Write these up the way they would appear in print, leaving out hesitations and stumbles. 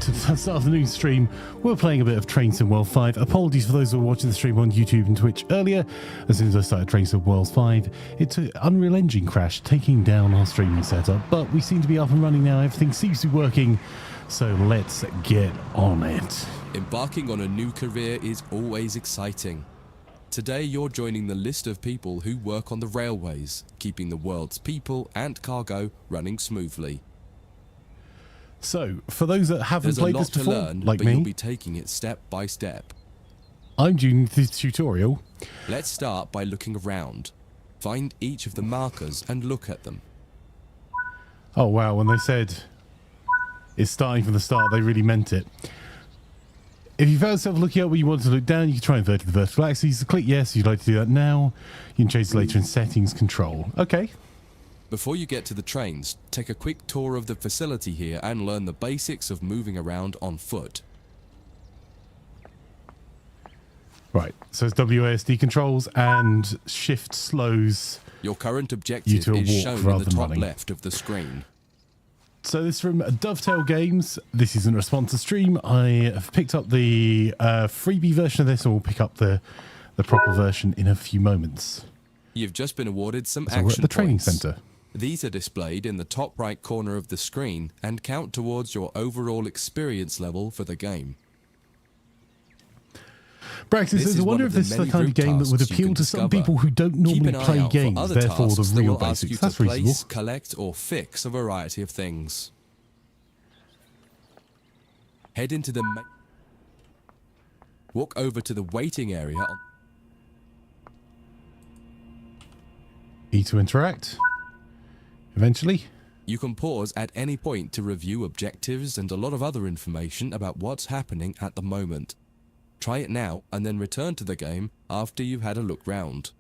to the start of the new stream, we're playing a bit of Train Sim World 5. Apologies for those who were watching the stream on YouTube and Twitch earlier. As soon as I started Train Sim World 5, it's an Unreal Engine crash taking down our streaming setup, but we seem to be up and running now. Everything seems to be working, so let's get on it. Embarking on a new career is always exciting. Today you're joining the list of people who work on the railways, keeping the world's people and cargo running smoothly. So, for those that haven't played this before, learn, like but me, you'll be taking it step by step. I'm doing this tutorial. Let's start by looking around. Find each of the markers and look at them. Oh wow, when they said it's starting from the start, they really meant it. If you found yourself looking up where you want to look down, you can try and invert the vertical axis. Click yes if you'd like to do that now. You can change it later in settings control. Okay. Before you get to the trains, take a quick tour of the facility here and learn the basics of moving around on foot. Right, so it's WASD controls and shift slows. Your current objective is shown in the top left of the screen. So this is from Dovetail Games. This is in response to stream. I have picked up the freebie version of this, and we'll pick up the proper version in a few moments. You've just been awarded some So action we're at the training points. centre. These are displayed in the top right corner of the screen and count towards your overall experience level for the game. Braxton says, I wonder if this is the kind of game that would appeal to some people who don't normally play games, therefore the real basics. That's reasonable. Place, collect or fix a variety of things. Head into the walk over to the waiting area. E to interact. Eventually. You can pause at any point to review objectives and a lot of other information about what's happening at the moment. Try it now and then return to the game after you've had a look round.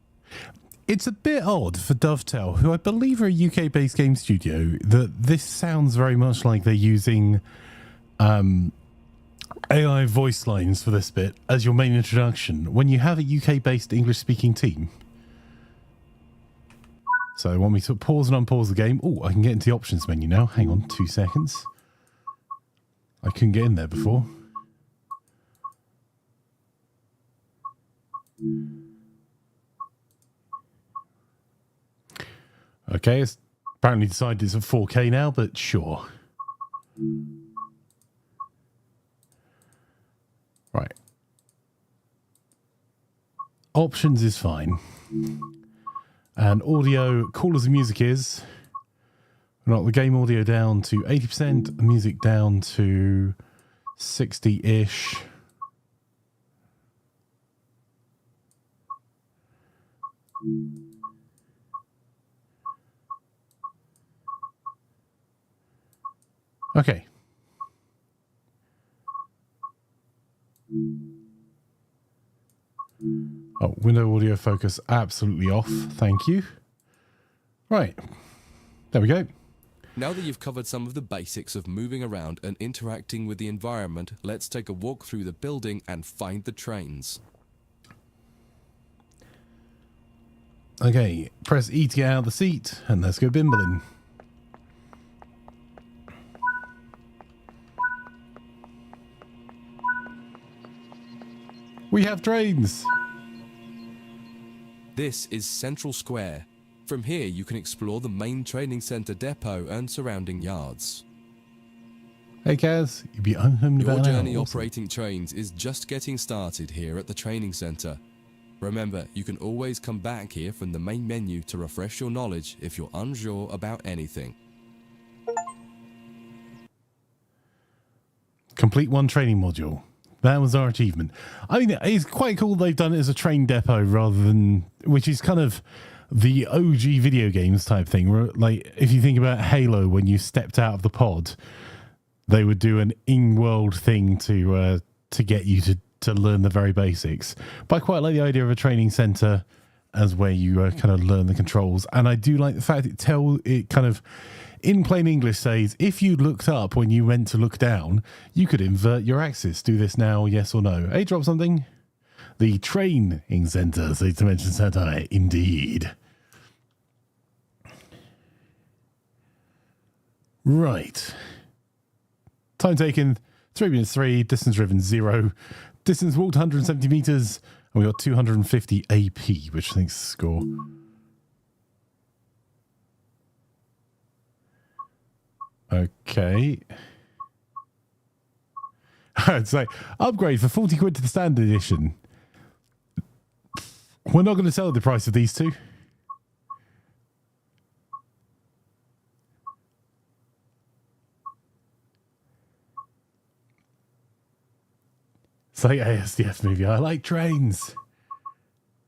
It's a bit odd for Dovetail, who I believe are a UK-based game studio, that this sounds very much like they're using AI voice lines for this bit as your main introduction when you have a UK-based English-speaking team. So they want me to pause and unpause the game. Oh, I can get into the options menu now. Hang on 2 seconds. I couldn't get in there before. Okay, it's apparently decided it's at 4K now, but sure. Right. Options is fine. And audio, cool as the music is, we knock the game audio down to 80%, the music down to 60-ish. Okay. Oh, window audio focus absolutely off. Thank you. Right. There we go. Now that you've covered some of the basics of moving around and interacting with the environment, let's take a walk through the building and find the trains. Okay, press E to get out of the seat, and let's go bimbling. We have trains! This is Central Square. From here you can explore the main training centre depot and surrounding yards. Hey Kaz, you'll be home in Your about an hour. journey operating trains is just getting started here at the training centre. Remember, you can always come back here from the main menu to refresh your knowledge if you're unsure about anything. Complete one training module. That was our achievement. I mean, it's quite cool they've done it as a train depot rather than, which is kind of the OG video games type thing. Where, like, if you think about Halo, when you stepped out of the pod, they would do an in-world thing to get you to learn the very basics. But I quite like the idea of a training center as where you kind of learn the controls. And I do like the fact it kind of, in plain English, says, if you looked up when you went to look down, you could invert your axis. Do this now, yes or no. Hey, drop something. The training center, so to mention center, indeed. Right. Time taken 3 minutes 3, distance driven 0, distance walked 170 meters, and we got 250 AP, which I think is the score. Okay. I'd say upgrade for 40 quid to the standard edition. We're not going to sell at the price of these two. It's like ASDF movie. I like trains.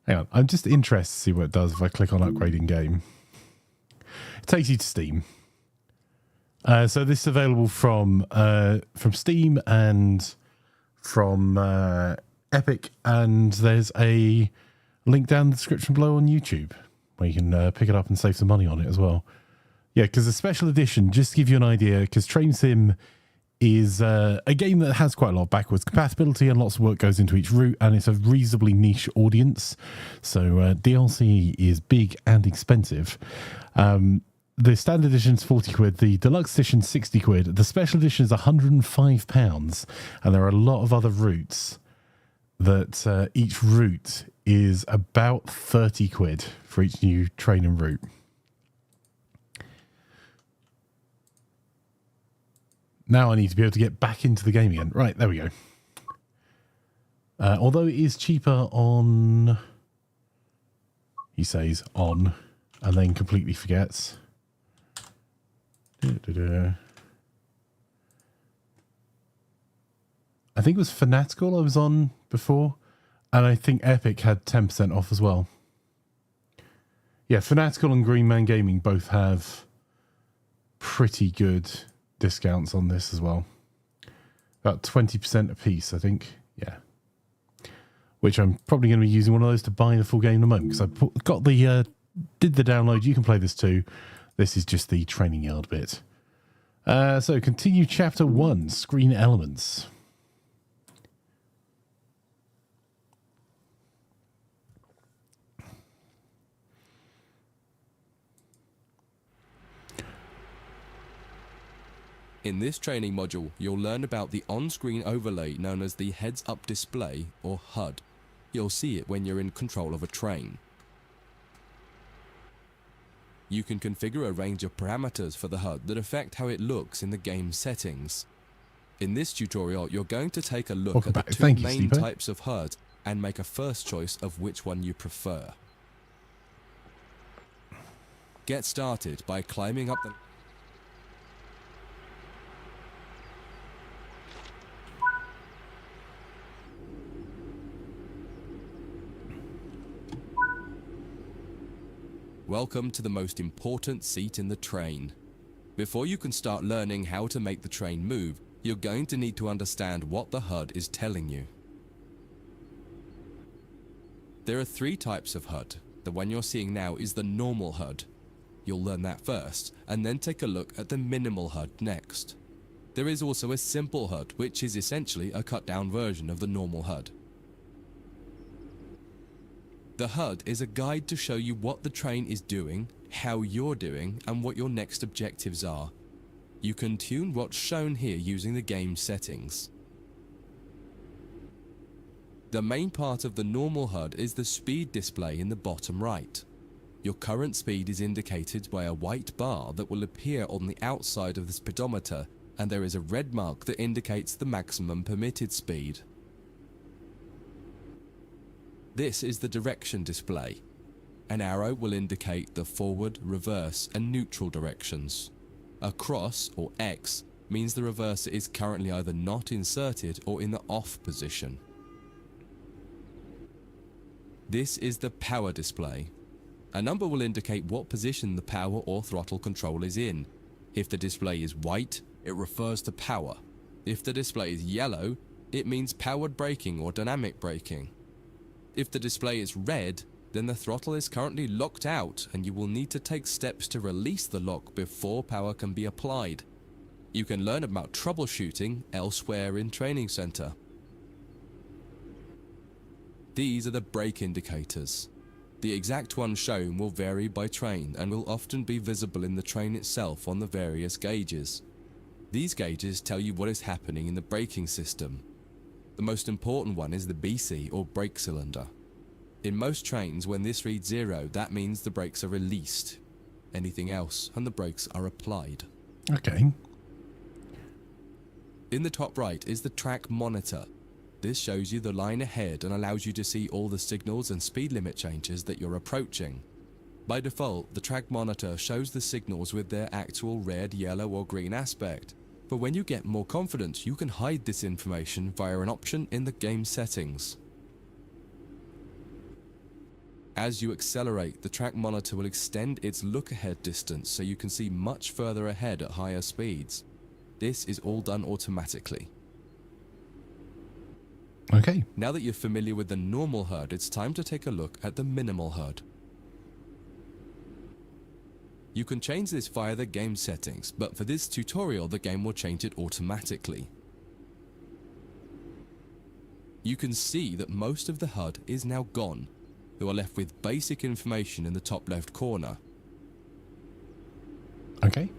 Hang on. I'm just interested to see what it does if I click on upgrading game. It takes you to Steam. So this is available from Steam and from Epic, and there's a link down in the description below on YouTube where you can pick it up and save some money on it as well. Yeah, because the special edition, just to give you an idea, because Train Sim is a game that has quite a lot of backwards compatibility and lots of work goes into each route, and it's a reasonably niche audience. So DLC is big and expensive. The standard edition is 40 quid, the deluxe edition 60 quid, the special edition is £105, and there are a lot of other routes that each route is about 30 quid for each new train and route. Now I need to be able to get back into the game again. Right, there we go. Although it is cheaper on, he says on, and then completely forgets. I think it was Fanatical I was on before, and I think Epic had 10% off as well. Yeah, Fanatical and Green Man Gaming both have pretty good discounts on this as well. About 20% a piece, I think. Yeah. Which I'm probably going to be using one of those to buy the full game in a moment, because I got the did the download. You can play this too. This is just the training yard bit. So continue chapter 1, screen elements. In this training module, you'll learn about the on-screen overlay known as the heads-up display, or HUD. You'll see it when you're in control of a train. You can configure a range of parameters for the HUD that affect how it looks in the game settings. In this tutorial, you're going to take a look at the two main types of HUD and make a first choice of which one you prefer. Get started by climbing up the... Welcome to the most important seat in the train. Before you can start learning how to make the train move, you're going to need to understand what the HUD is telling you. There are 3 types of HUD. The one you're seeing now is the normal HUD. You'll learn that first, and then take a look at the minimal HUD next. There is also a simple HUD, which is essentially a cut-down version of the normal HUD. The HUD is a guide to show you what the train is doing, how you're doing, and what your next objectives are. You can tune what's shown here using the game settings. The main part of the normal HUD is the speed display in the bottom right. Your current speed is indicated by a white bar that will appear on the outside of the speedometer, and there is a red mark that indicates the maximum permitted speed. This is the direction display. An arrow will indicate the forward, reverse, and neutral directions. A cross, or X, means the reverser is currently either not inserted or in the off position. This is the power display. A number will indicate what position the power or throttle control is in. If the display is white, it refers to power. If the display is yellow, it means powered braking or dynamic braking. If the display is red, then the throttle is currently locked out and you will need to take steps to release the lock before power can be applied. You can learn about troubleshooting elsewhere in Training Center. These are the brake indicators. The exact one shown will vary by train and will often be visible in the train itself on the various gauges. These gauges tell you what is happening in the braking system. The most important one is the BC, or brake cylinder. In most trains, when this reads 0, that means the brakes are released. Anything else, and the brakes are applied. Okay. In the top right is the track monitor. This shows you the line ahead and allows you to see all the signals and speed limit changes that you're approaching. By default, the track monitor shows the signals with their actual red, yellow or green aspect. But when you get more confident, you can hide this information via an option in the game settings. As you accelerate, the track monitor will extend its look-ahead distance so you can see much further ahead at higher speeds. This is all done automatically. Okay. Now that you're familiar with the normal HUD, it's time to take a look at the minimal HUD. You can change this via the game settings, but for this tutorial the game will change it automatically. You can see that most of the HUD is now gone. You are left with basic information in the top left corner. Okay.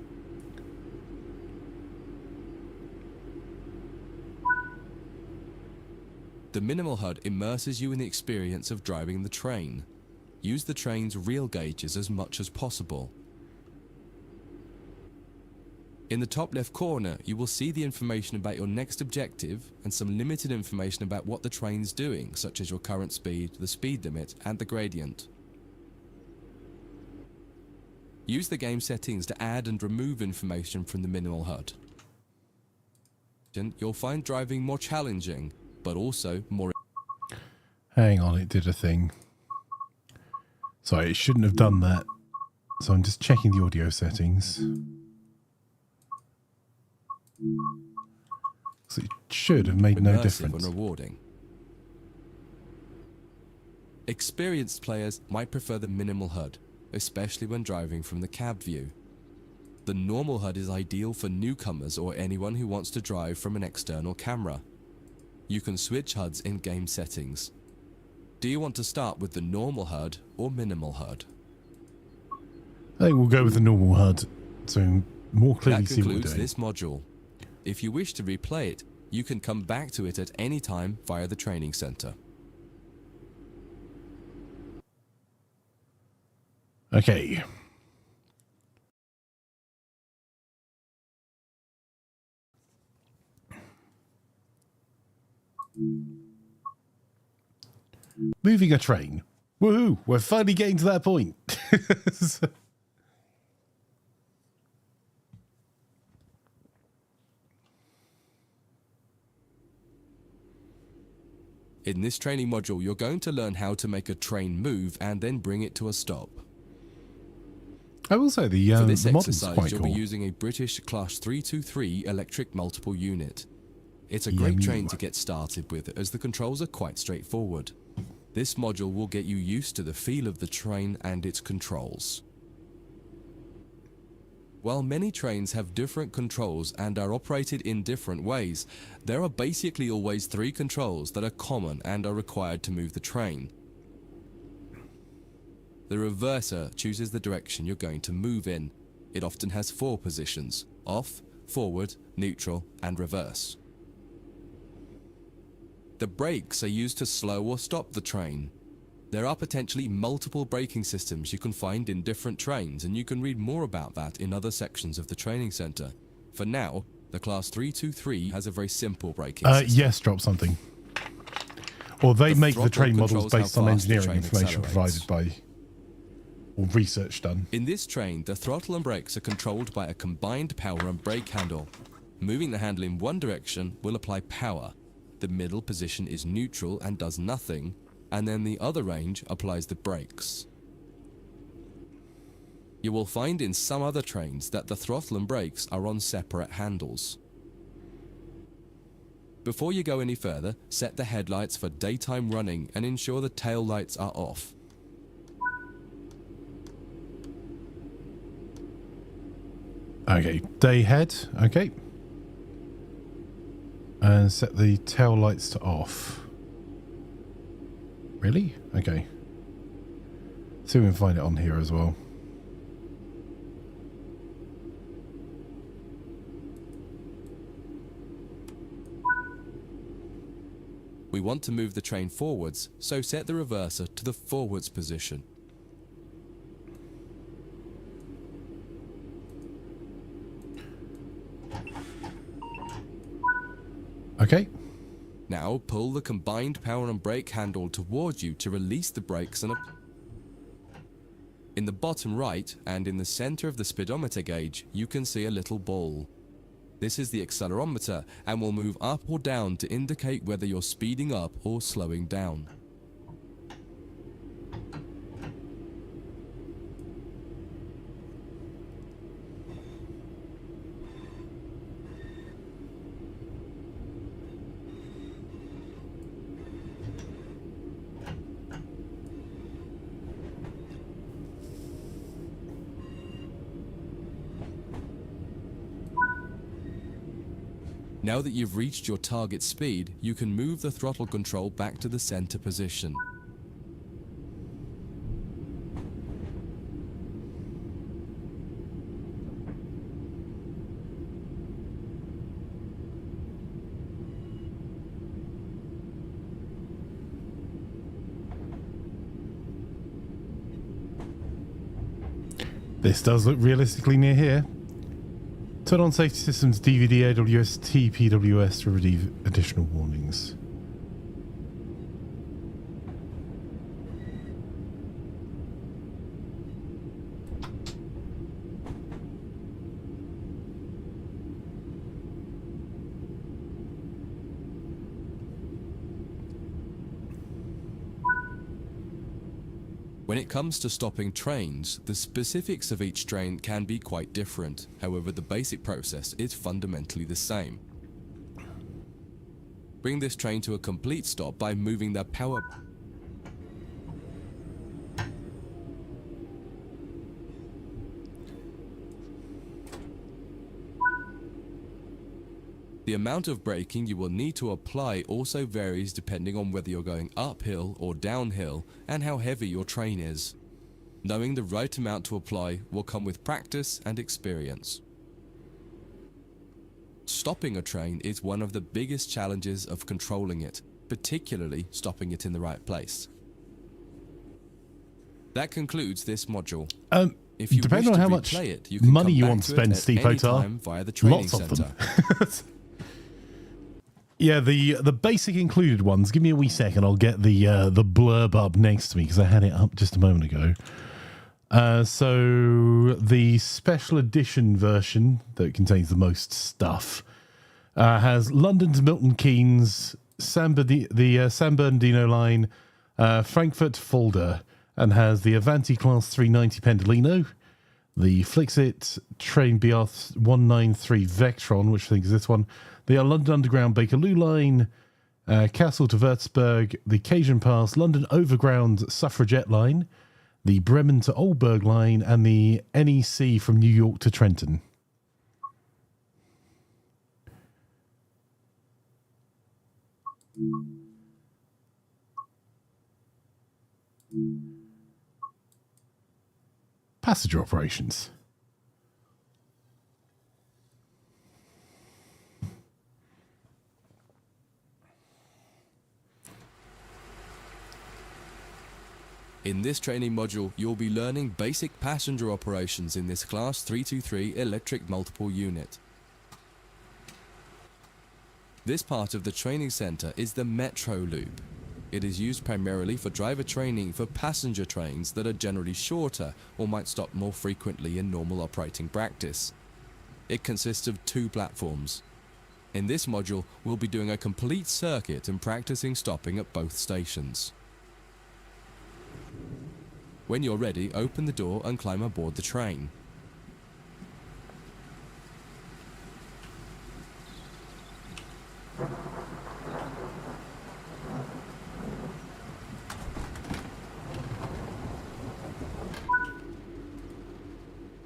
The minimal HUD immerses you in the experience of driving the train. Use the train's real gauges as much as possible. In the top left corner, you will see the information about your next objective and some limited information about what the train's doing, such as your current speed, the speed limit, and the gradient. Use the game settings to add and remove information from the minimal HUD. You'll find driving more challenging, but also more... Hang on, it did a thing. Sorry, it shouldn't have done that. So I'm just checking the audio settings. So it should have made no difference. And rewarding. Experienced players might prefer the minimal HUD, especially when driving from the cab view. The normal HUD is ideal for newcomers or anyone who wants to drive from an external camera. You can switch HUDs in game settings. Do you want to start with the normal HUD or minimal HUD? I think we'll go with the normal HUD so more clearly see what we're concludes doing. this module. If you wish to replay it, you can come back to it at any time via the training center. Okay. Moving a train. Woohoo! We're finally getting to that point. In this training module, you're going to learn how to make a train move and then bring it to a stop. I will say the For this model's exercise, quite you'll cool. be using a British Class 323 electric multiple unit. It's a great train to get started with, as the controls are quite straightforward. This module will get you used to the feel of the train and its controls. While many trains have different controls and are operated in different ways, there are basically always 3 controls that are common and are required to move the train. The reverser chooses the direction you're going to move in. It often has 4 positions: off, forward, neutral, and reverse. The brakes are used to slow or stop the train. There are potentially multiple braking systems you can find in different trains, and you can read more about that in other sections of the training center. For now, the Class 323 has a very simple braking system. Yes, drop something. Or they make the train models controls how based on fast the engineering train information accelerates. provided by, or research done. In this train, the throttle and brakes are controlled by a combined power and brake handle. Moving the handle in one direction will apply power. The middle position is neutral and does nothing, and then the other range applies the brakes. You will find in some other trains that the throttle and brakes are on separate handles. Before you go any further, set the headlights for daytime running and ensure the tail lights are off. Okay, day head. Okay. And set the tail lights to off. Really? Okay. See if we can find it on here as well. We want to move the train forwards, so set the reverser to the forwards position. Okay. Now pull the combined power and brake handle towards you to release the brakes and in the bottom right and in the center of the speedometer gauge you can see a little ball. This is the accelerometer and will move up or down to indicate whether you're speeding up or slowing down. Now that you've reached your target speed, you can move the throttle control back to the center position. This does look realistically near here. Turn on safety systems, DVD, AWS, TPWS to receive additional warnings. When it comes to stopping trains, the specifics of each train can be quite different. However, the basic process is fundamentally the same. Bring this train to a complete stop by moving the power. The amount of braking you will need to apply also varies depending on whether you're going uphill or downhill and how heavy your train is. Knowing the right amount to apply will come with practice and experience. Stopping a train is one of the biggest challenges of controlling it, particularly stopping it in the right place. That concludes this module. If you depending wish on to how much replay it, you can money come you back want to it spend, at Steve any Potar, time via the training lots of center. them. Yeah, the basic included ones. Give me a wee second. I'll get the blurb up next to me because I had it up just a moment ago. So the special edition version that contains the most stuff has London's Milton Keynes, the San Bernardino line, Frankfurt Fulda, and has the Avanti Class 390 Pendolino, the Flixit Train BR 193 Vectron, which I think is this one, the London Underground Bakerloo line, Castle to Würzburg, the Cajun Pass, London Overground Suffragette line, the Bremen to Oldburg line, and the NEC from New York to Trenton. Passenger operations. In this training module, you'll be learning basic passenger operations in this Class 323 electric multiple unit. This part of the training center is the Metro Loop. It is used primarily for driver training for passenger trains that are generally shorter or might stop more frequently in normal operating practice. It consists of 2 platforms. In this module, we'll be doing a complete circuit and practicing stopping at both stations. When you're ready, open the door and climb aboard the train.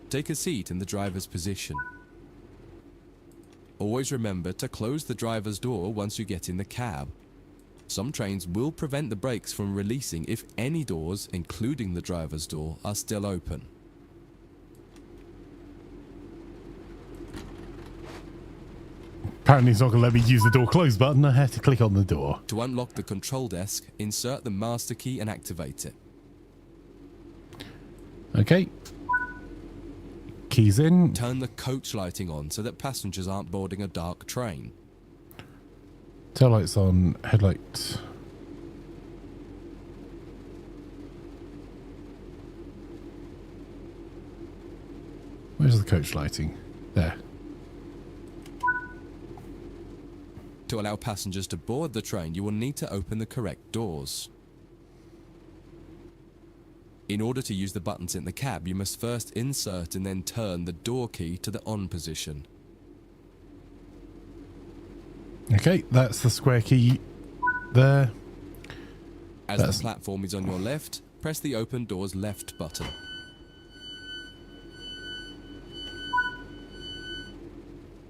Take a seat in the driver's position. Always remember to close the driver's door once you get in the cab. Some trains will prevent the brakes from releasing if any doors, including the driver's door, are still open. Apparently it's not going to let me use the door close button. I have to click on the door. To unlock the control desk, insert the master key and activate it. Okay. Keys in. Turn the coach lighting on so that passengers aren't boarding a dark train. Tail lights on. Headlights. Where's the coach lighting? There. To allow passengers to board the train, you will need to open the correct doors. In order to use the buttons in the cab, you must first insert and then turn the door key to the on position. Okay, that's the square key there. As the platform is on your left, press the open doors left button.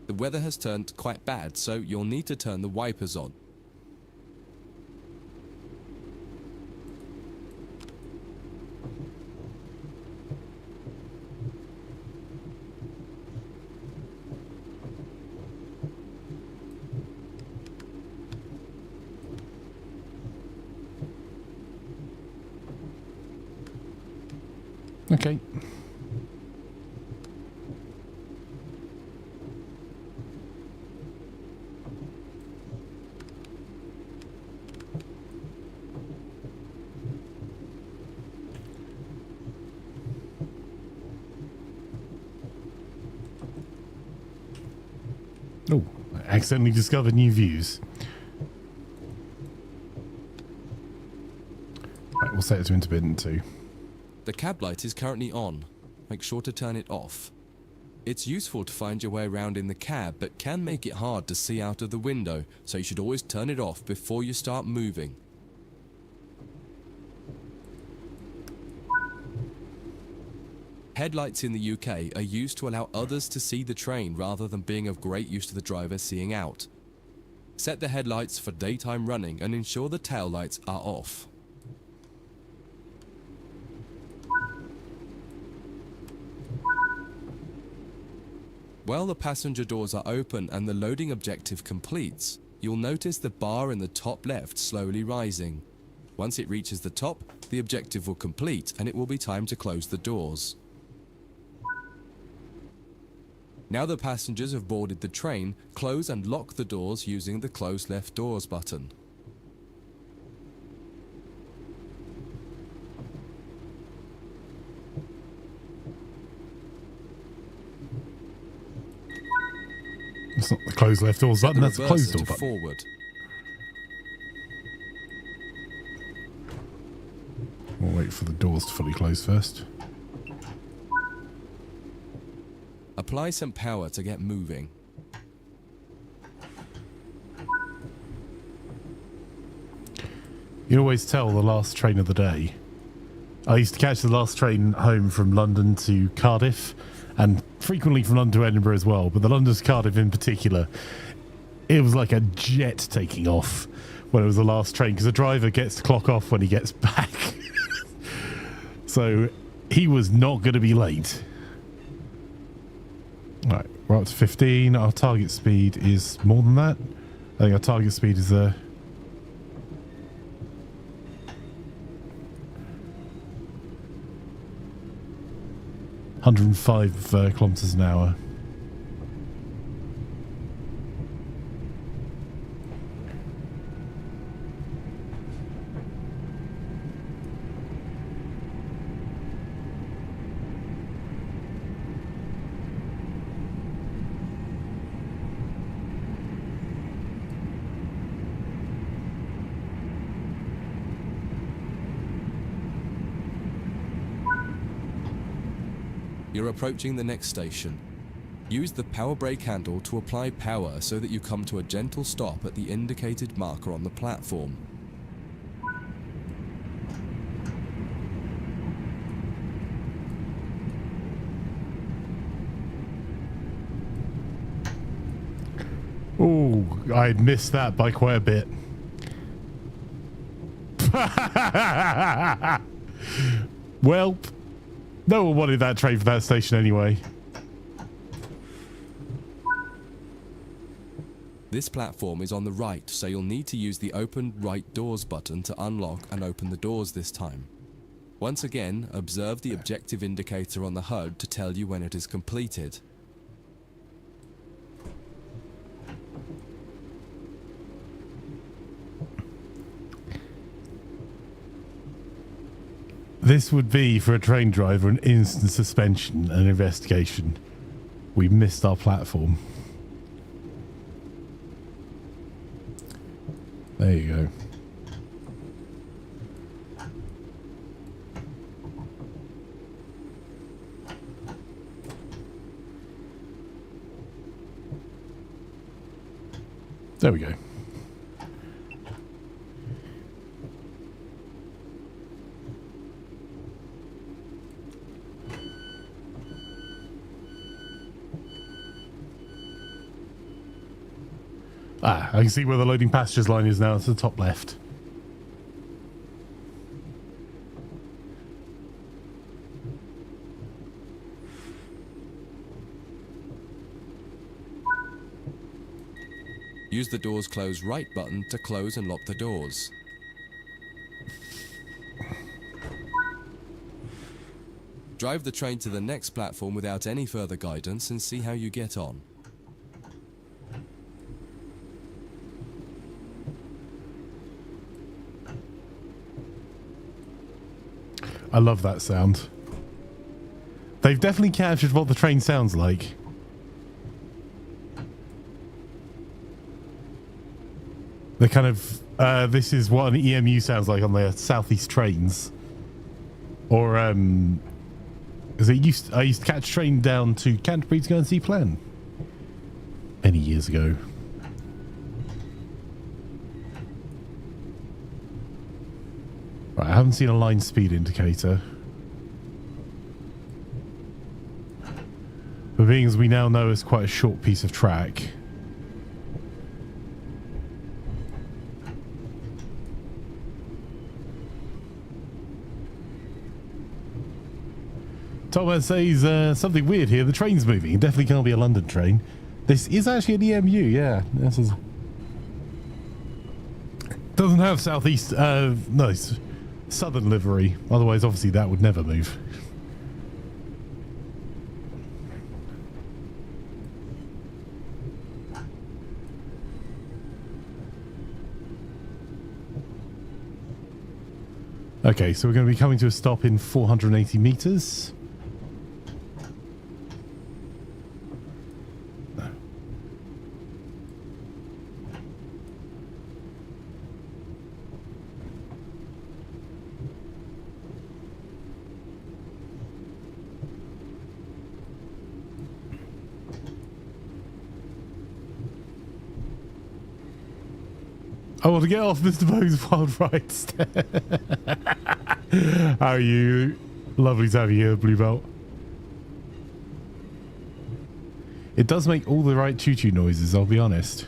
The weather has turned quite bad, so you'll need to turn the wipers on. Okay. Oh, I accidentally discovered new views. Right, we'll set it to intermittent too. The cab light is currently on. Make sure to turn it off. It's useful to find your way around in the cab, but can make it hard to see out of the window, so you should always turn it off before you start moving. Headlights in the UK are used to allow others to see the train rather than being of great use to the driver seeing out. Set the headlights for daytime running and ensure the tail lights are off. While the passenger doors are open and the loading objective completes, you'll notice the bar in the top left slowly rising. Once it reaches the top, the objective will complete and it will be time to close the doors. Now the passengers have boarded the train, close and lock the doors using the close left doors button. It's not the close left doors button, that's the closed door button. Forward. We'll wait for the doors to fully close first. Apply some power to get moving. You can always tell the last train of the day. I used to catch the last train home from London to Cardiff, and frequently from London to Edinburgh as well, but the London to Cardiff in particular, it was like a jet taking off when it was the last train, because the driver gets to clock off when he gets back. So he was not going to be late. Right, we're up to 15. Our target speed is more than that. I think our target speed is 105 kilometers an hour. You're approaching the next station. Use the power brake handle to apply power so that you come to a gentle stop at the indicated marker on the platform. Oh, I missed that by quite a bit. Well, no one wanted that train for that station anyway. This platform is on the right, so you'll need to use the open right doors button to unlock and open the doors this time. Once again, observe the objective indicator on the HUD to tell you when it is completed. This would be, for a train driver, an instant suspension and investigation. We missed our platform. There you go. There we go. Ah, I can see where the loading passengers line is now. It's the top left. Use the doors close right button to close and lock the doors. Drive the train to the next platform without any further guidance and see how you get on. I love that sound. They've definitely captured what the train sounds like. The kind of this is what an EMU sounds like on the southeast trains. Or because I used to catch a train down to Canterbury to go and see Plan many years ago. Right, I haven't seen a line speed indicator. But being as we now know it's quite a short piece of track. Thomas says something weird here. The train's moving. It definitely can't be a London train. This is actually an EMU, yeah. This is... Doesn't have southeast, no, it's southern livery. Otherwise, obviously, that would never move. Okay, so we're going to be coming to a stop in 480 meters. I want to get off Mr. Bo's wild rides. How are you? Lovely to have you here, Blue Belt. It does make all the right choo-choo noises, I'll be honest.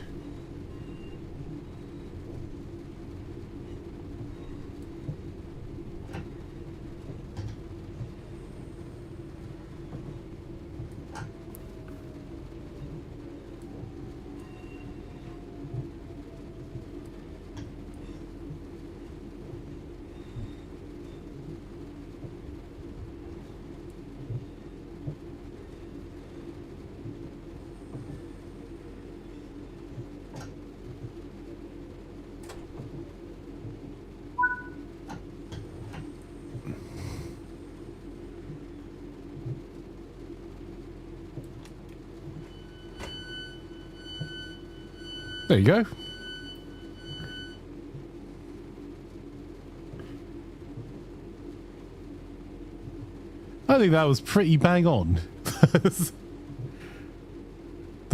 There you go. I think that was pretty bang on. The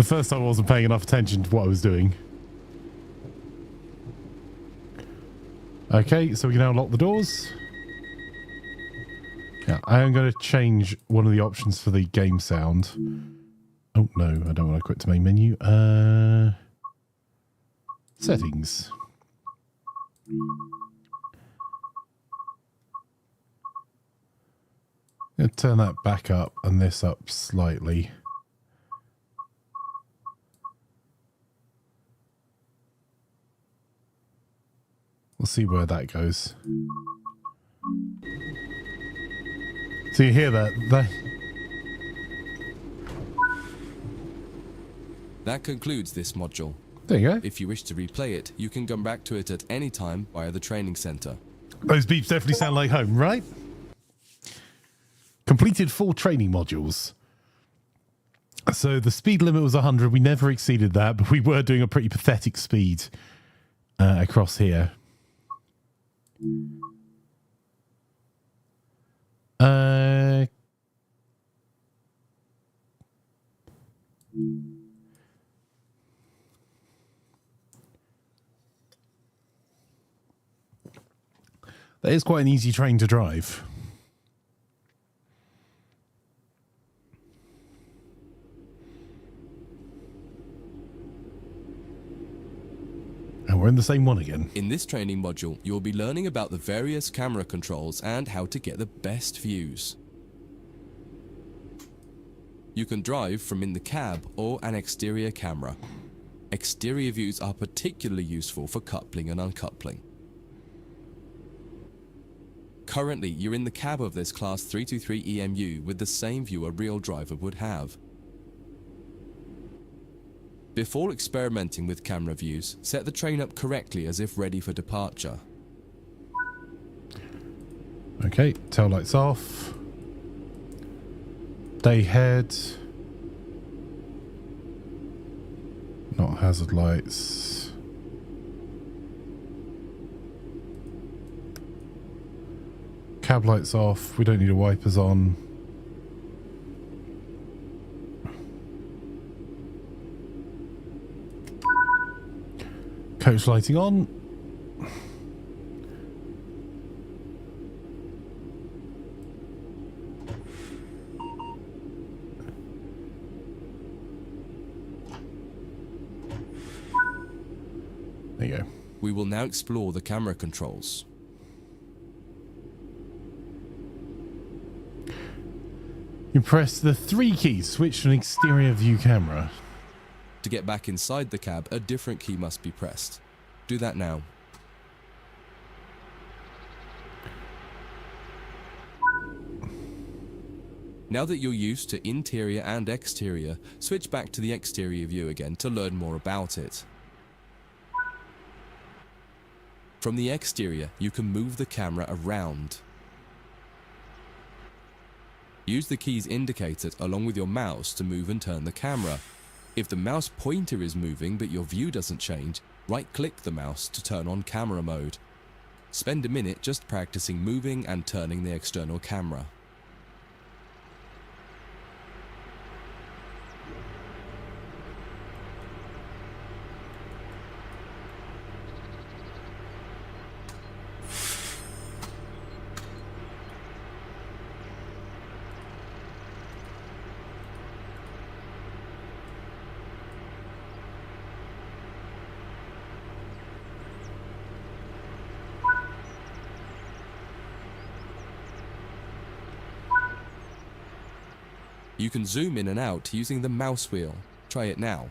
first time I wasn't paying enough attention to what I was doing. Okay, so we can now lock the doors. Yeah, I am going to change one of the options for the game sound. Oh no, I don't want to quit the main menu. Settings. I'm going to turn that back up and this up slightly. We'll see where that goes. So you hear that? That concludes this module. There you go. If you wish to replay it, you can come back to it at any time via the training center. Those beeps definitely sound like home, right? Completed 4 training modules. So the speed limit was 100. We never exceeded that, but we were doing a pretty pathetic speed across here. That is quite an easy train to drive. And we're in the same one again. In this training module, you'll be learning about the various camera controls and how to get the best views. You can drive from in the cab or an exterior camera. Exterior views are particularly useful for coupling and uncoupling. Currently, you're in the cab of this Class 323 EMU with the same view a real driver would have. Before experimenting with camera views, set the train up correctly as if ready for departure. Okay, tail lights off. Day head. Not hazard lights. Cab lights off. We don't need a wipers on. Coach lighting on. There you go. We will now explore the camera controls. You press the 3 keys, switch to an exterior view camera. To get back inside the cab, a different key must be pressed. Do that now. Now that you're used to interior and exterior, switch back to the exterior view again to learn more about it. From the exterior, you can move the camera around. Use the keys indicated along with your mouse to move and turn the camera. If the mouse pointer is moving but your view doesn't change, right-click the mouse to turn on camera mode. Spend a minute just practicing moving and turning the external camera. You can zoom in and out using the mouse wheel. Try it now.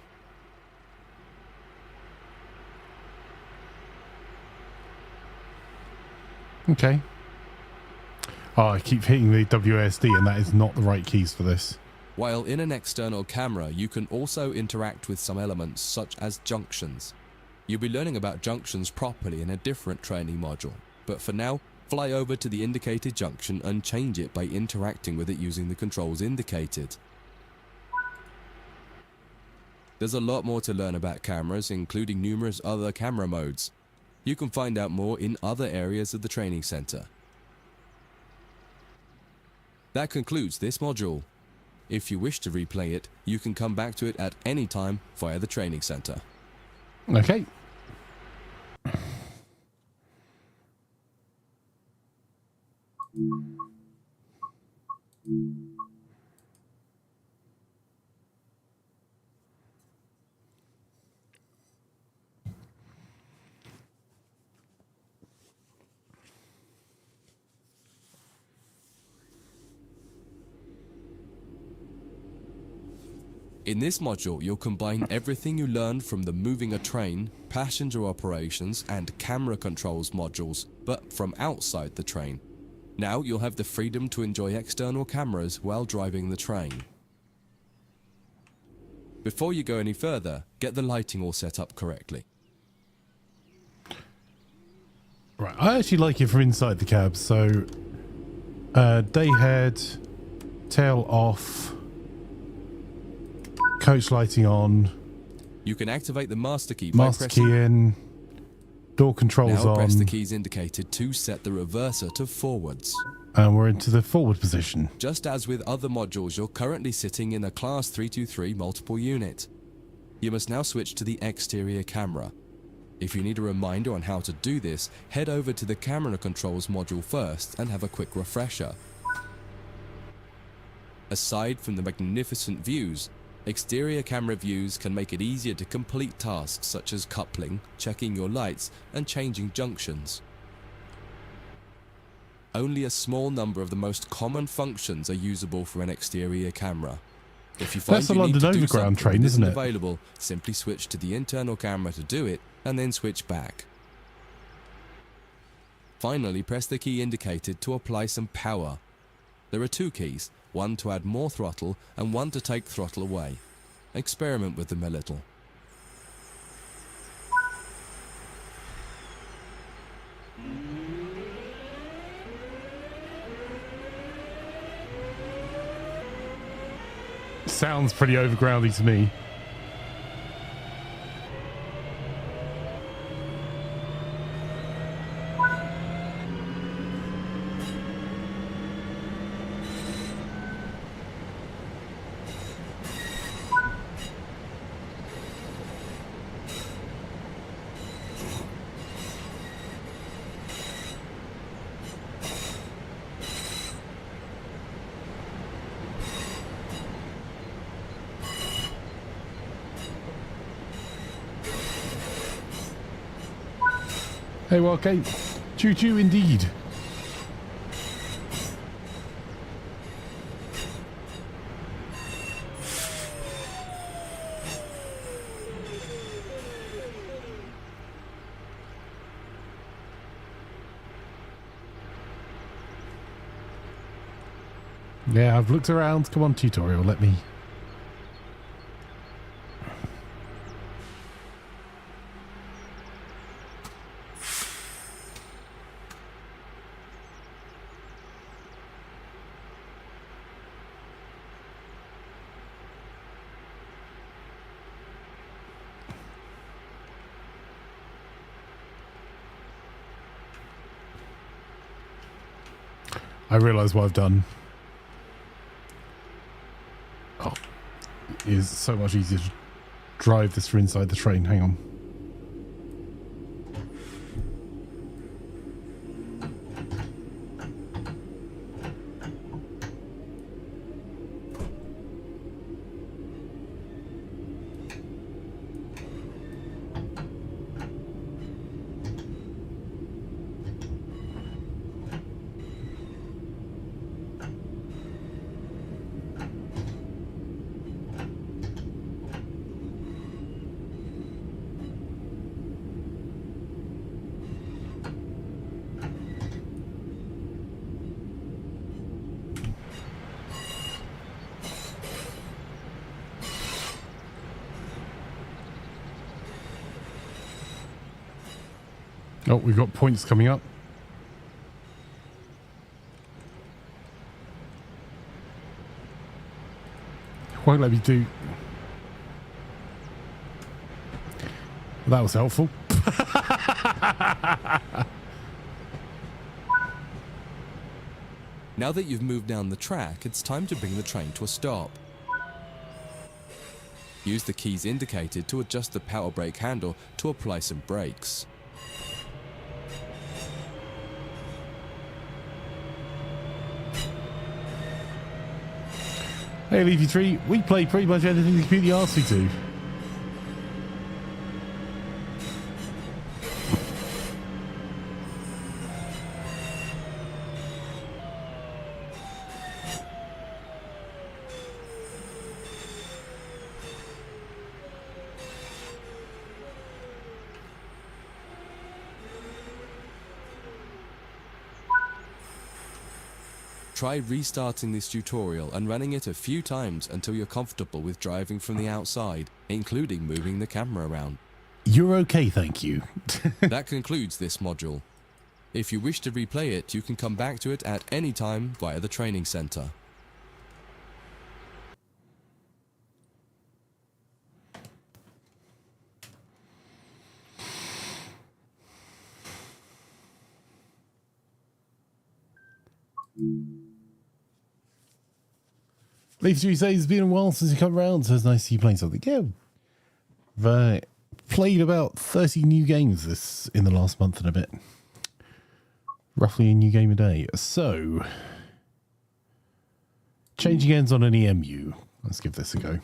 Okay. Oh, I keep hitting the WASD and that is not the right keys for this. While in an external camera, you can also interact with some elements such as junctions. You'll be learning about junctions properly in a different training module, but for now, fly over to the indicated junction and change it by interacting with it using the controls indicated. There's a lot more to learn about cameras, including numerous other camera modes. You can find out more in other areas of the training center. That concludes this module. If you wish to replay it, you can come back to it at any time via the training center. Okay. In this module, you'll combine everything you learned from the moving a train, passenger operations, and camera controls modules, but from outside the train. Now you'll have the freedom to enjoy external cameras while driving the train. Before you go any further, get the lighting all set up correctly. Right, I actually like it from inside the cab, so day head, tail off, coach lighting on, You can activate the master key by master pressing... key in, door controls Now on, press the keys indicated to set the reverser to forwards. and we're into the forward position. Just as with other modules, you're currently sitting in a Class 323 multiple unit. You must now switch to the exterior camera. If you need a reminder on how to do this, head over to the camera controls module first and have a quick refresher. Aside from the magnificent views, exterior camera views can make it easier to complete tasks such as coupling, checking your lights, and changing junctions. Only a small number of the most common functions are usable from an exterior camera. If you find That's the you need London to do Overground something train, that isn't isn't it? available, simply switch to the internal camera to do it, and then switch back. Finally, press the key indicated to apply some power. There are two keys, one to add more throttle and one to take throttle away. Experiment with them a little. Sounds pretty overgroundy to me. Hey, well, okay. Choo-choo indeed. Yeah, I've looked around. Come on, tutorial, let me... I realise what I've done. Oh, it is so much easier to drive this from inside the train. Hang on. Oh, we've got points coming up. Won't let me do. That was helpful. Now that you've moved down the track, it's time to bring the train to a stop. Use the keys indicated to adjust the power brake handle to apply some brakes. Hey, Leafy Tree, we play pretty much anything the computer asks me to. Try restarting this tutorial and running it a few times until you're comfortable with driving from the outside, including moving the camera around. You're okay, thank you. That concludes this module. If you wish to replay it, you can come back to it at any time via the training center. Leaf G says it's been a while since you come around, so it's nice to see you playing something. Yeah, right. Played about 30 new games in the last month and a bit. Roughly a new game a day. So, changing ends on an EMU. Let's give this a go.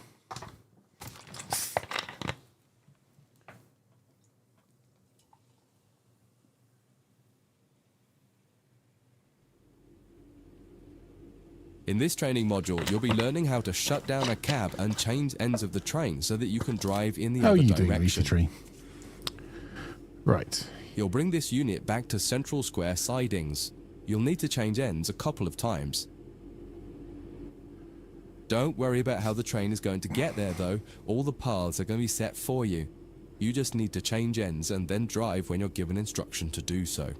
In this training module, you'll be learning how to shut down a cab and change ends of the train so that you can drive in the other direction. Tree? Right. You'll bring this unit back to central square sidings. You'll need to change ends a couple of times. Don't worry about how the train is going to get there though. All the paths are going to be set for you. You just need to change ends and then drive when you're given instruction to do so.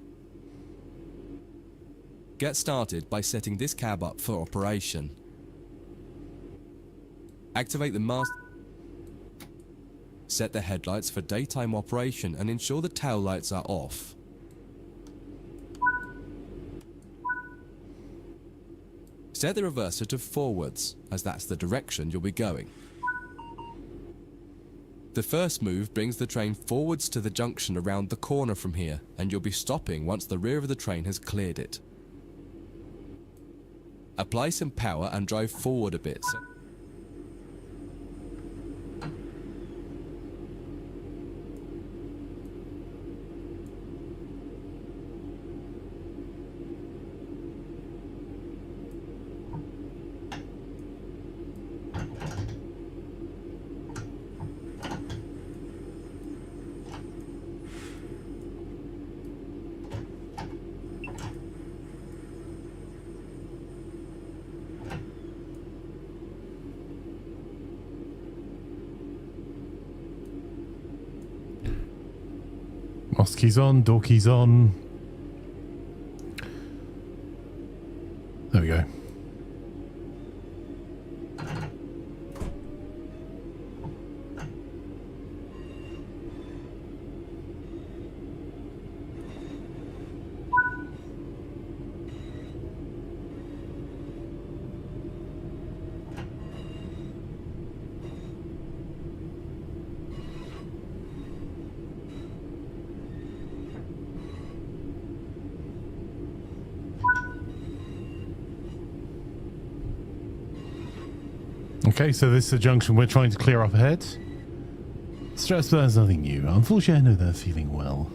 Get started by setting this cab up for operation. Activate the mast. Set the headlights for daytime operation and ensure the tail lights are off. Set the reverser to forwards, as that's the direction you'll be going. The first move brings the train forwards to the junction around the corner from here, and you'll be stopping once the rear of the train has cleared it. Apply some power and drive forward a bit. Mouse keys on, door keys on. There we go. Okay, so this is a junction we're trying to clear up ahead. Stress burns nothing new. Unfortunately, I know they're feeling well.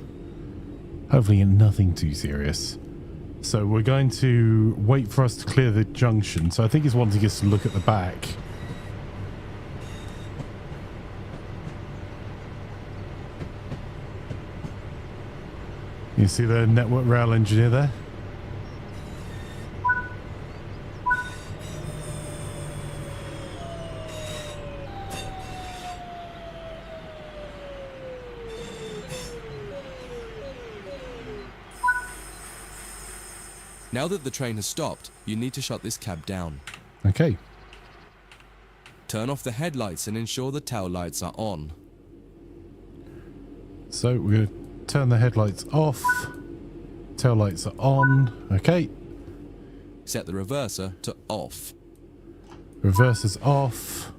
Hopefully nothing too serious. So we're going to wait for us to clear the junction. So I think it's wanting us to look at the back. You see the network rail engineer there? Now that the train has stopped, you need to shut this cab down. Okay. Turn off the headlights and ensure the tail lights are on. So we're going to turn the headlights off. Tail lights are on. Okay. Set the reverser to off. Reverser's off.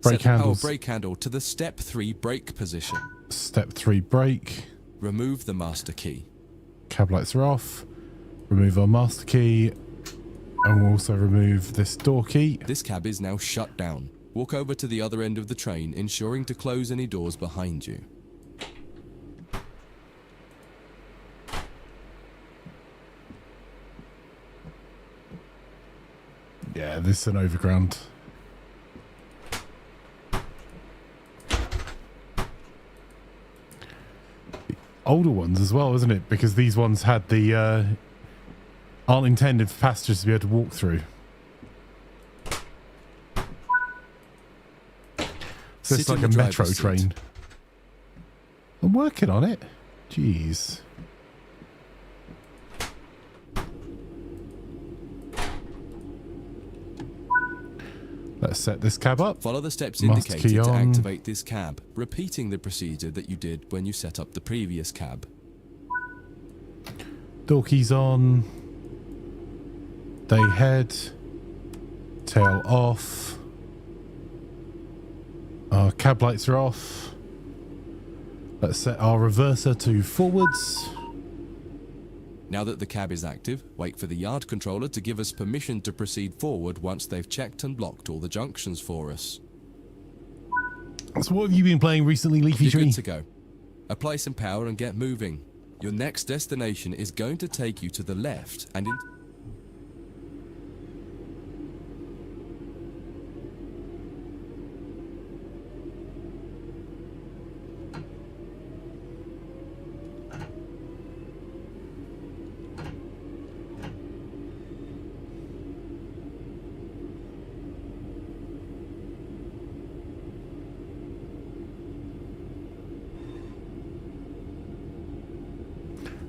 Brake handles. Set the power brake handle to the step 3 brake position. Step 3 brake. Remove the master key. Cab lights are off. Remove our master key, and we'll also remove this door key. This cab is now shut down. Walk over to the other end of the train, ensuring to close any doors behind you. Yeah, this is an overground. Older ones as well, isn't it? Because these ones had the aren't intended for passengers to be able to walk through. So it's Sit in like a the metro driver's seat. train. I'm working on it. Jeez. Let's set this cab up. Follow the steps Master indicated key to on. activate this cab, repeating the procedure that you did when you set up the previous cab. Door keys on. Day head. Tail off. Our cab lights are off. Let's set our reverser to forwards. Now that the cab is active, wait for the yard controller to give us permission to proceed forward once they've checked and blocked all the junctions for us. So what have you been playing recently, Leafy You're Tree? good to go. Apply some power and get moving. Your next destination is going to take you to the left and in...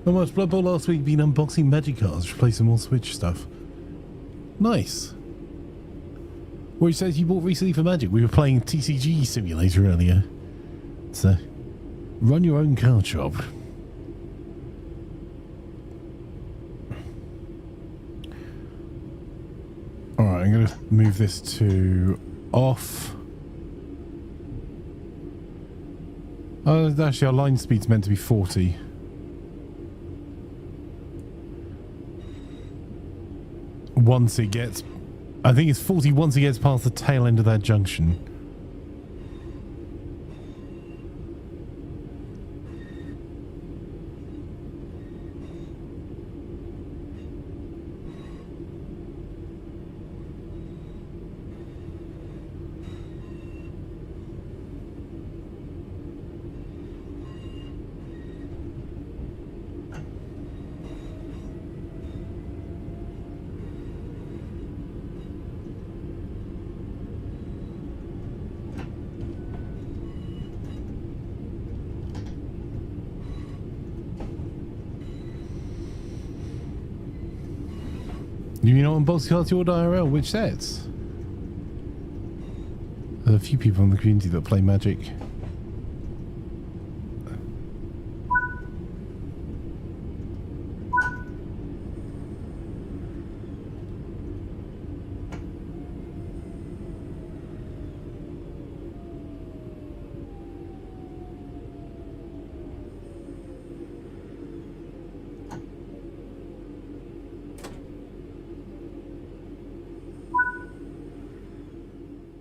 Not much. Blood Bowl last week. Been unboxing Magic cards to play some more Switch stuff. Nice. What you said you bought recently for Magic? We were playing TCG Simulator earlier. So, run your own card shop. Alright, I'm going to move this to off. Actually, our line speed's meant to be 40. Once it gets... I think it's 40 once it gets past the tail end of that junction. You know on Box Cards Your IRL, which sets? There's a few people in the community that play Magic.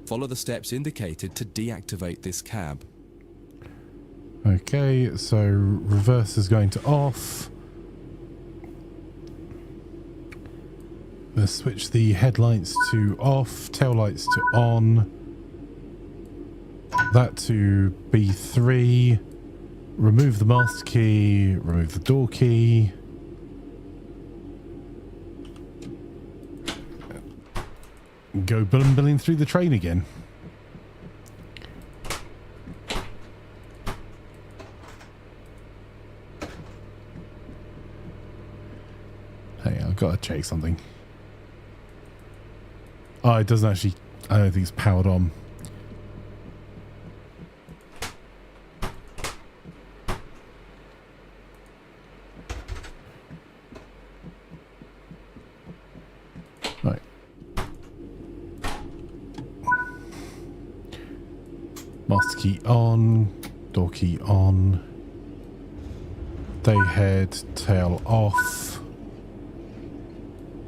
Follow the steps indicated to deactivate this cab. Okay, so reverse is going to off. Let's switch the headlights to off, tail lights to on. That to B3. Remove the master key, remove the door key. Go billing through the train again. Hey, I've got to check something. Oh, it doesn't actually... I don't think it's powered on. Right. Master key on. Door key on. Day head, tail off.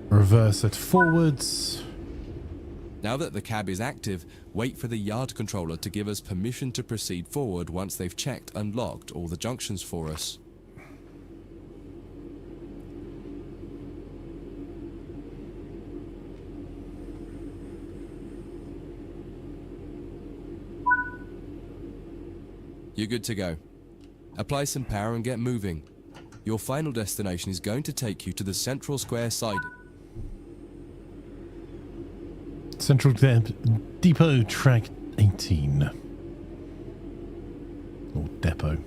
Reverse it forwards. Now that the cab is active, wait for the yard controller to give us permission to proceed forward once they've checked and locked all the junctions for us. You're good to go. Apply some power and get moving. Your final destination is going to take you to the central square siding. Central Depot Track 18. Or Depot.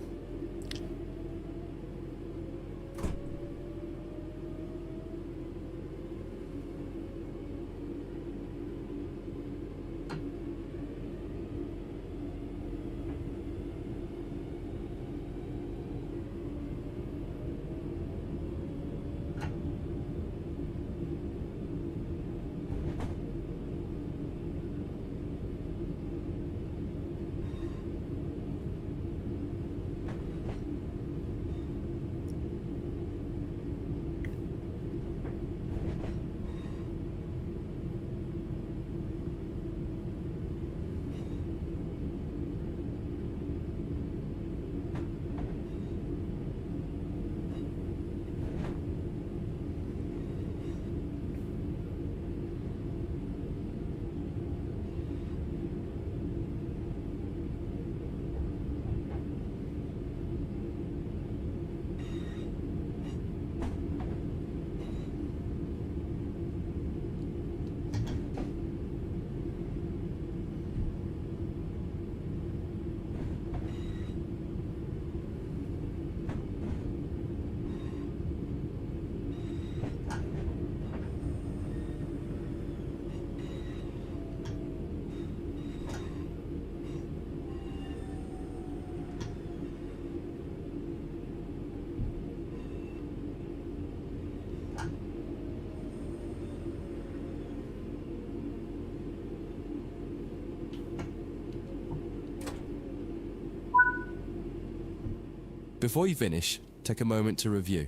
Before you finish, take a moment to review.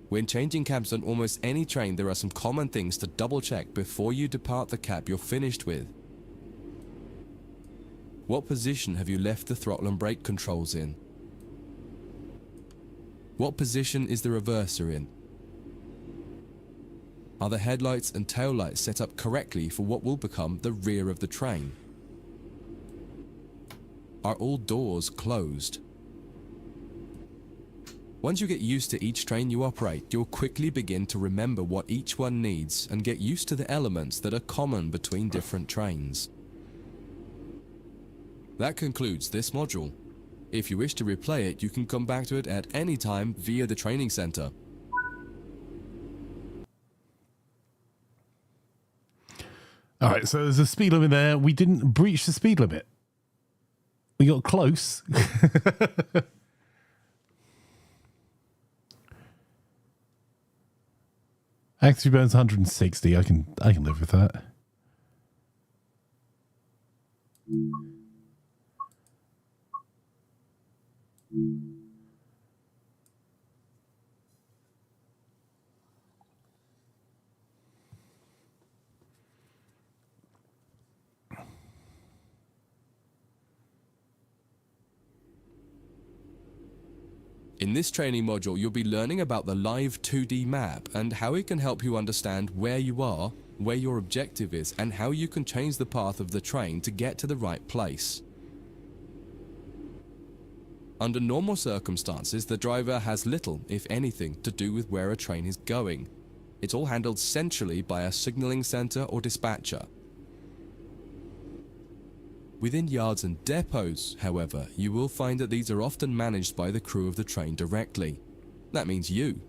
When changing cabs on almost any train, there are some common things to double check before you depart the cab you're finished with. What position have you left the throttle and brake controls in? What position is the reverser in? Are the headlights and taillights set up correctly for what will become the rear of the train? Are all doors closed? Once you get used to each train you operate, you'll quickly begin to remember what each one needs and get used to the elements that are common between different trains. That concludes this module. If you wish to replay it, you can come back to it at any time via the training center. Alright, so there's a speed limit there. We didn't breach the speed limit. We got close. Actually burns 160. I can live with that. In this training module, you'll be learning about the live 2D map and how it can help you understand where you are, where your objective is, and how you can change the path of the train to get to the right place. Under normal circumstances, the driver has little, if anything, to do with where a train is going. It's all handled centrally by a signaling center or dispatcher. Within yards and depots, however, you will find that these are often managed by the crew of the train directly. That means you.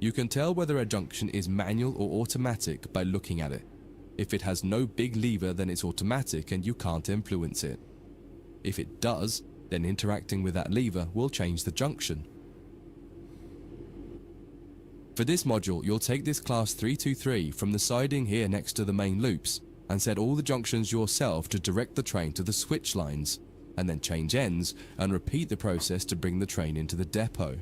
You can tell whether a junction is manual or automatic by looking at it. If it has no big lever, then it's automatic and you can't influence it. If it does, then interacting with that lever will change the junction. For this module, you'll take this class 323 from the siding here next to the main loops, and set all the junctions yourself to direct the train to the switch lines, and then change ends and repeat the process to bring the train into the depot.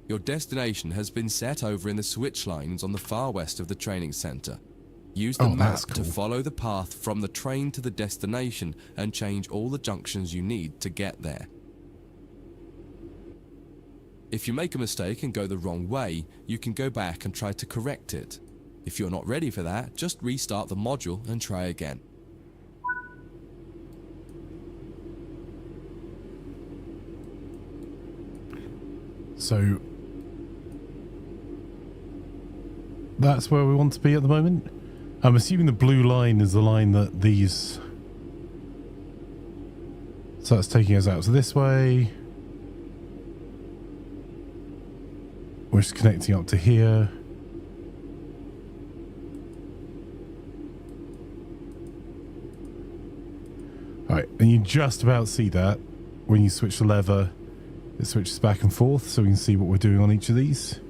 Your destination has been set over in the switch lines on the far west of the training center. Use the map to follow the path from the train to the destination and change all the junctions you need to get there. If you make a mistake and go the wrong way, you can go back and try to correct it. If you're not ready for that, just restart the module and try again. So that's where we want to be at the moment. I'm assuming the blue line is the line that these... So that's taking us out to this way. We're just connecting up to here. Alright, and you just about see that when you switch the lever. It switches back and forth so we can see what we're doing on each of these.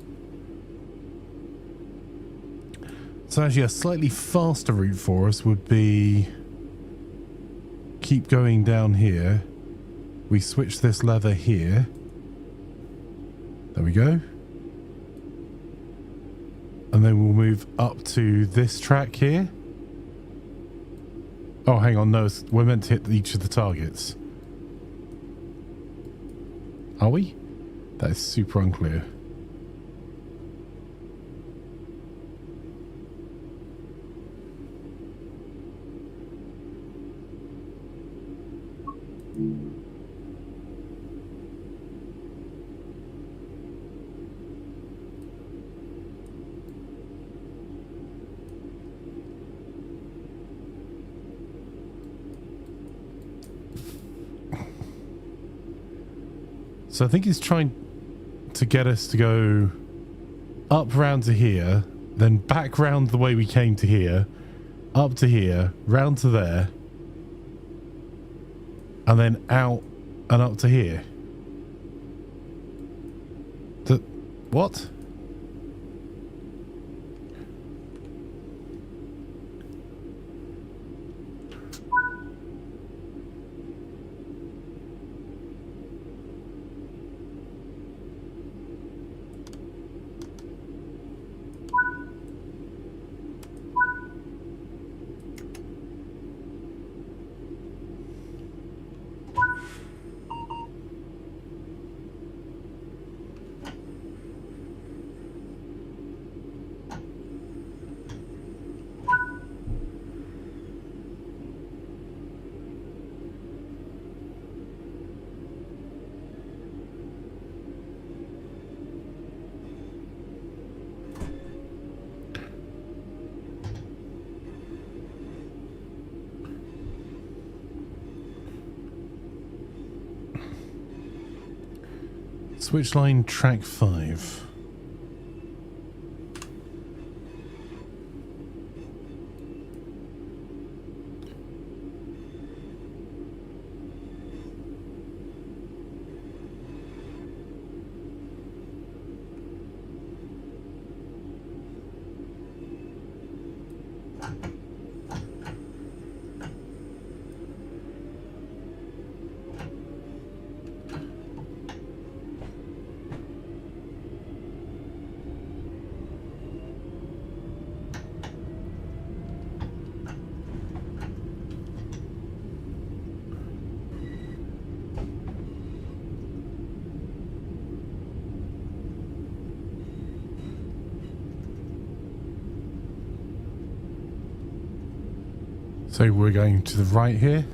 So actually a slightly faster route for us would be keep going down here. We switch this lever here. There we go. And then we'll move up to this track here. Oh, hang on. No, we're meant to hit each of the targets. Are we? That is super unclear. So I think he's trying to get us to go up round to here, then back round the way we came to here, up to here, round to there, and then out and up to here. What? Switch line track 5. So we're going to the right here.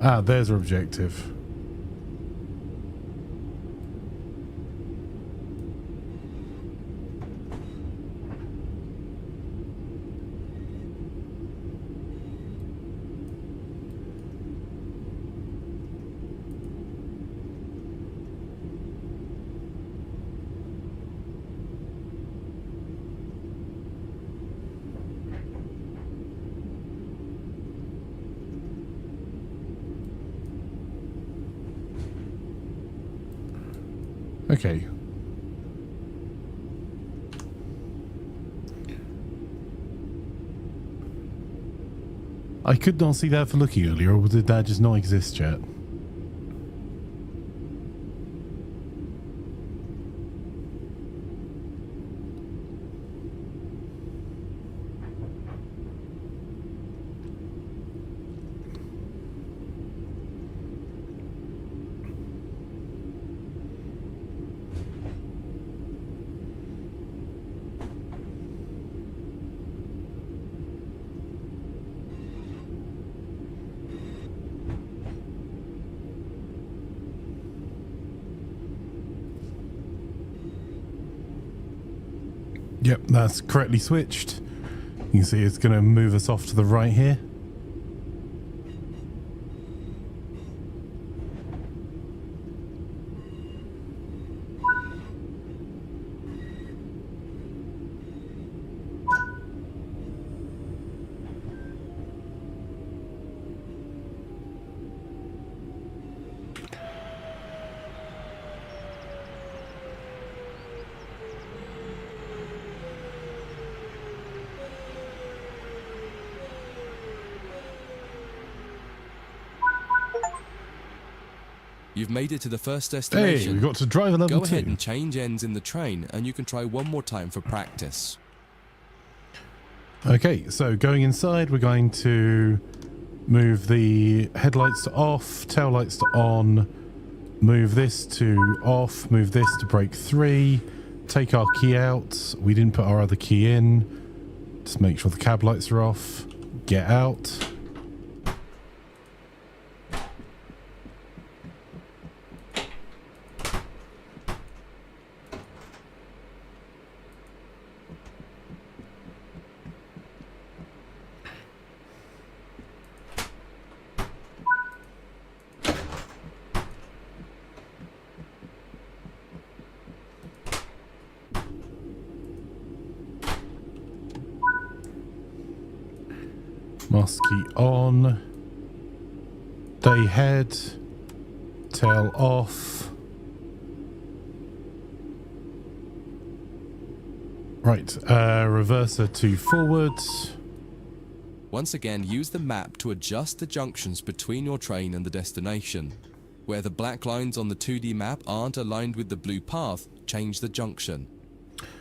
Ah, there's our objective. Okay. I could not see that for looking earlier, or did that just not exist yet? Yep, that's correctly switched. You can see it's going to move us off to the right here. You've made it to the first Hey, destination. we got to drive a level 2. Go ahead and change ends in the train, and you can try one more time for practice. Okay, so going inside, we're going to move the headlights to off, tail lights to on, move this to off, move this to brake 3, take our key out. We didn't put our other key in. Just make sure the cab lights are off. Get out. Master key on, day head, tail off. Right, reverser to forward. Once again, use the map to adjust the junctions between your train and the destination. Where the black lines on the 2D map aren't aligned with the blue path, change the junction.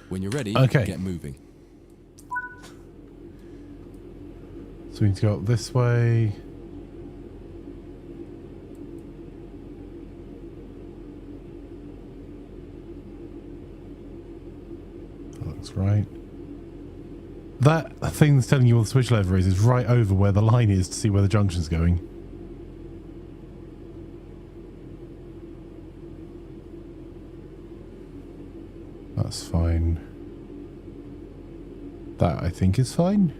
When you're ready, Okay. get moving. So we need to go up this way. That looks right. That thing that's telling you where the switch lever is right over where the line is to see where the junction's going. That's fine. That I think is fine.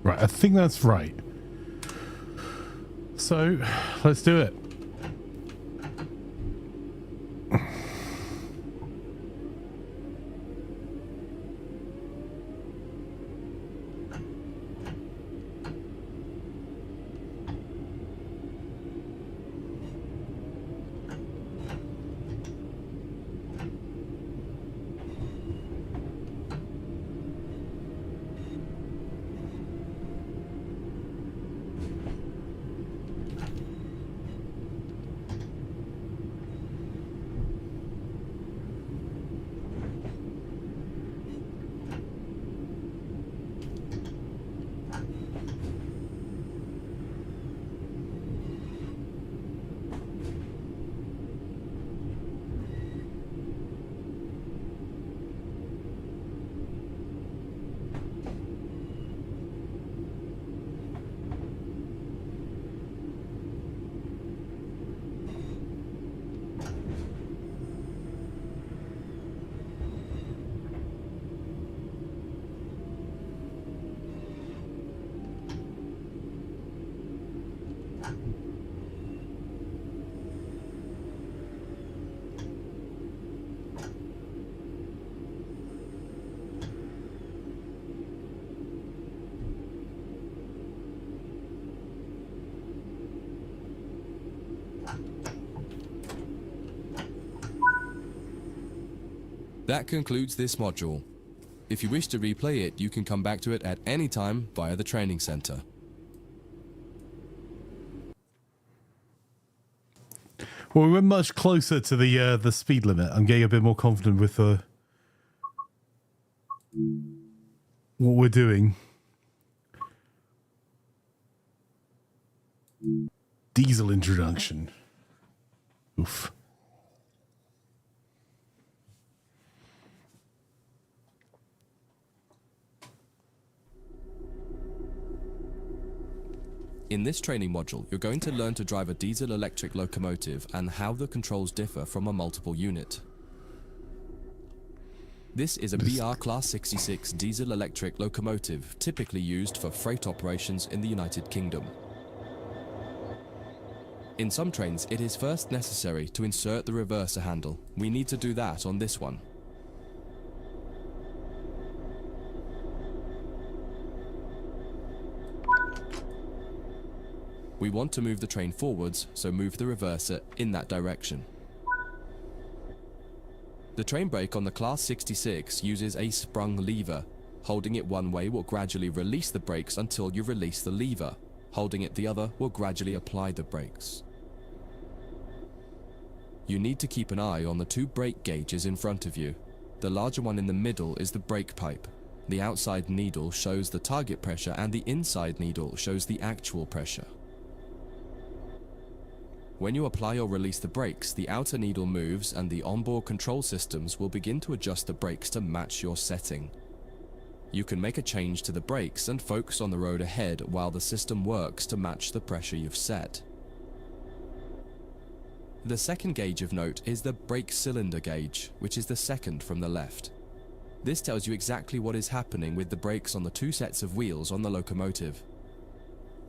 Right, I think that's right. So, let's do it. That concludes this module. If you wish to replay it, you can come back to it at any time via the training center. Well, we went much closer to the speed limit. I'm getting a bit more confident with what we're doing. Diesel introduction. Oof. In this training module, you're going to learn to drive a diesel-electric locomotive and how the controls differ from a multiple unit. This is a BR Class 66 diesel-electric locomotive typically used for freight operations in the United Kingdom. In some trains, it is first necessary to insert the reverser handle. We need to do that on this one. We want to move the train forwards, so move the reverser in that direction. The train brake on the Class 66 uses a sprung lever. Holding it one way will gradually release the brakes until you release the lever. Holding it the other will gradually apply the brakes. You need to keep an eye on the two brake gauges in front of you. The larger one in the middle is the brake pipe. The outside needle shows the target pressure and the inside needle shows the actual pressure. When you apply or release the brakes, the outer needle moves and the onboard control systems will begin to adjust the brakes to match your setting. You can make a change to the brakes and focus on the road ahead while the system works to match the pressure you've set. The second gauge of note is the brake cylinder gauge, which is the second from the left. This tells you exactly what is happening with the brakes on the two sets of wheels on the locomotive.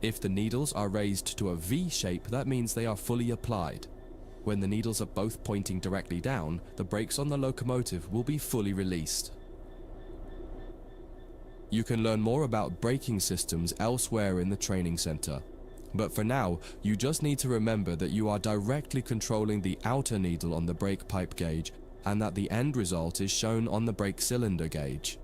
If the needles are raised to a V shape, that means they are fully applied. When the needles are both pointing directly down, the brakes on the locomotive will be fully released. You can learn more about braking systems elsewhere in the training center. But for now, you just need to remember that you are directly controlling the outer needle on the brake pipe gauge and that the end result is shown on the brake cylinder gauge.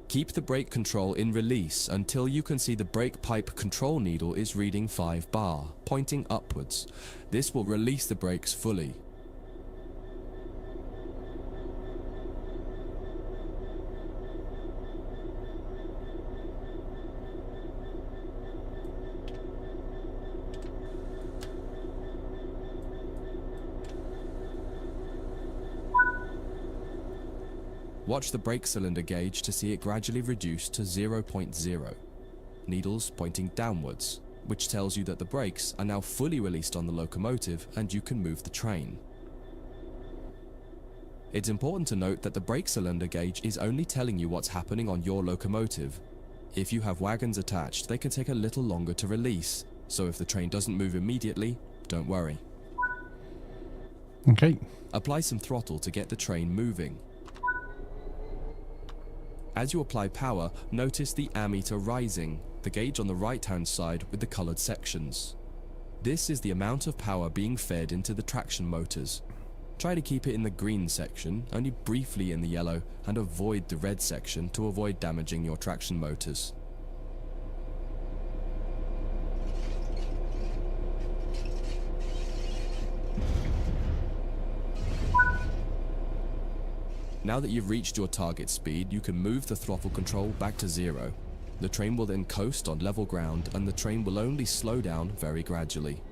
Keep the brake control in release until you can see the brake pipe control needle is reading 5 bar, pointing upwards. This will release the brakes fully. Watch the brake cylinder gauge to see it gradually reduce to 0.0, needles pointing downwards, which tells you that the brakes are now fully released on the locomotive and you can move the train. It's important to note that the brake cylinder gauge is only telling you what's happening on your locomotive. If you have wagons attached, they can take a little longer to release, so if the train doesn't move immediately, don't worry. Okay. Apply some throttle to get the train moving. As you apply power, notice the ammeter rising, the gauge on the right-hand side with the colored sections. This is the amount of power being fed into the traction motors. Try to keep it in the green section, only briefly in the yellow, and avoid the red section to avoid damaging your traction motors. Now that you've reached your target speed, you can move the throttle control back to 0. The train will then coast on level ground and the train will only slow down very gradually.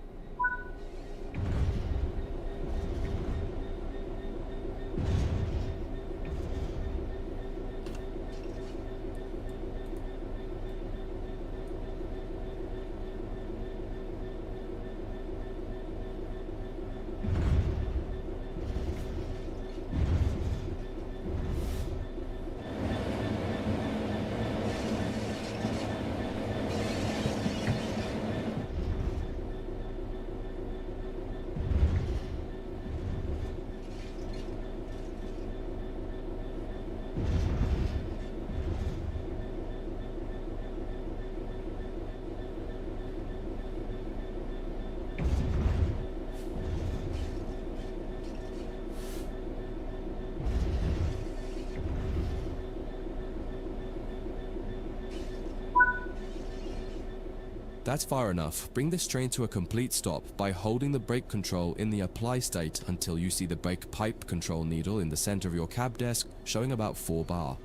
That's far enough. Bring this train to a complete stop by holding the brake control in the apply state until you see the brake pipe control needle in the center of your cab desk showing about 4 bar.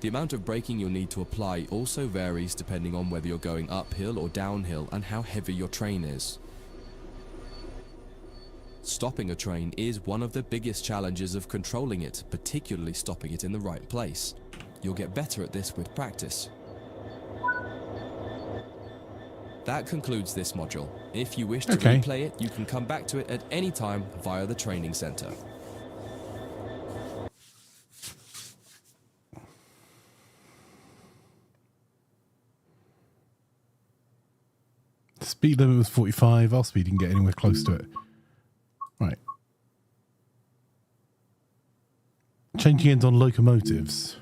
The amount of braking you'll need to apply also varies depending on whether you're going uphill or downhill and how heavy your train is. Stopping a train is one of the biggest challenges of controlling it, particularly stopping it in the right place. You'll get better at this with practice. That concludes this module. If you wish to replay it, you can come back to it at any time via the training center. Speed limit was 45. Our speed didn't get anywhere close to it. Right. Changing ends on locomotives.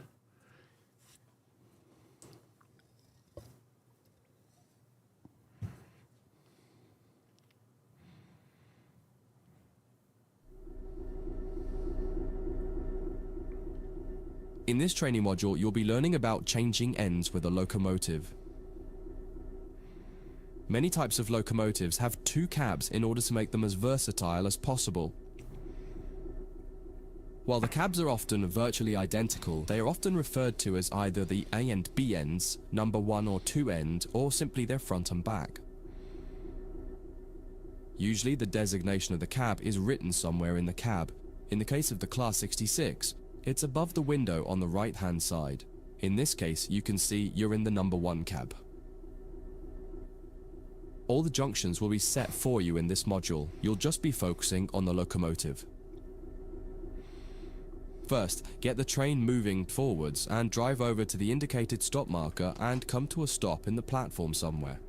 In this training module, you'll be learning about changing ends with a locomotive. Many types of locomotives have two cabs in order to make them as versatile as possible. While the cabs are often virtually identical, they are often referred to as either the A and B ends, number 1 or 2 end, or simply their front and back. Usually the designation of the cab is written somewhere in the cab. In the case of the Class 66, it's above the window on the right-hand side. In this case, you can see you're in the number 1 cab. All the junctions will be set for you in this module. You'll just be focusing on the locomotive. First, get the train moving forwards and drive over to the indicated stop marker and come to a stop in the platform somewhere.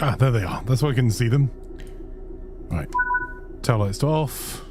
Ah, there they are. That's why I couldn't see them. Right. Tail lights off.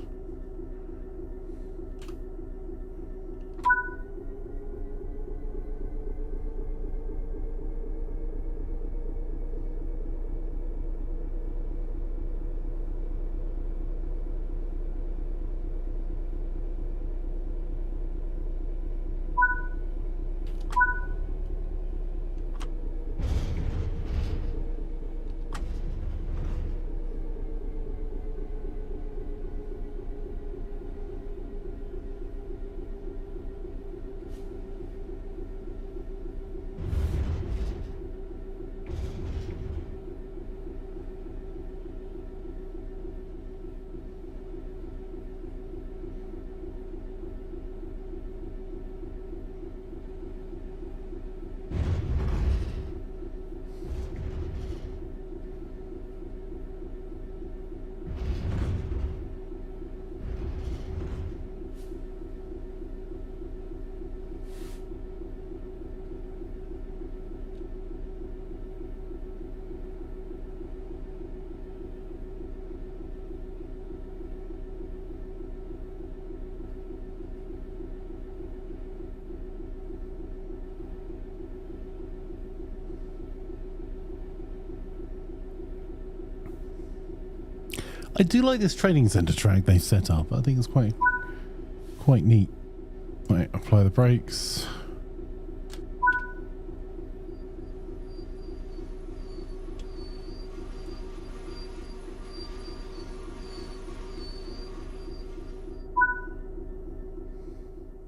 I do like this training center track they set up. I think it's quite neat. Right, apply the brakes.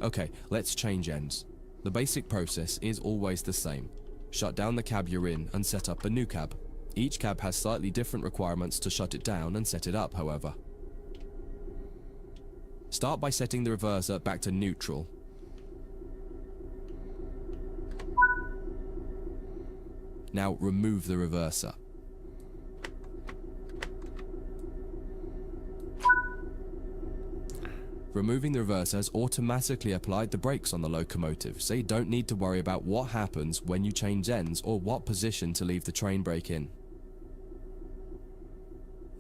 Okay, let's change ends. The basic process is always the same. Shut down the cab you're in and set up a new cab. Each cab has slightly different requirements to shut it down and set it up, however. Start by setting the reverser back to neutral. Now remove the reverser. Removing the reverse has automatically applied the brakes on the locomotive, so you don't need to worry about what happens when you change ends or what position to leave the train brake in.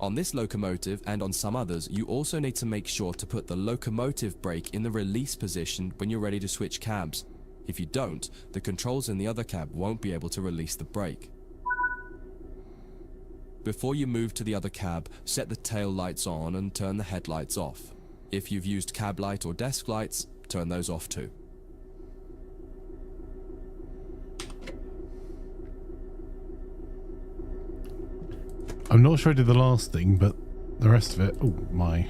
On this locomotive and on some others, you also need to make sure to put the locomotive brake in the release position when you're ready to switch cabs. If you don't, the controls in the other cab won't be able to release the brake. Before you move to the other cab, set the tail lights on and turn the headlights off. If you've used cab light or desk lights, turn those off too. I'm not sure I did the last thing, but the rest of it... Oh, my...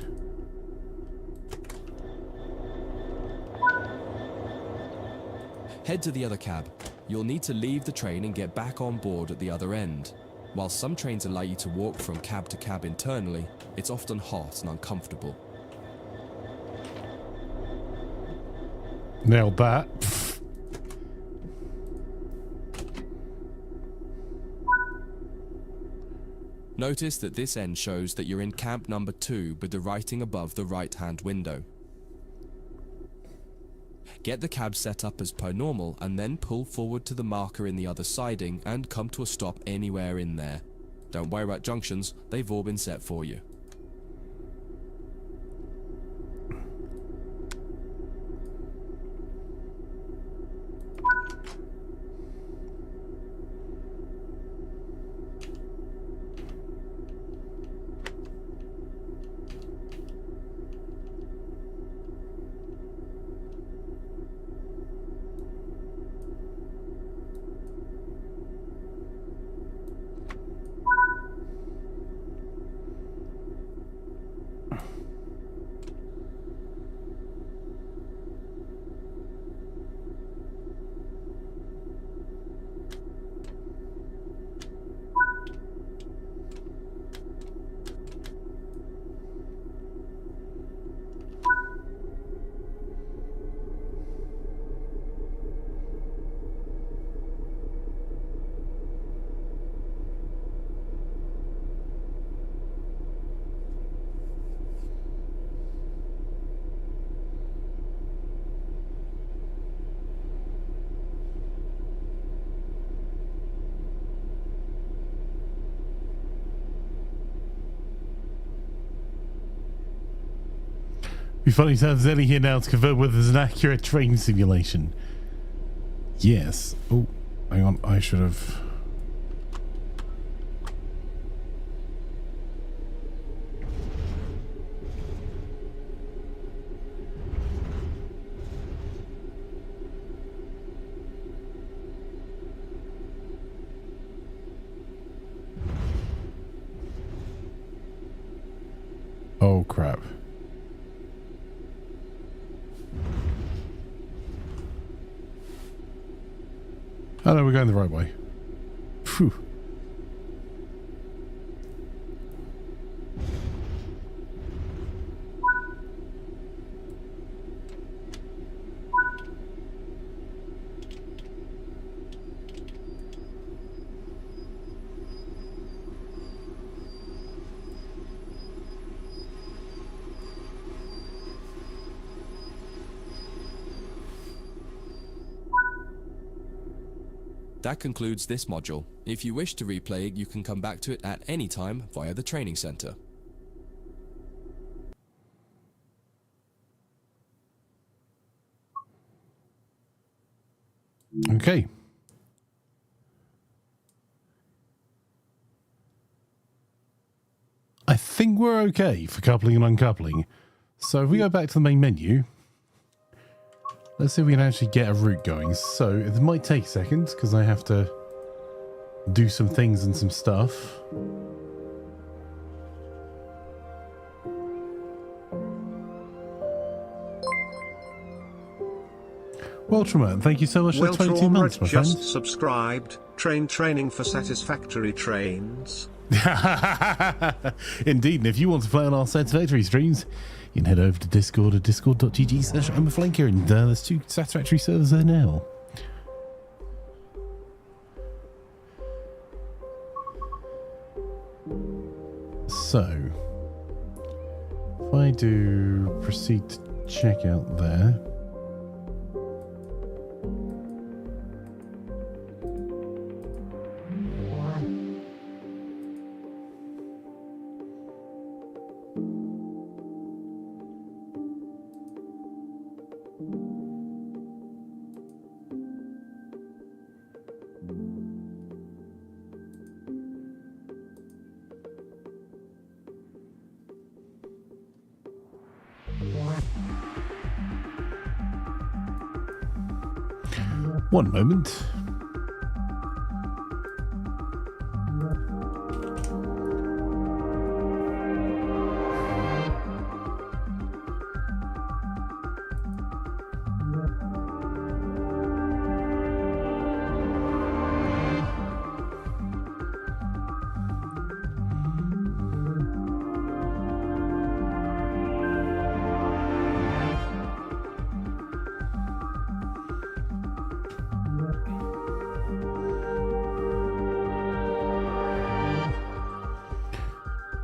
Head to the other cab. You'll need to leave the train and get back on board at the other end. While some trains allow you to walk from cab to cab internally, it's often hot and uncomfortable. Nailed that. Notice that this end shows that you're in cab number 2 with the writing above the right-hand window. Get the cab set up as per normal and then pull forward to the marker in the other siding and come to a stop anywhere in there. Don't worry about junctions, they've all been set for you. Be funny to have Zelly here now to confirm whether there's an accurate train simulation. Yes. Oh, hang on. I should have... Oh, crap. Oh no, we're going the right way. Phew. That concludes this module. If you wish to replay it, you can come back to it at any time via the training center. Okay. I think we're okay for coupling and uncoupling. So if we go back to the main menu, let's see if we can actually get a route going. So it might take a second because I have to do some things and some stuff. Weltraman, thank you so much for 22 months, my friend. Just subscribed. Train training for satisfactory trains. Indeed, and if you want to play on our Satisfactory streams, you can head over to Discord at discord.gg/Imaflanker, and there's 2 Satisfactory servers there now. So, if I do proceed to check out there. One moment.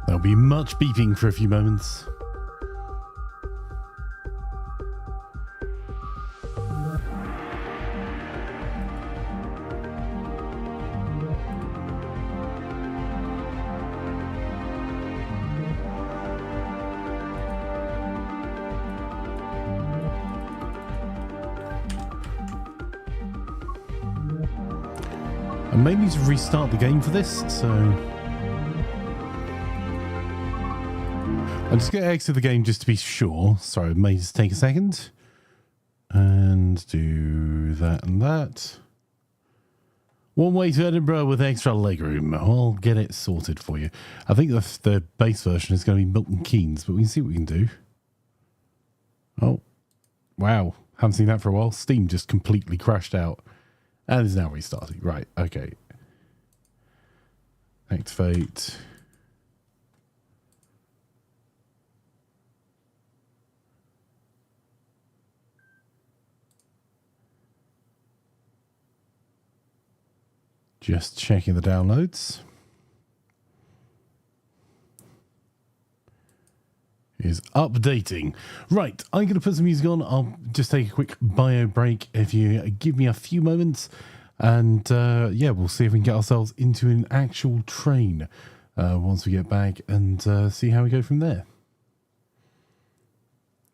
There'll be much beeping for a few moments. I may need to restart the game for this, so I'm just going to exit the game just to be sure. Sorry, it may just take a second. And do that and that. One way to Edinburgh with extra legroom. I'll get it sorted for you. I think the base version is going to be Milton Keynes, but we can see what we can do. Oh, wow. Haven't seen that for a while. Steam just completely crashed out. And is now restarting. Right, okay. Activate. Just checking the downloads. Is updating. Right, I'm going to put some music on. I'll just take a quick bio break if you give me a few moments. And yeah, we'll see if we can get ourselves into an actual train once we get back and see how we go from there.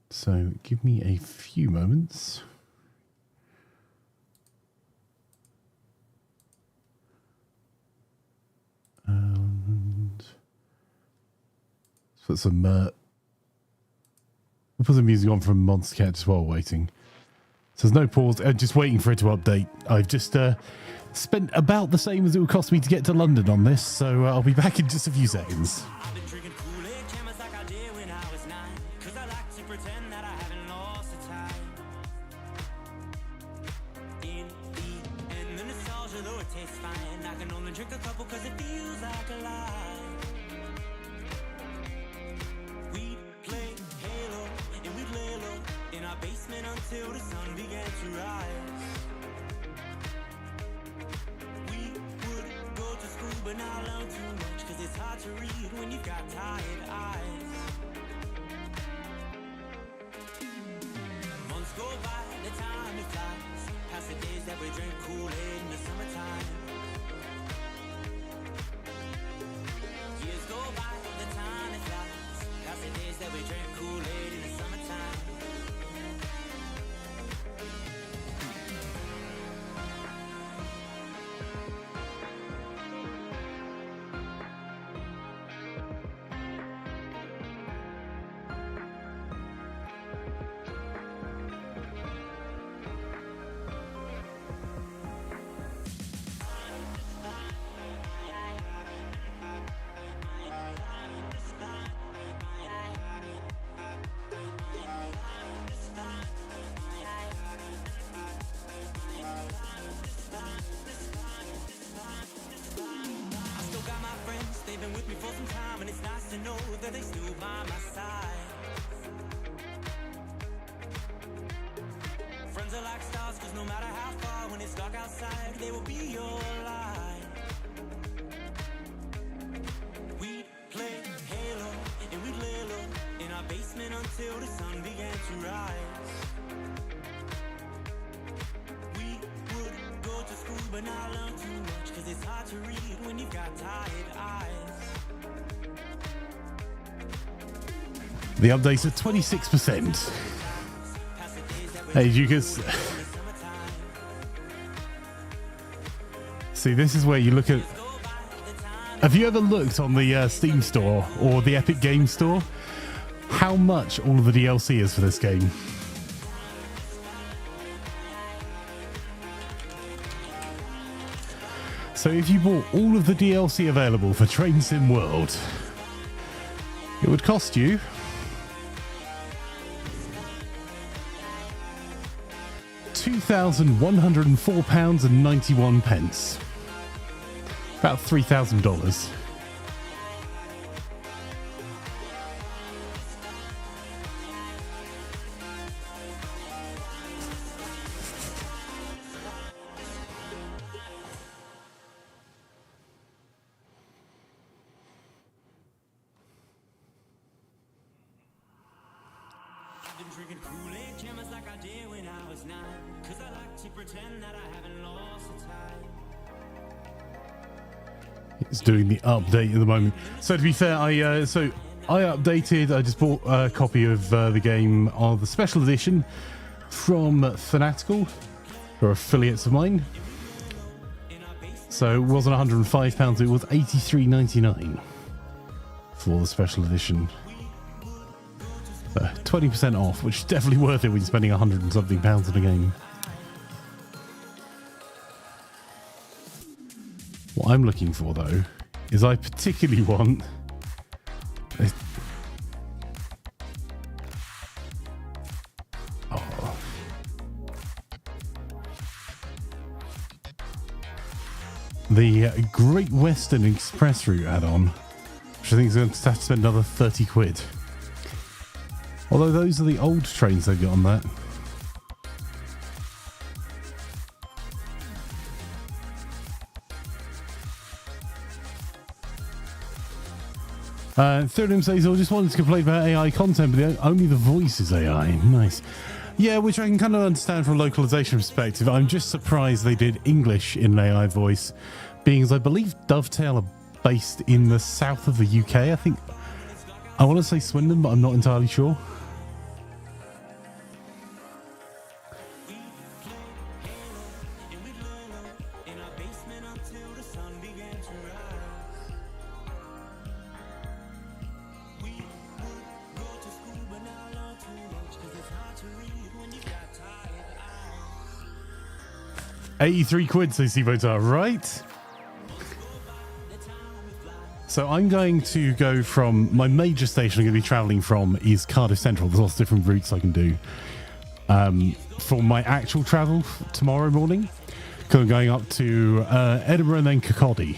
So give me a few moments. And let's put some we'll put some music on from Monster Cat as well, waiting. So there's no pause, just waiting for it to update. I've just spent about the same as it would cost me to get to London on this, so I'll be back in just a few seconds. Until the sun began to rise, we would go to school but not learn too much, cause it's hard to read when you've got tired eyes. Months go by, the time it flies, past the days that we drink Kool-Aid in the summertime. Years go by, the time it flies, past the days that we drink Kool-Aid in the summertime. With me for some time, and it's nice to know that they still by my side. Friends are like stars, cause no matter how far, when it's dark outside, they will be your light. We'd play Halo, and we'd lay low in our basement until the sun began to rise. We would go to school but not learn too much, cause it's hard to read when you've got tired eyes. The updates are 26%. Hey, you can see, this is where you look at... Have you ever looked on the Steam store or the Epic Games store how much all of the DLC is for this game? So if you bought all of the DLC available for Train Sim World, it would cost you £2,104.91. About $3,000. I've been drinking Kool-Aid chemist like I did when I was 9, cause I like to pretend that I haven't lost the time. It's doing the update at the moment. So to be fair, I updated. I just bought a copy of the game of the special edition from Fanatical, who are affiliates of mine. So it wasn't £105; it was £83.99 for the special edition. 20% off, which is definitely worth it when you're spending £100 and something on a game. What I'm looking for, though, is I particularly want... Oh. The Great Western Express route add-on, which I think is going to have to spend another 30 quid. Although those are the old trains they've got on that. Thirdim says, I just wanted to complain about AI content, but only the voice is AI. Nice. Yeah, which I can kind of understand from a localization perspective. I'm just surprised they did English in an AI voice, being as I believe Dovetail are based in the south of the UK. I think, I want to say Swindon, but I'm not entirely sure. £83, says Sivotar, right? So I'm going to go from my major station I'm going to be travelling from is Cardiff Central. There's lots of different routes I can do. For my actual travel tomorrow morning, because I'm going up to Edinburgh and then Kirkcaldy.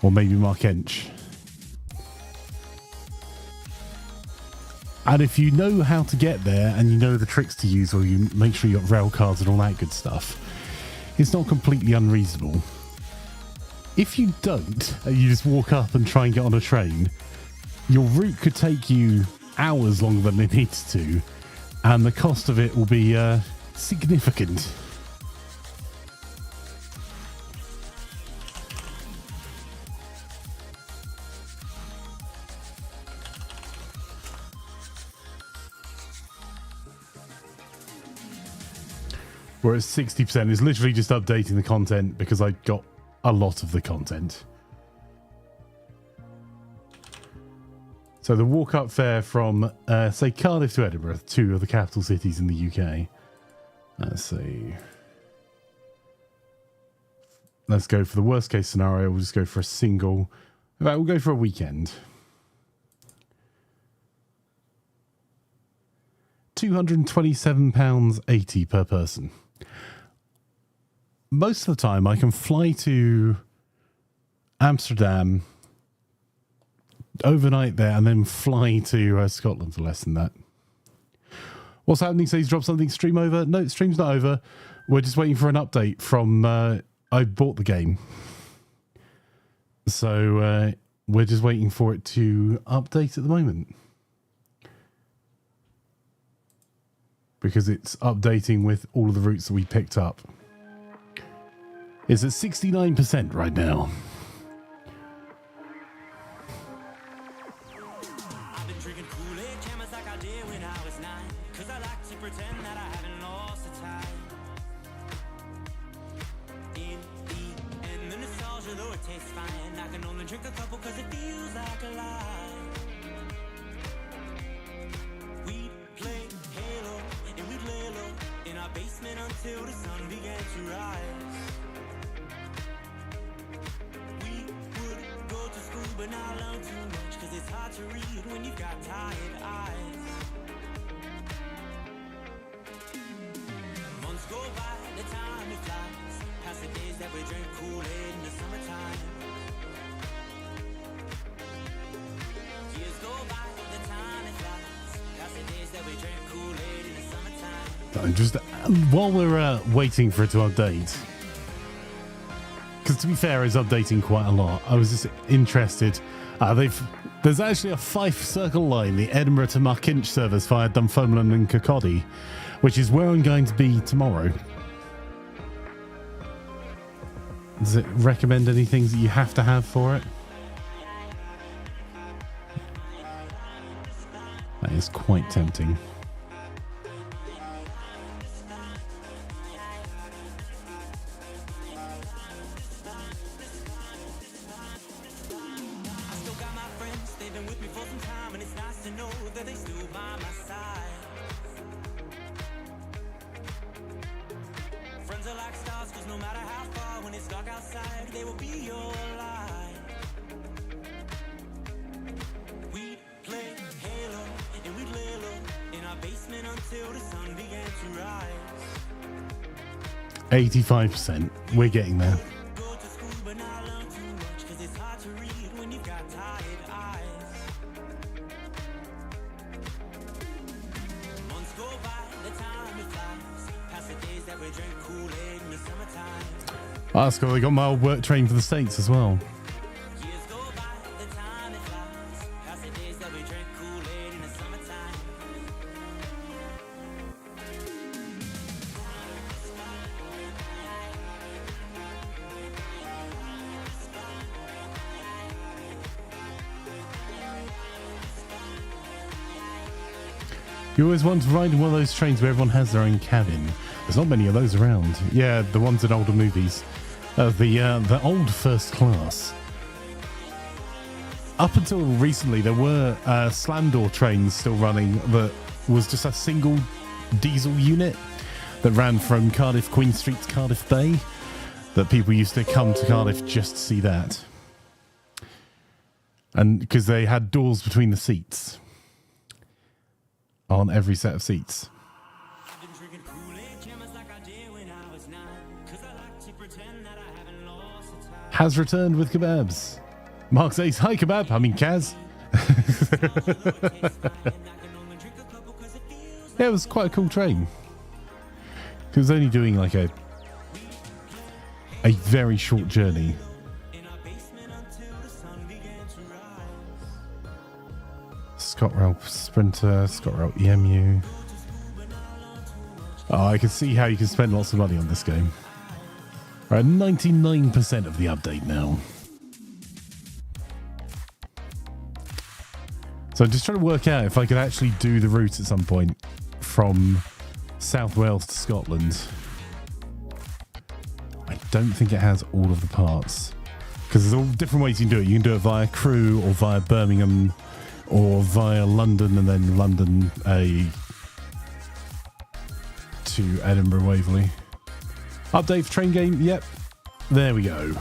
Or maybe Markench. And if you know how to get there and you know the tricks to use, or you make sure you got rail cards and all that good stuff, it's not completely unreasonable. If you don't, and you just walk up and try and get on a train, your route could take you hours longer than it needs to, and the cost of it will be significant. Whereas 60% is literally just updating the content because I got a lot of the content. So the walk-up fare from, say, Cardiff to Edinburgh, two of the capital cities in the UK. Let's see. Let's go for the worst-case scenario. We'll just go for a single. In fact, we'll go for a weekend. £227.80 per person. Most of the time, I can fly to Amsterdam, overnight there, and then fly to Scotland for less than that. What's happening? So he's dropped something. Stream over? No, stream's not over. We're just waiting for an update from... I bought the game. So we're just waiting for it to update at the moment. because it's updating with all of the routes that we picked up. It's at 69% right now. I've been drinking Kool-Aid cameras like I did when I was 9. Cause I like to pretend that I haven't lost the time. In the end, the nostalgia, though it tastes fine, I can only drink a couple cause it feels like a lie. We'd play Halo and we'd lay low in our basement until the sun began to rise. We would go to school but not learn too much, cause it's hard to read when you've got tired eyes. Months go by, the time it flies, past the days that we drink Kool-Aid in the summertime. Years go by, the time it flies, past the days that we drink Kool-Aid in the summertime. I'm just while we're waiting for it to update, because to be fair, it's updating quite a lot. I was just interested. There's actually a Fife Circle line, the Edinburgh to Markinch service via Dunfermline and Kirkcaldy, which is where I'm going to be tomorrow. Does it recommend any things that you have to have for it? That is quite tempting. Until the sun began to rise. 85%. We're getting there. Go to school but not learn too much, cause it's hard to read when you've got tired eyes. Months go by, the time it flies, past the days that we drink Kool-Aid in the summertime. Oh, that's cool. They got my old work train for the States as well. Years go by, the time it flies, past the days that we drink Kool-Aid in the summertime. You always want to ride one of those trains where everyone has their own cabin. There's not many of those around. Yeah, the ones in older movies. The old first class. Up until recently, there were slam door trains still running that was just a single diesel unit that ran from Cardiff Queen Street to Cardiff Bay. That people used to come to Cardiff just to see that. And because they had doors between the seats. On every set of seats. Has returned with kebabs. Mark says, hi kebab. I mean Kaz. Yeah, it was quite a cool train. It was only doing like a very short journey. ScotRail Sprinter, ScotRail EMU. Oh, I can see how you can spend lots of money on this game. Right, 99% of the update now. So I'm just trying to work out if I could actually do the route at some point from South Wales to Scotland. I don't think it has all of the parts. Because there's all different ways you can do it. You can do it via Crewe or via Birmingham or via London and then London to Edinburgh Waverley. Update for train game, yep. There we go.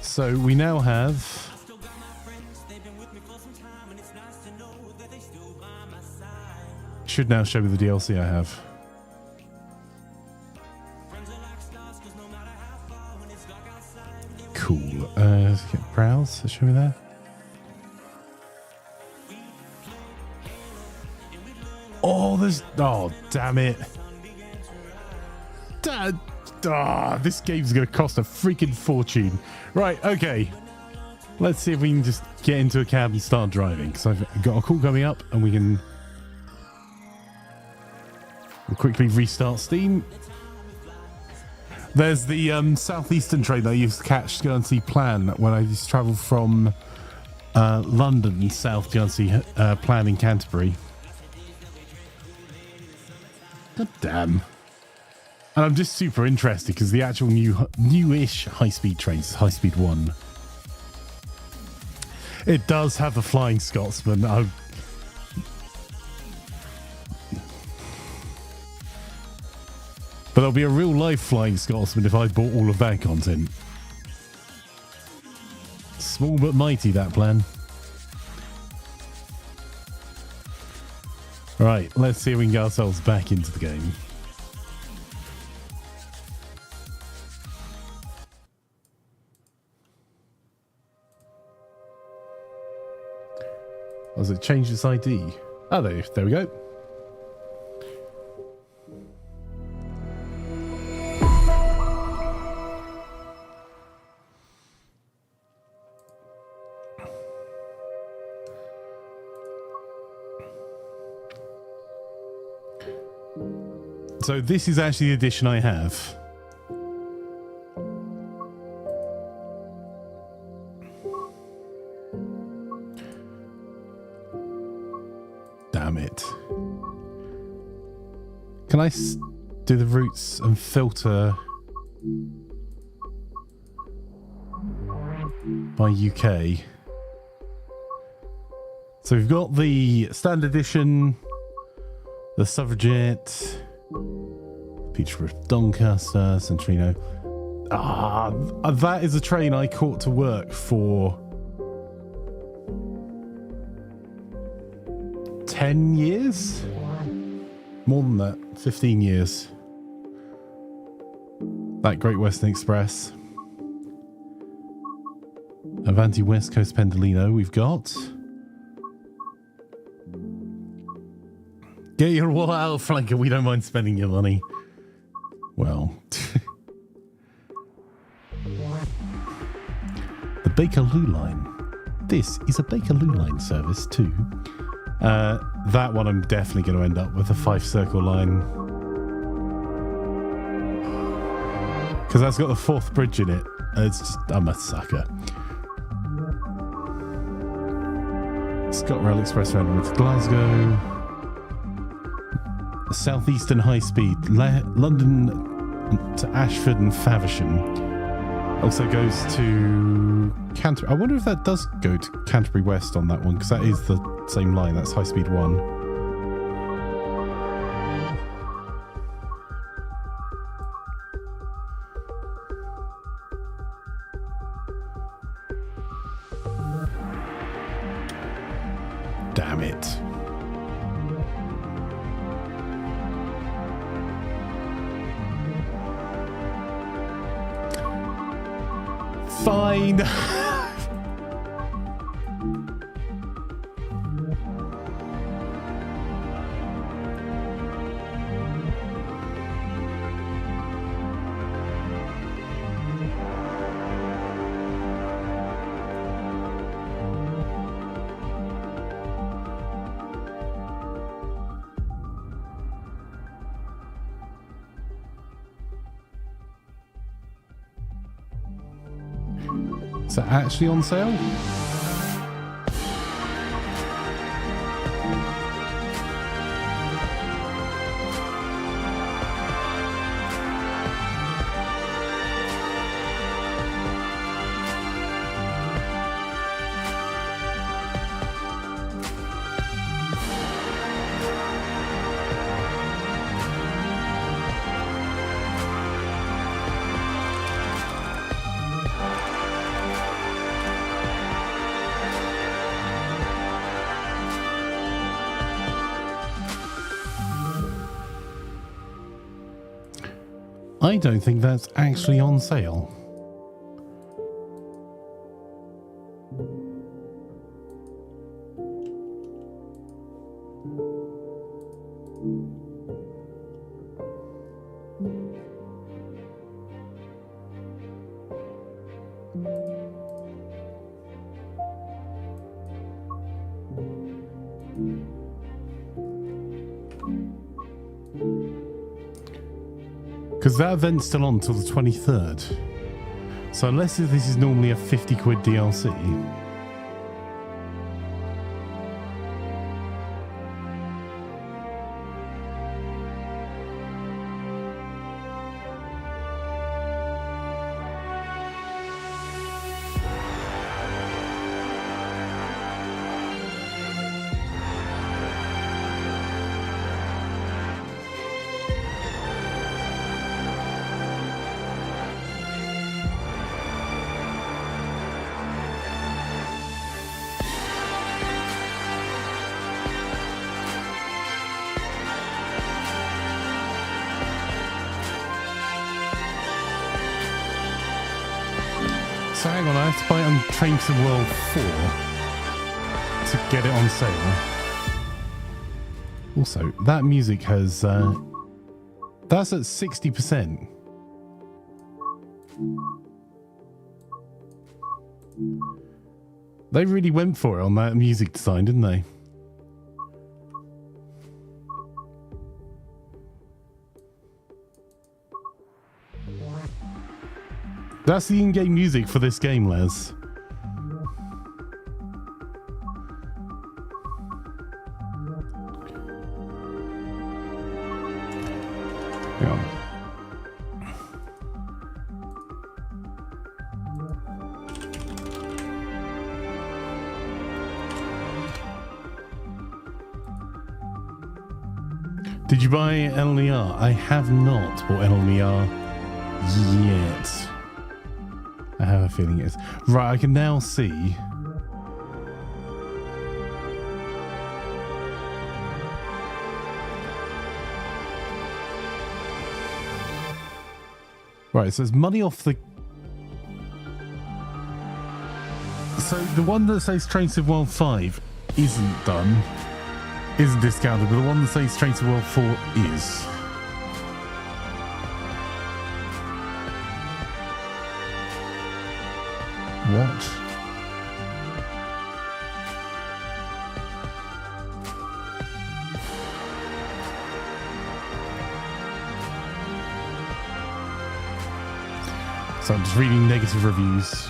So we now have... Should now show me the DLC I have. Cool. Browse, show me there. Oh, there's... Oh, damn it. This game's going to cost a freaking fortune. Right, okay. Let's see if we can just get into a cab and start driving, because I've got a call coming up and we'll quickly restart Steam. There's the southeastern train that I used to catch to go and see Plan when I used to travel from London south to go and see Plan in Canterbury. God damn. And I'm just super interested because the actual newish high-speed trains, High Speed 1, it does have the Flying Scotsman. But there'll be a real life Flying Scotsman if I bought all of that content. Small but mighty, that plan. Right, let's see if we can get ourselves back into the game. Has it changed its ID? Oh, there we go. So this is actually the edition I have. Damn it. Can I do the routes and filter by UK? So we've got the standard edition, the Suffragette, Peterborough, Doncaster, Centrino. That is a train I caught to work for 10 years? More than that, 15 years. That Great Western Express. Avanti West Coast Pendolino we've got. Get your wallet out, Flanker. We don't mind spending your money. Well. The Bakerloo line. This is a Bakerloo line service too. That one I'm definitely going to end up with a 5-circle line. Because that's got the 4th bridge in it. It's just, I'm a sucker. ScotRail Express round to Glasgow. The Southeastern High Speed, London to Ashford and Faversham. Also goes to Canterbury. I wonder if that does go to Canterbury West on that one, because that is the same line. That's High Speed 1. Damn it. Fine. Is that actually on sale? I don't think that's actually on sale. Because that event's still on till the 23rd. So unless this is normally a 50 quid DLC. So hang on, I have to buy it on Train to the World 4 to get it on sale. Also, that music has... that's at 60%. They really went for it on that music design, didn't they? That's the in-game music for this game, Les. Hang on. Did you buy LNER? I have not bought LNER yet. I have a feeling it is. Right, I can now see. Right, it says money off the... So the one that says Train to the World 5 isn't done. Isn't discounted, but the one that says Train to the World 4 is. What? So I'm just reading negative reviews.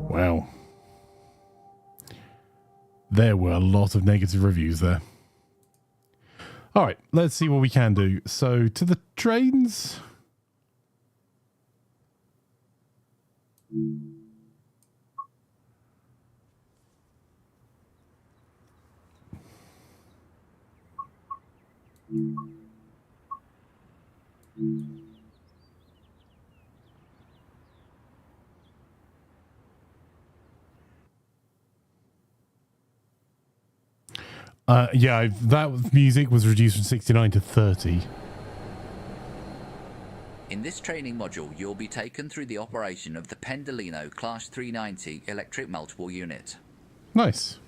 Wow. There were a lot of negative reviews there. All right, let's see what we can do. So, to the trains. Yeah, that music was reduced from 69 to 30. In this training module, you'll be taken through the operation of the Pendolino Class 390 electric multiple unit. Nice.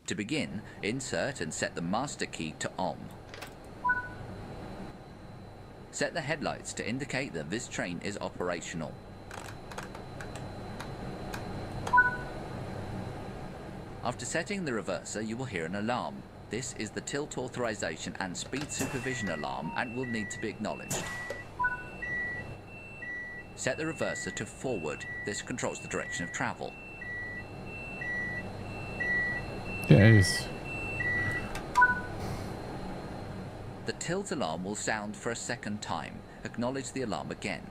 To begin, insert and set the master key to on. Set the headlights to indicate that this train is operational. After setting the reverser, you will hear an alarm. This is the tilt authorization and speed supervision alarm and will need to be acknowledged. Set the reverser to forward. This controls the direction of travel. Yeah, it is. The tilt alarm will sound for a second time. Acknowledge the alarm again.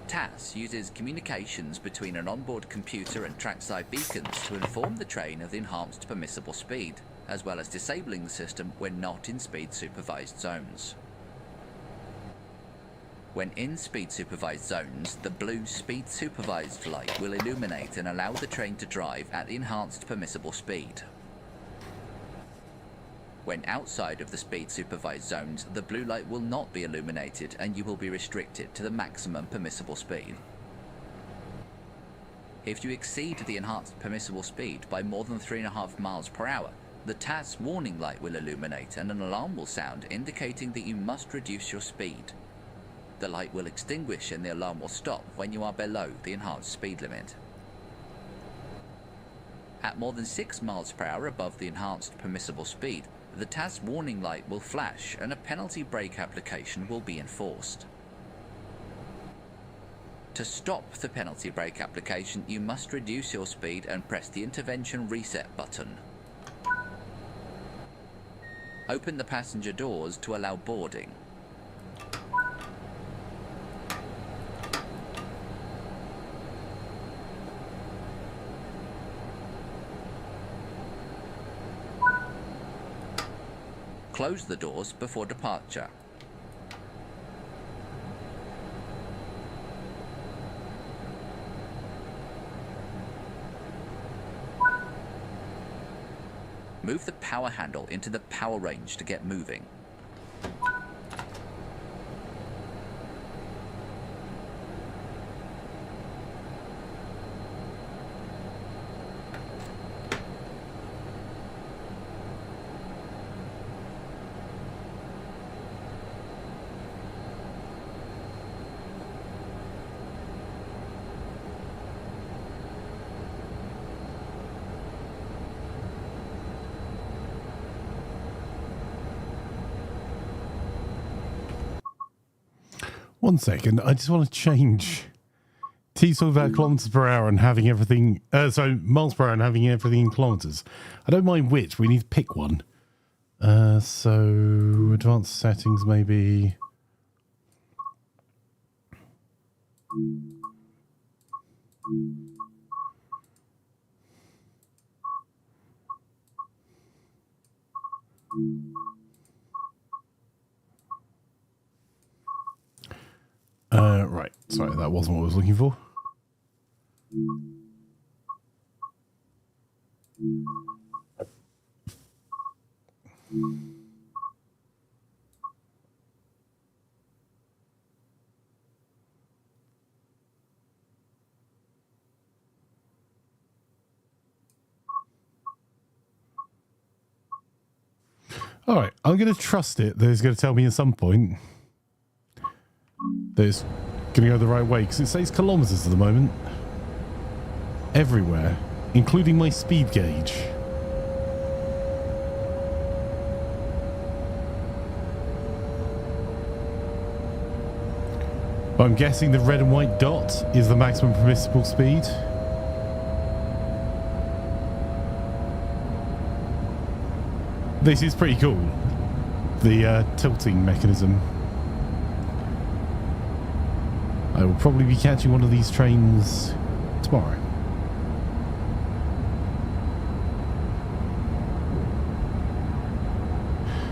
TAS uses communications between an onboard computer and trackside beacons to inform the train of the enhanced permissible speed, as well as disabling the system when not in speed supervised zones. When in speed supervised zones, the blue speed supervised light will illuminate and allow the train to drive at the enhanced permissible speed. When outside of the speed supervised zones, the blue light will not be illuminated and you will be restricted to the maximum permissible speed. If you exceed the enhanced permissible speed by more than 3.5 miles per hour, the TAS warning light will illuminate and an alarm will sound indicating that you must reduce your speed. The light will extinguish and the alarm will stop when you are below the enhanced speed limit. At more than 6 miles per hour above the enhanced permissible speed, the TAS warning light will flash and a penalty brake application will be enforced. To stop the penalty brake application, you must reduce your speed and press the intervention reset button. Open the passenger doors to allow boarding. Close the doors before departure. Move the power handle into the power range to get moving. One second, I just want to change T-sort about kilometers per hour and having everything, miles per hour and having everything in kilometers. I don't mind which, we need to pick one. So advanced settings maybe. Right. Sorry, that wasn't what I was looking for. All right, I'm going to trust it that it's going to tell me at some point that it's going to go the right way, because it says kilometers at the moment. Everywhere, including my speed gauge. But I'm guessing the red and white dot is the maximum permissible speed. This is pretty cool. The tilting mechanism. I will probably be catching one of these trains tomorrow.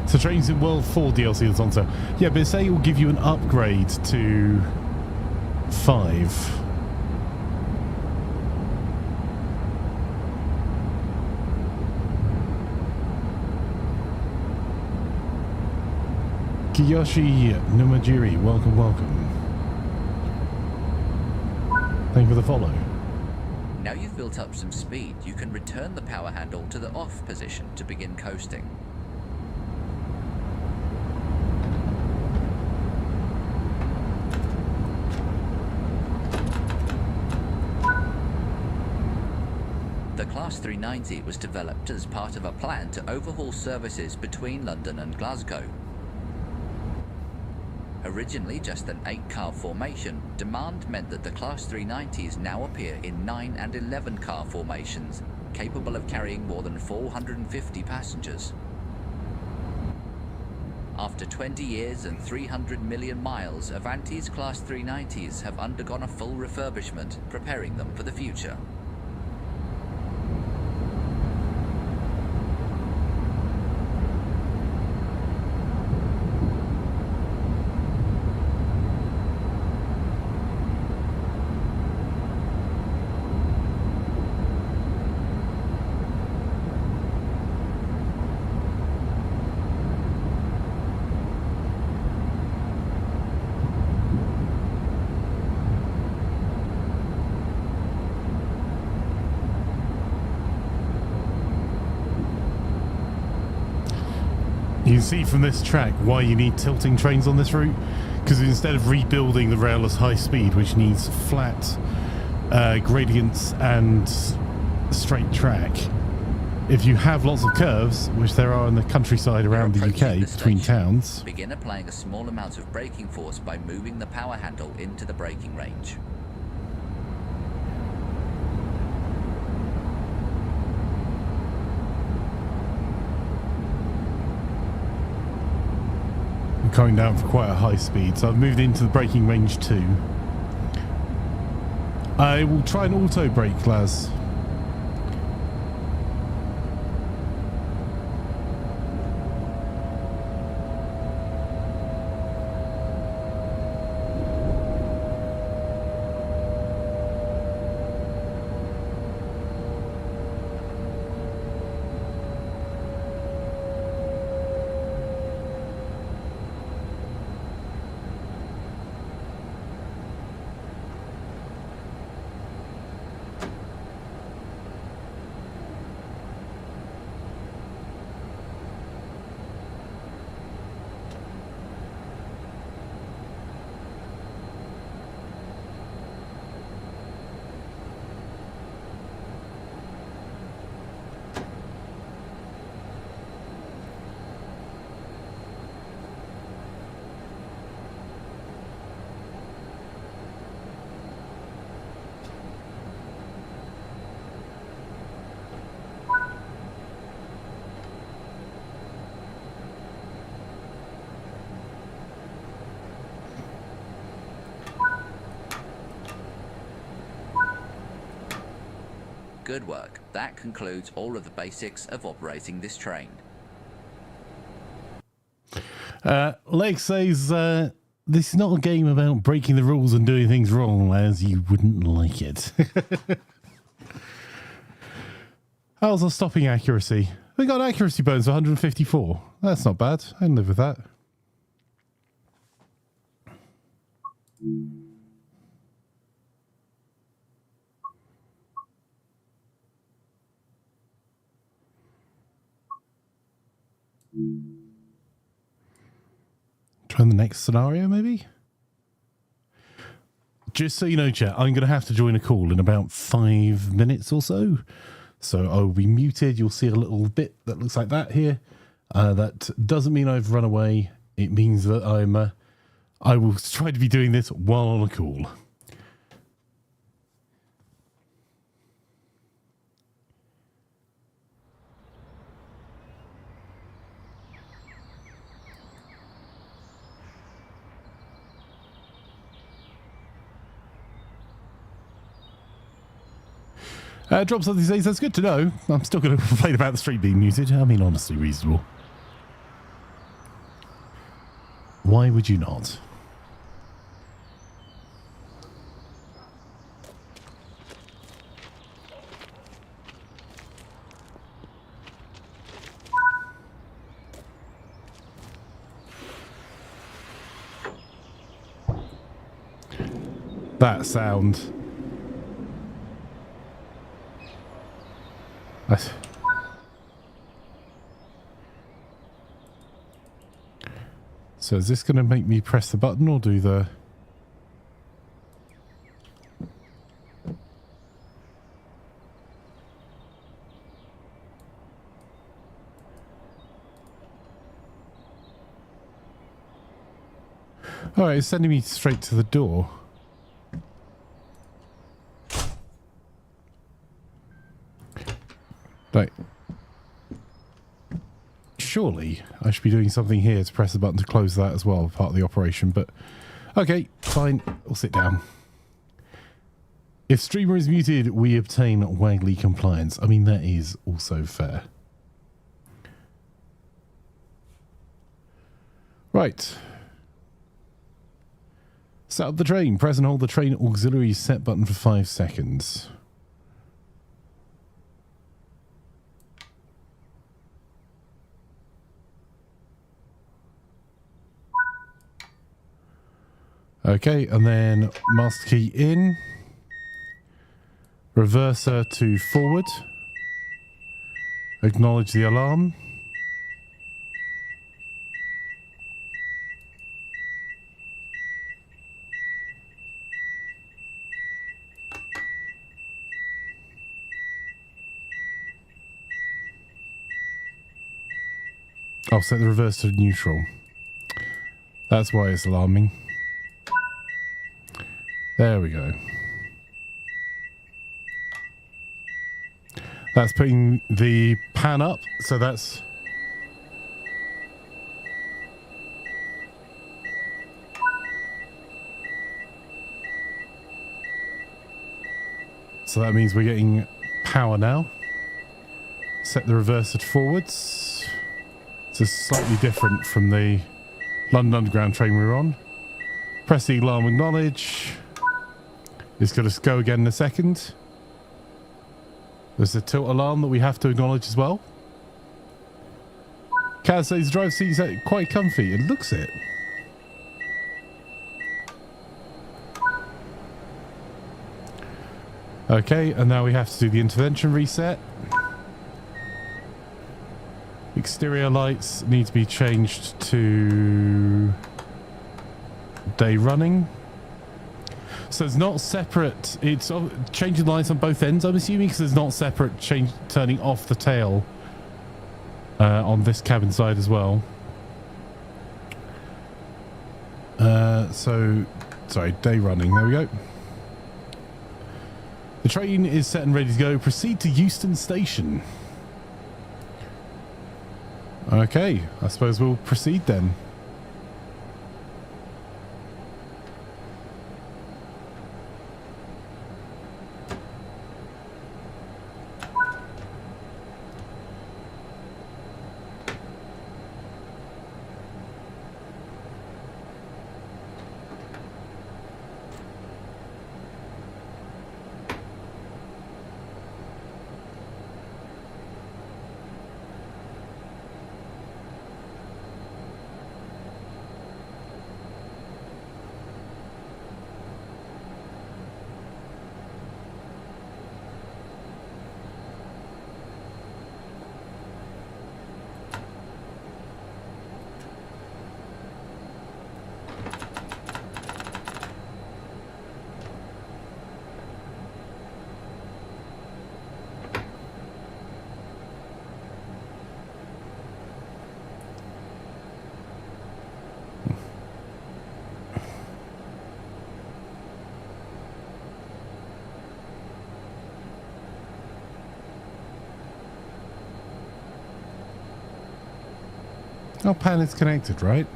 So Trains in World 4 DLC that's on sale. Yeah, but say it will give you an upgrade to 5. Kiyoshi Numajiri, welcome. Thank you for the follow. Now you've built up some speed, you can return the power handle to the off position to begin coasting. The Class 390 was developed as part of a plan to overhaul services between London and Glasgow. Originally just an 8-car formation, demand meant that the Class 390s now appear in 9 and 11-car formations, capable of carrying more than 450 passengers. After 20 years and 300 million miles, Avanti's Class 390s have undergone a full refurbishment, preparing them for the future. You can see from this track why you need tilting trains on this route, because instead of rebuilding the rail as high speed, which needs flat gradients and straight track, if you have lots of curves, which there are in the countryside around the UK between towns, begin applying a small amount of braking force by moving the power handle into the braking range. I'm going down for quite a high speed, so I've moved into the braking range 2. I will try an auto brake, Laz. Good work. That concludes all of the basics of operating this train. Lex says, this is not a game about breaking the rules and doing things wrong, as you wouldn't like it. How's our stopping accuracy? We got an accuracy bonus of 154. That's not bad. I can live with that. Try the next scenario, maybe? Just so you know, chat, I'm going to have to join a call in about 5 minutes or so. So I'll be muted. You'll see a little bit that looks like that here. That doesn't mean I've run away. It means that I will try to be doing this while on a call. Drop something says, that's good to know. I'm still going to complain about the stream being muted. I mean, honestly reasonable. Why would you not? That sound. So is this going to make me press the button or do the... All right, it's sending me straight to the door. Right. Surely I should be doing something here to press the button to close that as well, part of the operation, but okay, fine, I'll sit down. If streamer is muted, we obtain Waggly compliance. I mean, that is also fair. Right. Set up the train. Press and hold the train auxiliary set button for 5 seconds. Okay, and then master key in. Reverser to forward. Acknowledge the alarm. I'll set the reverse to neutral. That's why it's alarming. There we go. That's putting the pan up, so that's... So that means we're getting power now. Set the reverser to forwards. This is slightly different from the London Underground train we were on. Press the alarm, acknowledge. It's going to go again in a second. There's a tilt alarm that we have to acknowledge as well. Kaz says the driver's seat's quite comfy. It looks it. Okay, and now we have to do the intervention reset. Exterior lights need to be changed to day running. So it's not separate. It's changing the lights on both ends, I'm assuming, because there's not separate turning off the tail on this cabin side as well. Sorry, day running. There we go. The train is set and ready to go. Proceed to Euston Station. Okay, I suppose we'll proceed then. Oh, pan is connected, right?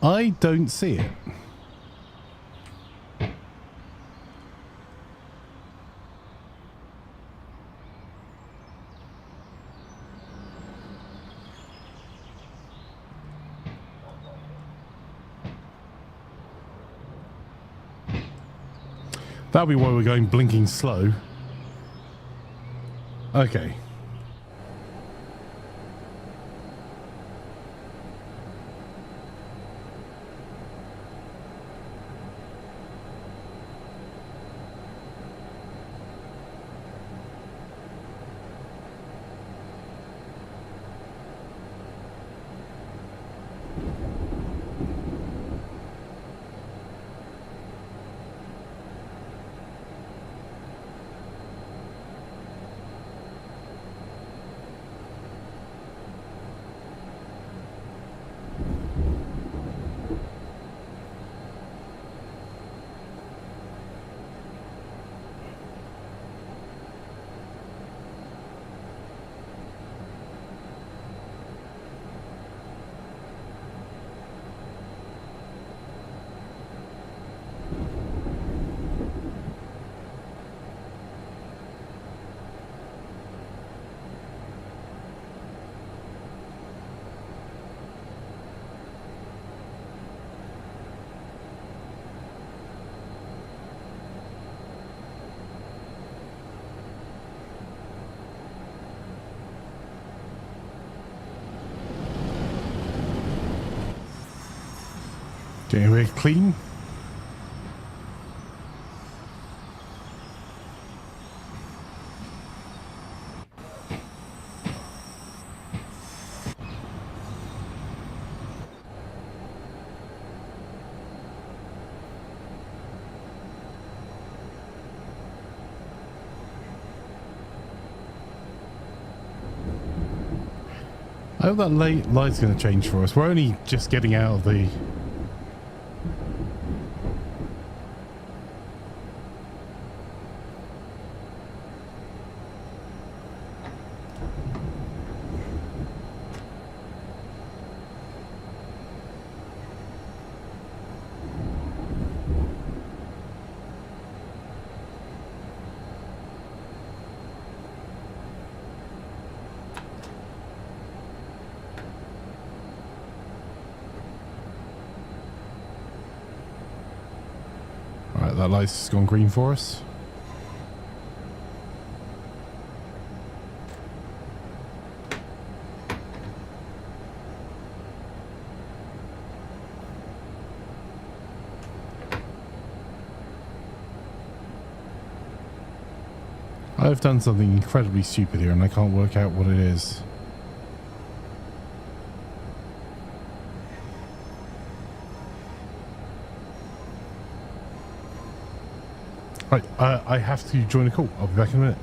I don't see it. That'll be why we're going blinking slow. Okay. Okay, we're clean. I hope that light's going to change for us. We're only just getting out of the... Alright, that light's gone green for us. I've done something incredibly stupid here and I can't work out what it is. Right, I have to join a call. I'll be back in a minute.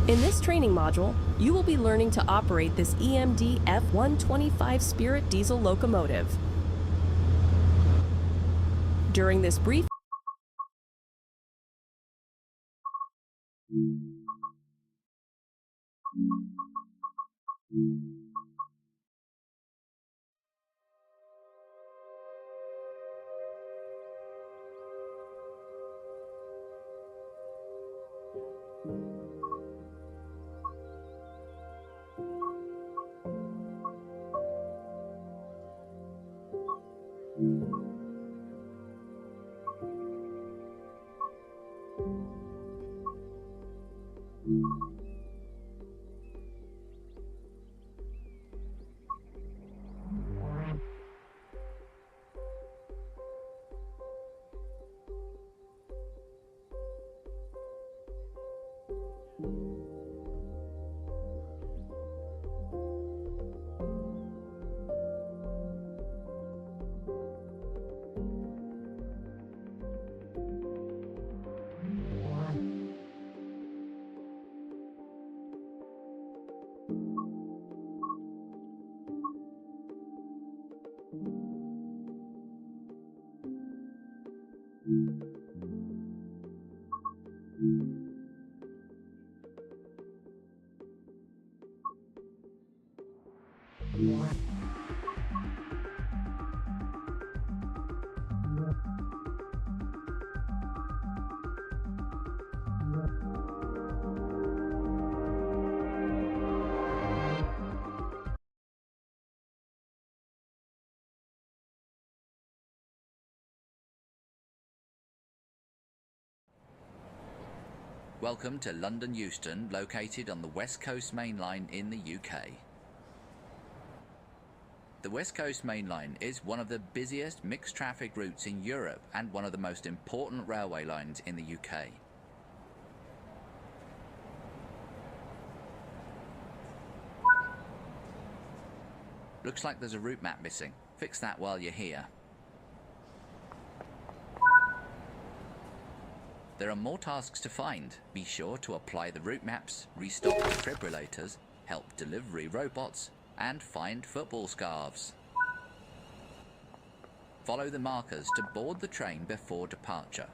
In this training module, you will be learning to operate this EMD F125 Spirit diesel locomotive. During this brief Welcome to London Euston, located on the West Coast Main Line in the UK. The West Coast Main Line is one of the busiest mixed traffic routes in Europe and one of the most important railway lines in the UK. Looks like there's a route map missing. Fix that while you're here. There are more tasks to find. Be sure to apply the route maps, restock defibrillators, help delivery robots, and find football scarves. Follow the markers to board the train before departure.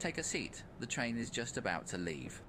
Take a seat. The train is just about to leave.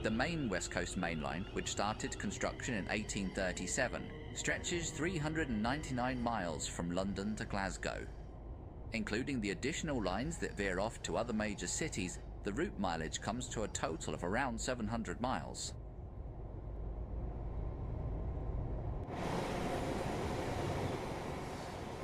The main West Coast Main Line, which started construction in 1837, stretches 399 miles from London to Glasgow. Including the additional lines that veer off to other major cities, the route mileage comes to a total of around 700 miles.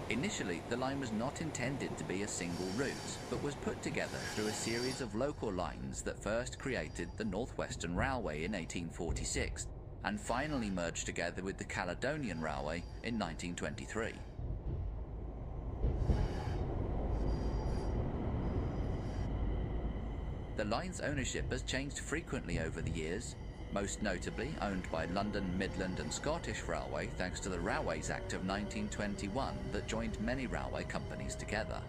Initially, the line was not intended to be a single route, but was put together through a series of local lines that first created the North Western Railway in 1846, and finally merged together with the Caledonian Railway in 1923. The line's ownership has changed frequently over the years, most notably owned by London, Midland and Scottish Railway thanks to the Railways Act of 1921 that joined many railway companies together.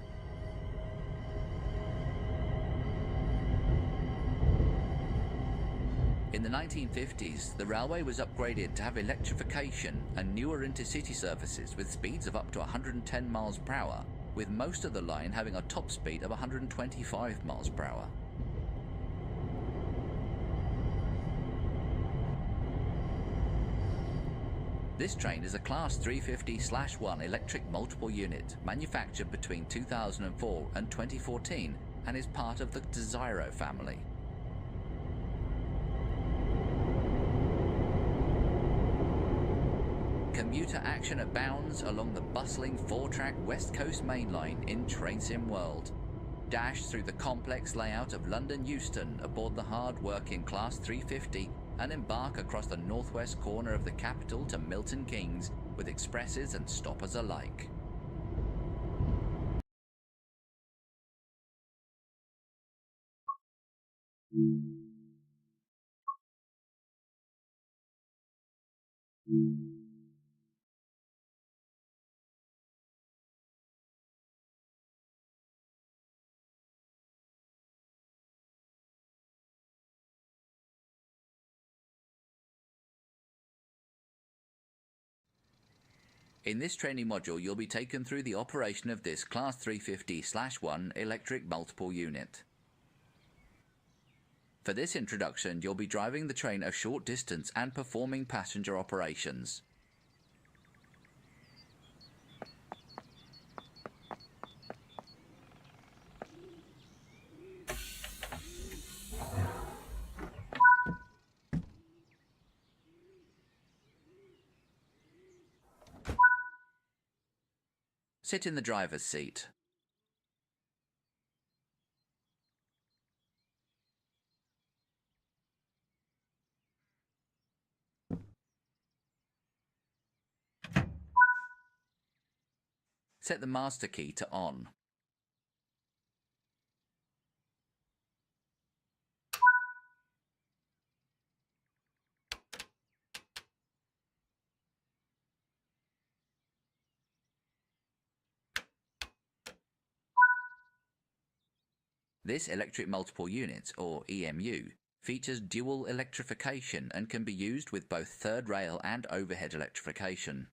In the 1950s, the railway was upgraded to have electrification and newer intercity services with speeds of up to 110 miles per hour, with most of the line having a top speed of 125 miles per hour. This train is a Class 350/1 electric multiple unit manufactured between 2004 and 2014 and is part of the Desiro family. Commuter action abounds along the bustling 4-track West Coast Main Line in Train Sim World. Dash through the complex layout of London Euston aboard the hard-working Class 350 and embark across the northwest corner of the capital to Milton Keynes with expresses and stoppers alike. In this training module, you'll be taken through the operation of this Class 350/1 electric multiple unit. For this introduction, you'll be driving the train a short distance and performing passenger operations. Sit in the driver's seat. Set the master key to on. This electric multiple unit, or EMU, features dual electrification and can be used with both third rail and overhead electrification.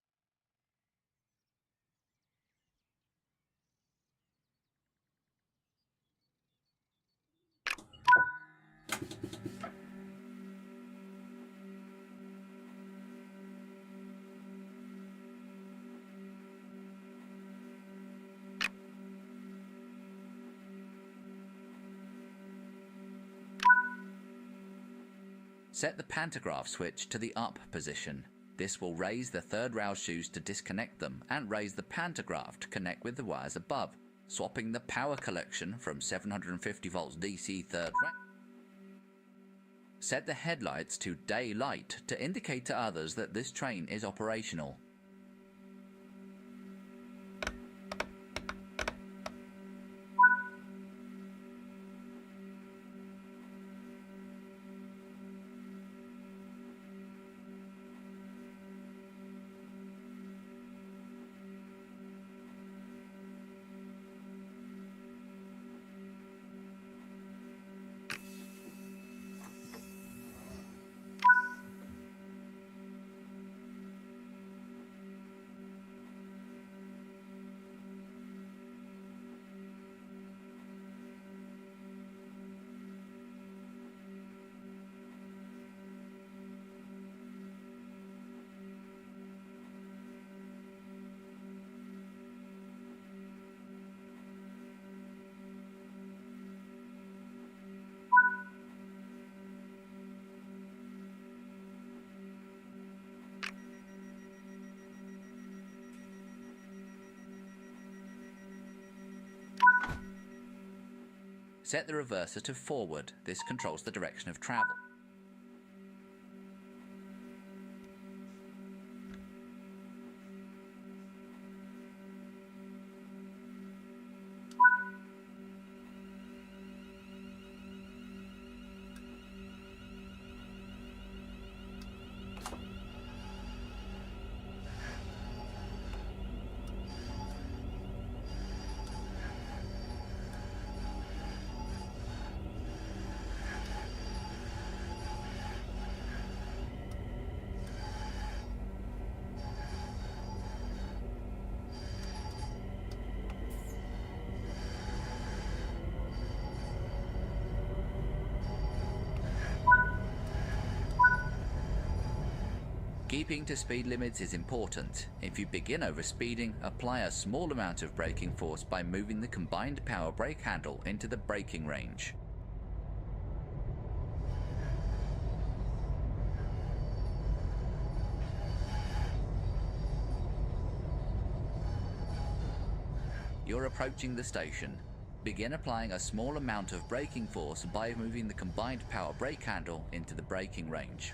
Set the pantograph switch to the up position. This will raise the third rail shoes to disconnect them and raise the pantograph to connect with the wires above, swapping the power collection from 750 volts DC third rail. Set the headlights to daylight to indicate to others that this train is operational. Set the reverser to forward. This controls the direction of travel. Keeping to speed limits is important. If you begin overspeeding, apply a small amount of braking force by moving the combined power brake handle into the braking range. You're approaching the station. Begin applying a small amount of braking force by moving the combined power brake handle into the braking range.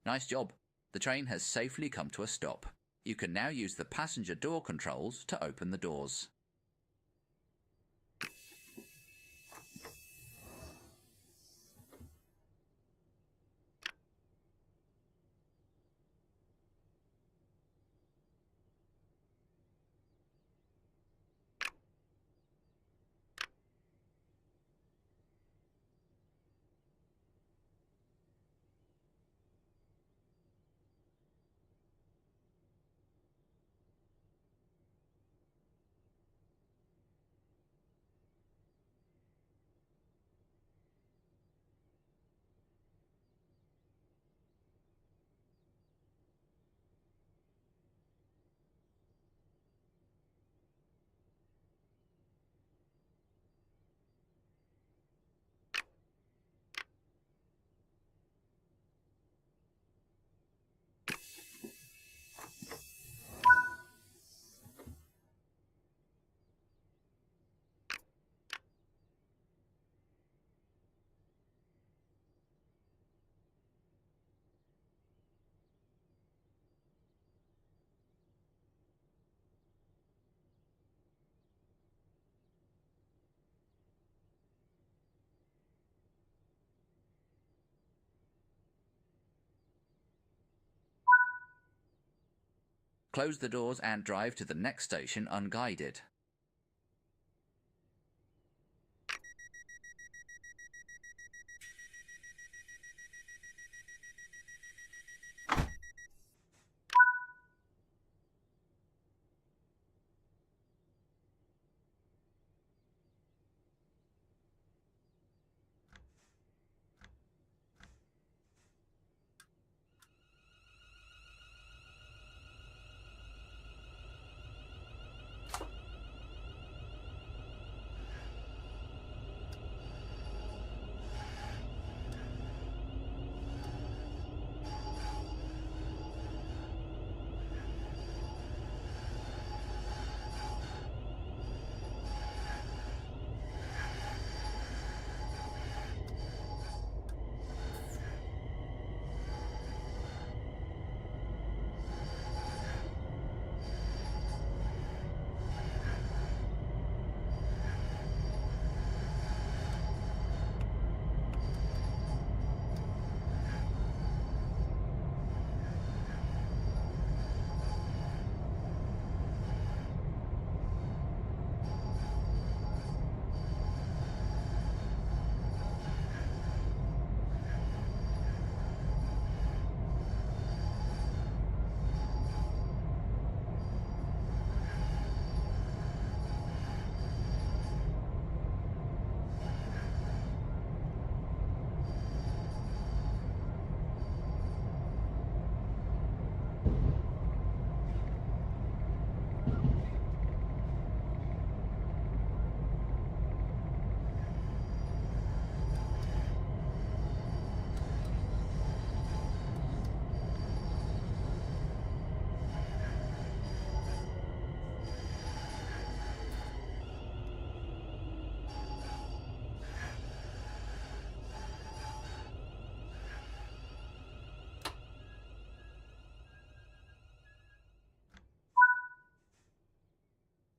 Nice job. The train has safely come to a stop. You can now use the passenger door controls to open the doors. Close the doors and drive to the next station unguided.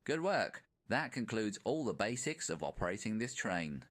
Good work. That concludes all the basics of operating this train.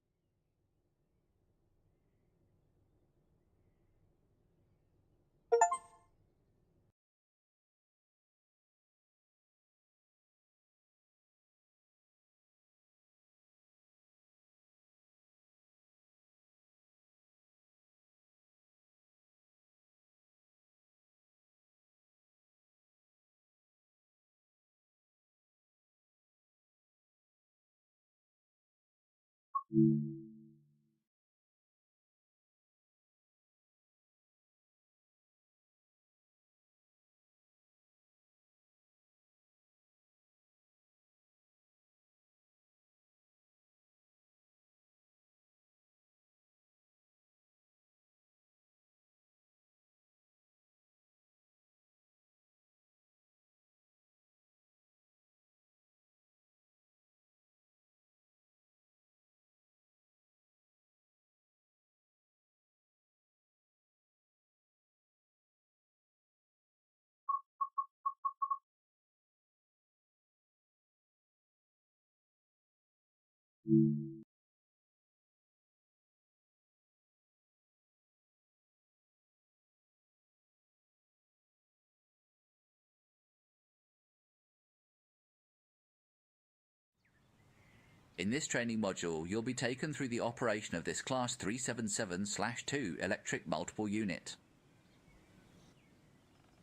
In this training module, you'll be taken through the operation of this Class 377/2 electric multiple unit.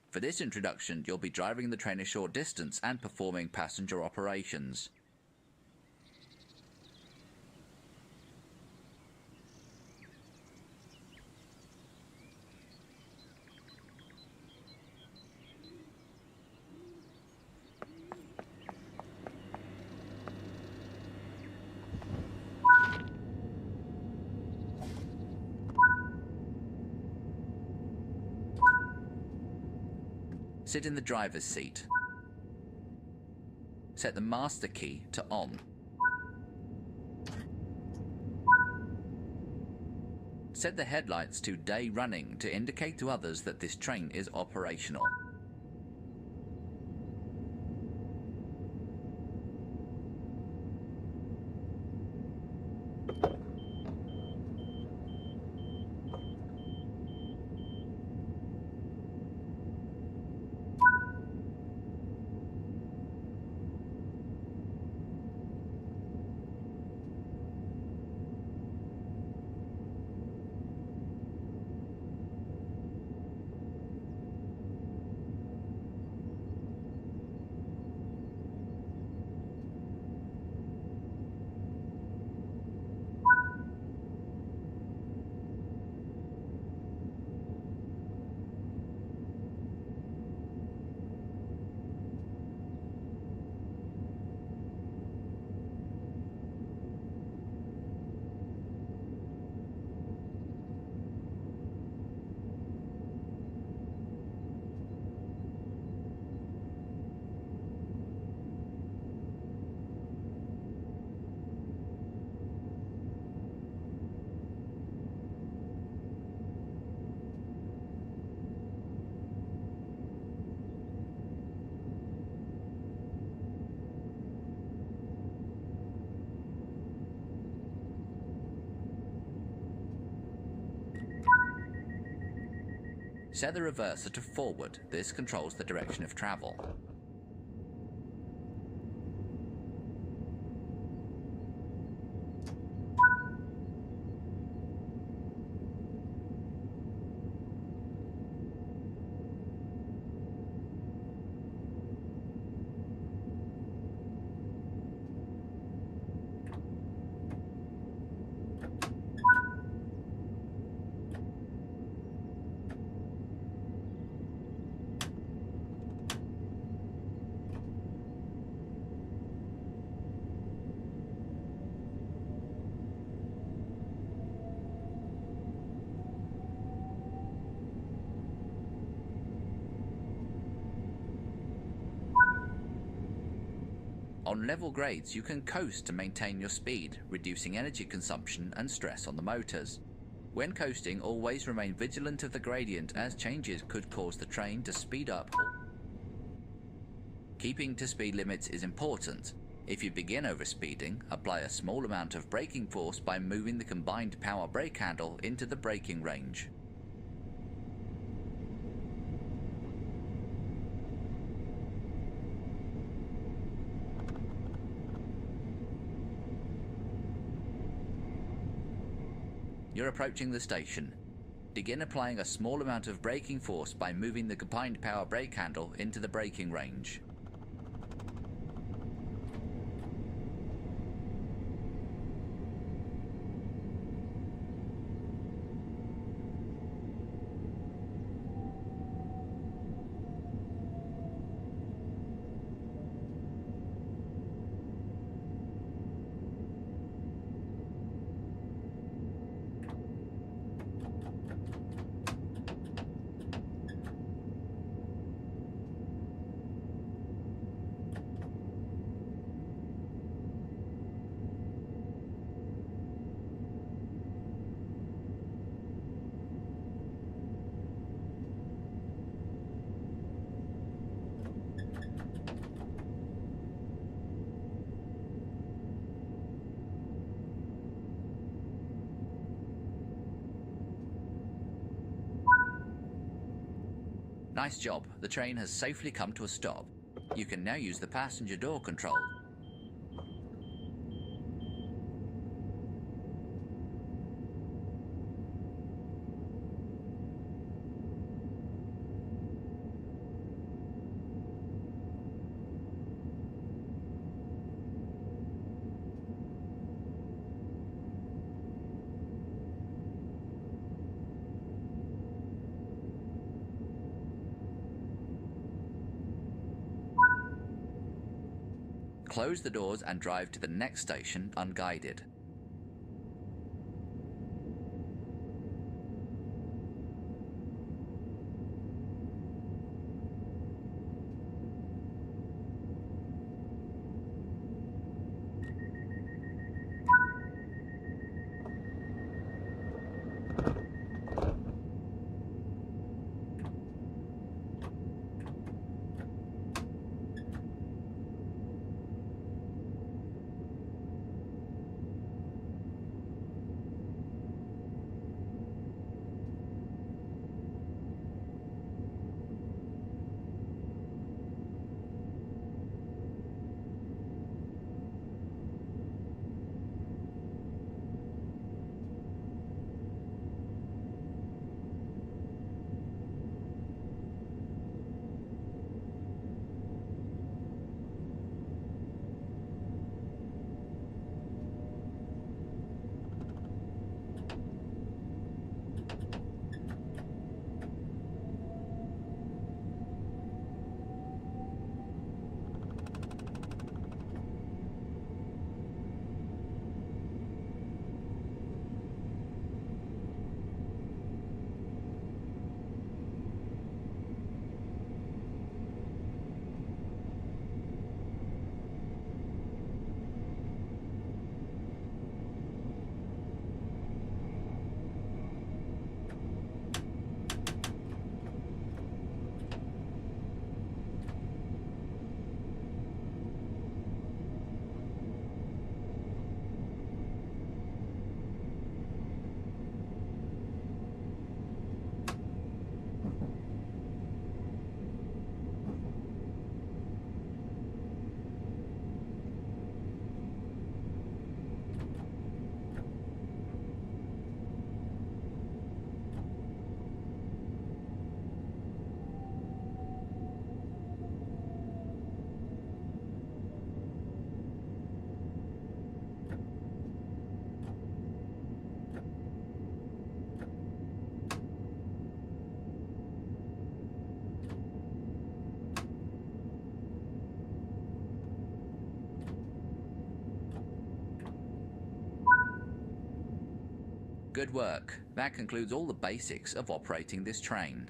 For this introduction, you'll be driving the train a short distance and performing passenger operations. Sit in the driver's seat. Set the master key to on. Set the headlights to day running to indicate to others that this train is operational. Set the reverser to forward. This controls the direction of travel. On level grades, you can coast to maintain your speed, reducing energy consumption and stress on the motors. When coasting, always remain vigilant of the gradient, as changes could cause the train to speed up. Keeping to speed limits is important. If you begin overspeeding, apply a small amount of braking force by moving the combined power brake handle into the braking range. You're approaching the station. Begin applying a small amount of braking force by moving the combined power brake handle into the braking range. Nice job, the train has safely come to a stop. You can now use the passenger door control. Close the doors and drive to the next station unguided. Good work. That concludes all the basics of operating this train.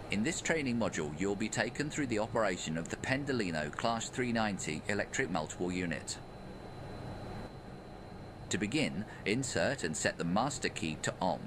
In this training module, you'll be taken through the operation of the Pendolino Class 390 electric multiple unit. To begin, insert and set the master key to OM.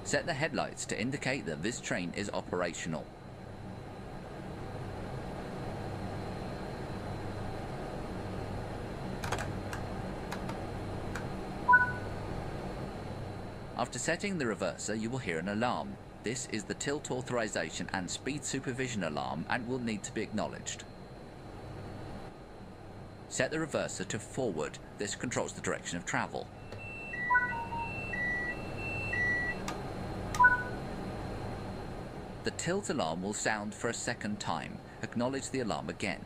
Set the headlights to indicate that this train is operational. After setting the reverser, you will hear an alarm. This is the tilt authorization and speed supervision alarm and will need to be acknowledged. Set the reverser to forward. This controls the direction of travel. The tilt alarm will sound for a second time. Acknowledge the alarm again.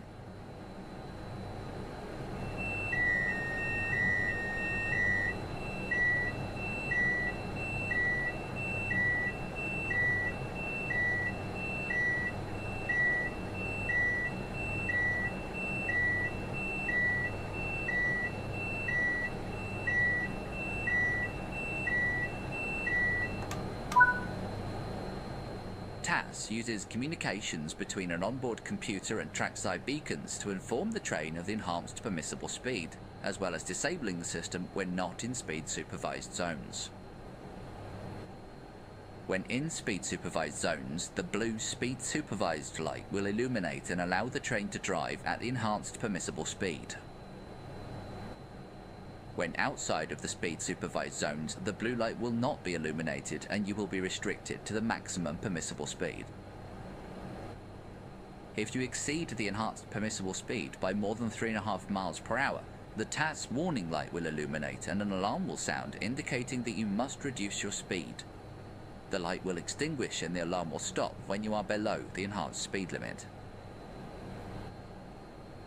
TAS uses communications between an onboard computer and trackside beacons to inform the train of the enhanced permissible speed, as well as disabling the system when not in speed supervised zones. When in speed supervised zones, the blue speed supervised light will illuminate and allow the train to drive at the enhanced permissible speed. When outside of the speed supervised zones, the blue light will not be illuminated and you will be restricted to the maximum permissible speed. If you exceed the enhanced permissible speed by more than 3.5 miles per hour, the TAS warning light will illuminate and an alarm will sound indicating that you must reduce your speed. The light will extinguish and the alarm will stop when you are below the enhanced speed limit.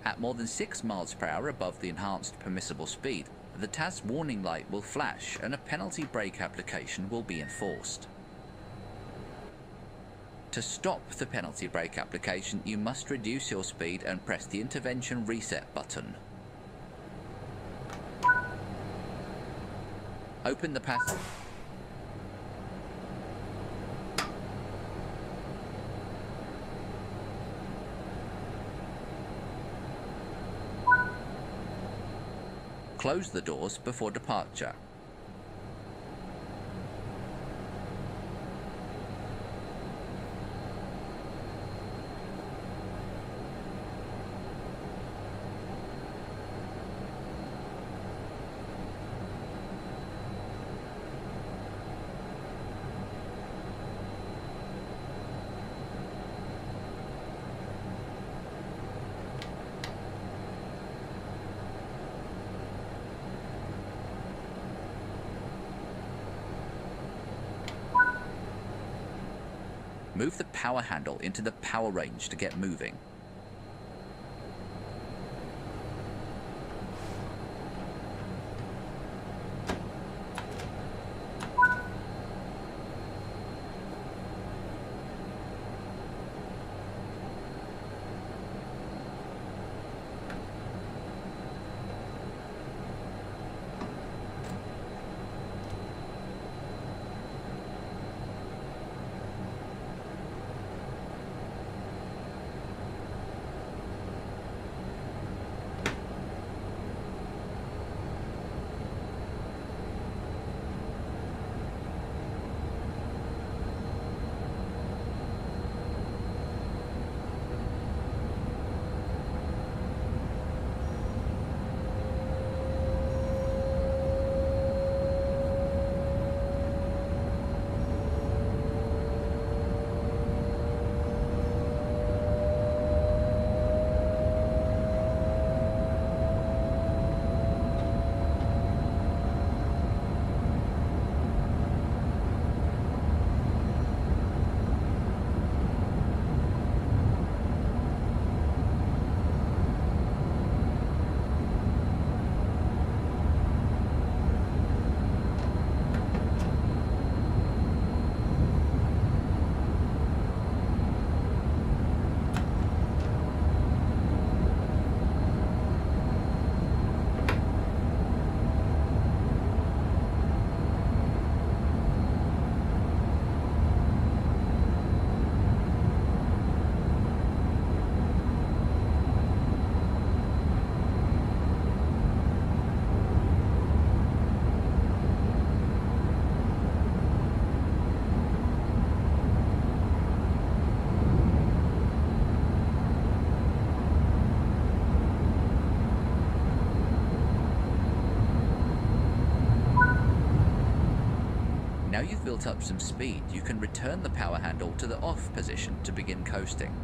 At more than 6 miles per hour above the enhanced permissible speed, the TAS warning light will flash and a penalty brake application will be enforced. To stop the penalty brake application, you must reduce your speed and press the intervention reset button. Open the passenger. Close the doors before departure. Move the power handle into the power range to get moving. Now you've built up some speed, you can return the power handle to the off position to begin coasting.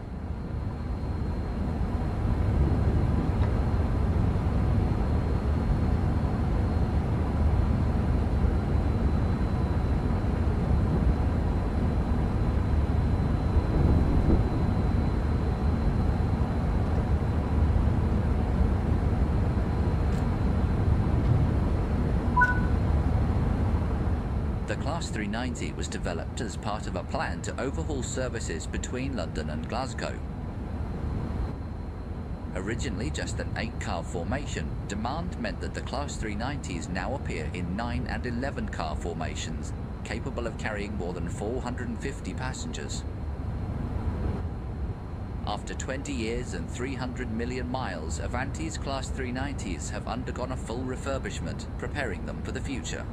The Class 390 was developed as part of a plan to overhaul services between London and Glasgow. Originally just an 8-car formation, demand meant that the Class 390s now appear in 9 and 11-car formations, capable of carrying more than 450 passengers. After 20 years and 300 million miles, Avanti's Class 390s have undergone a full refurbishment, preparing them for the future.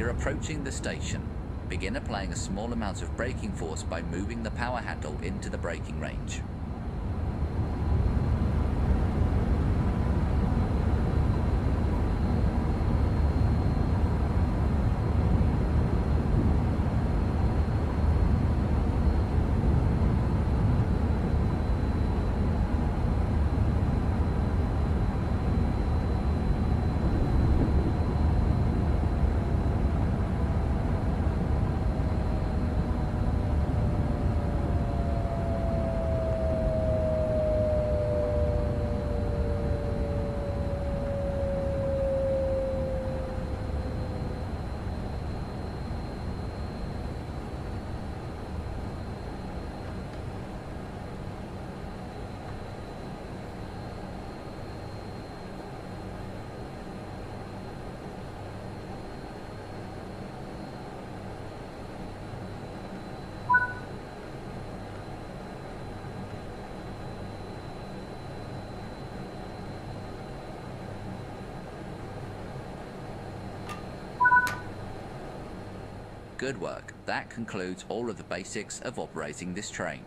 You're approaching the station. Begin applying a small amount of braking force by moving the power handle into the braking range. Good work. That concludes all of the basics of operating this train.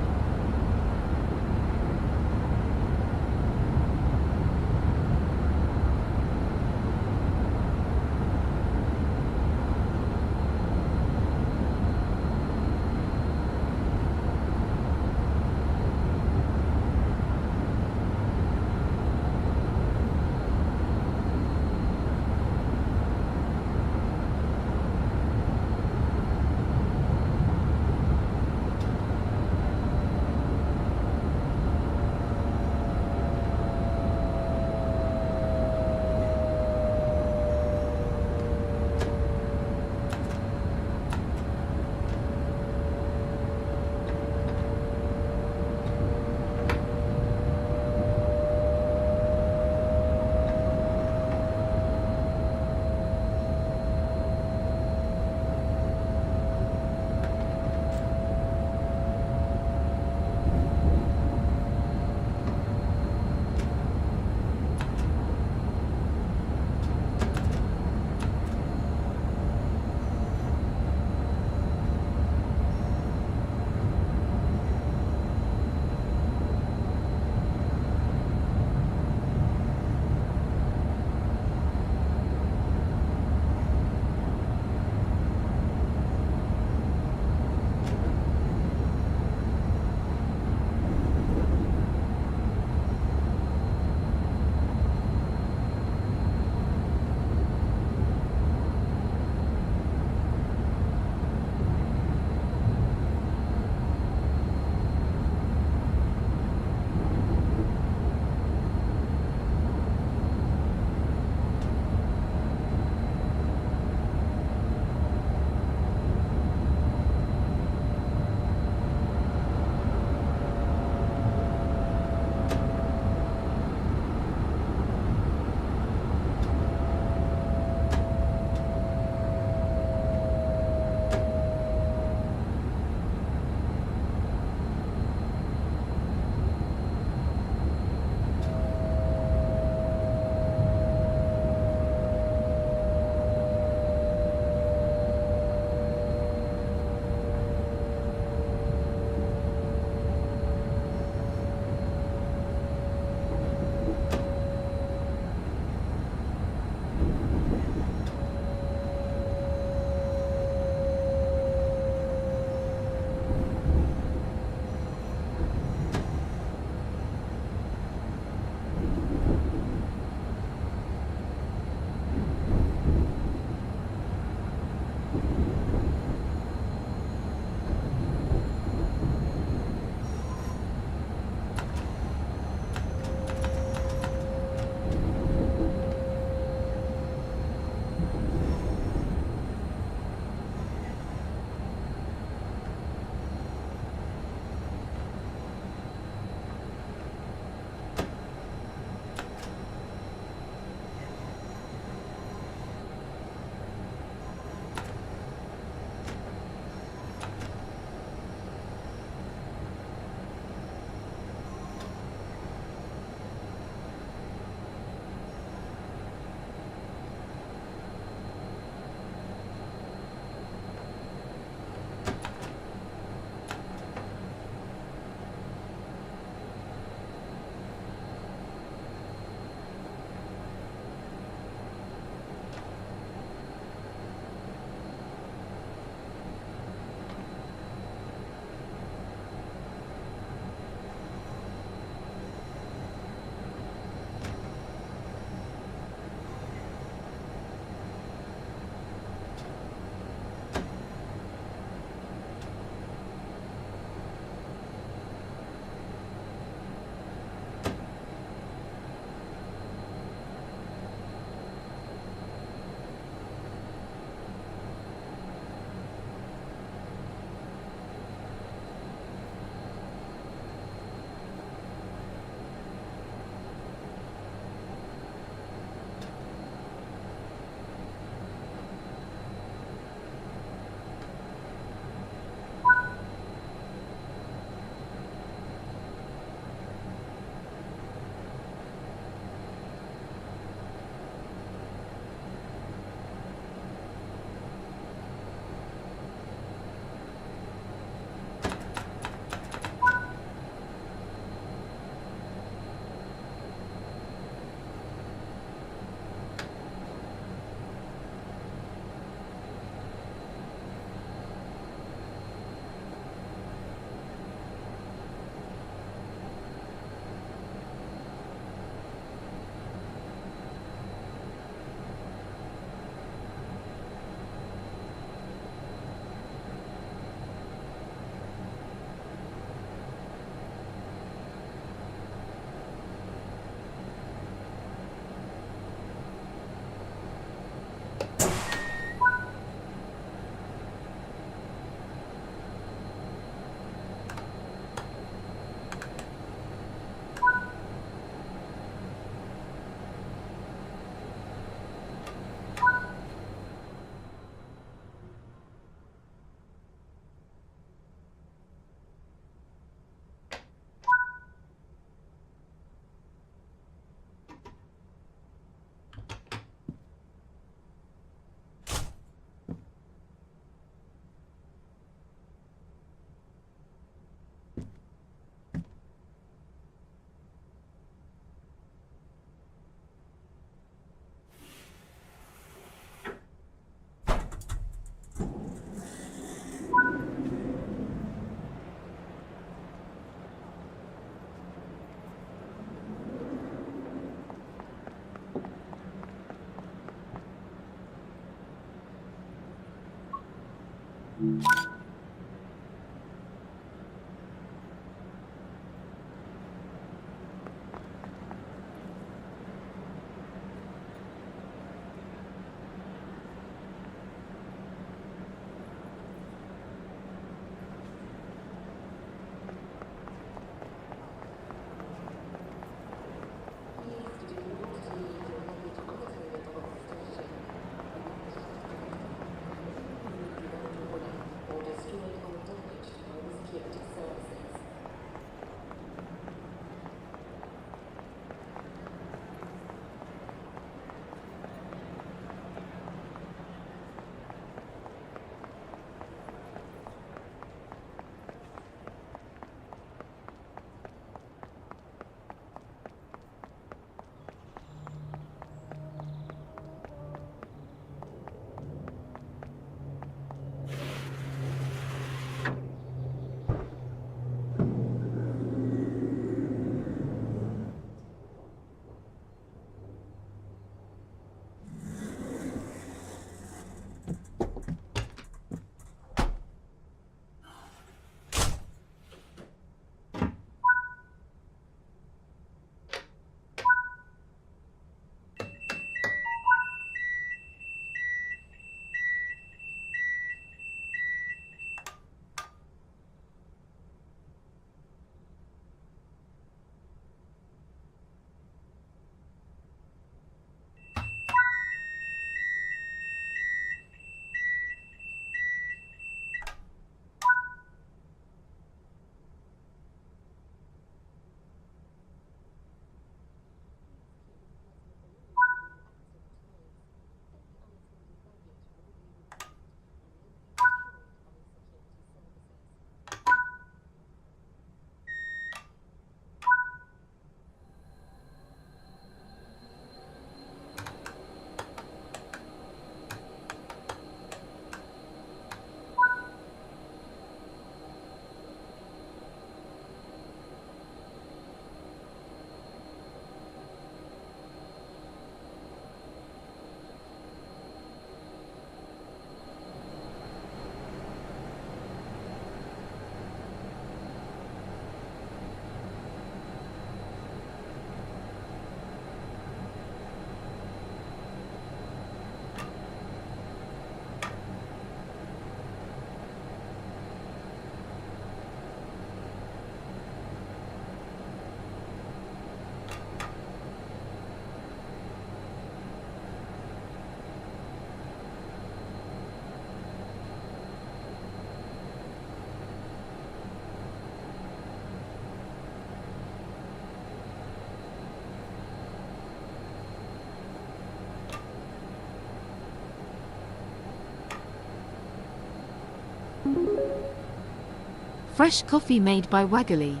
Fresh coffee made by Waggly.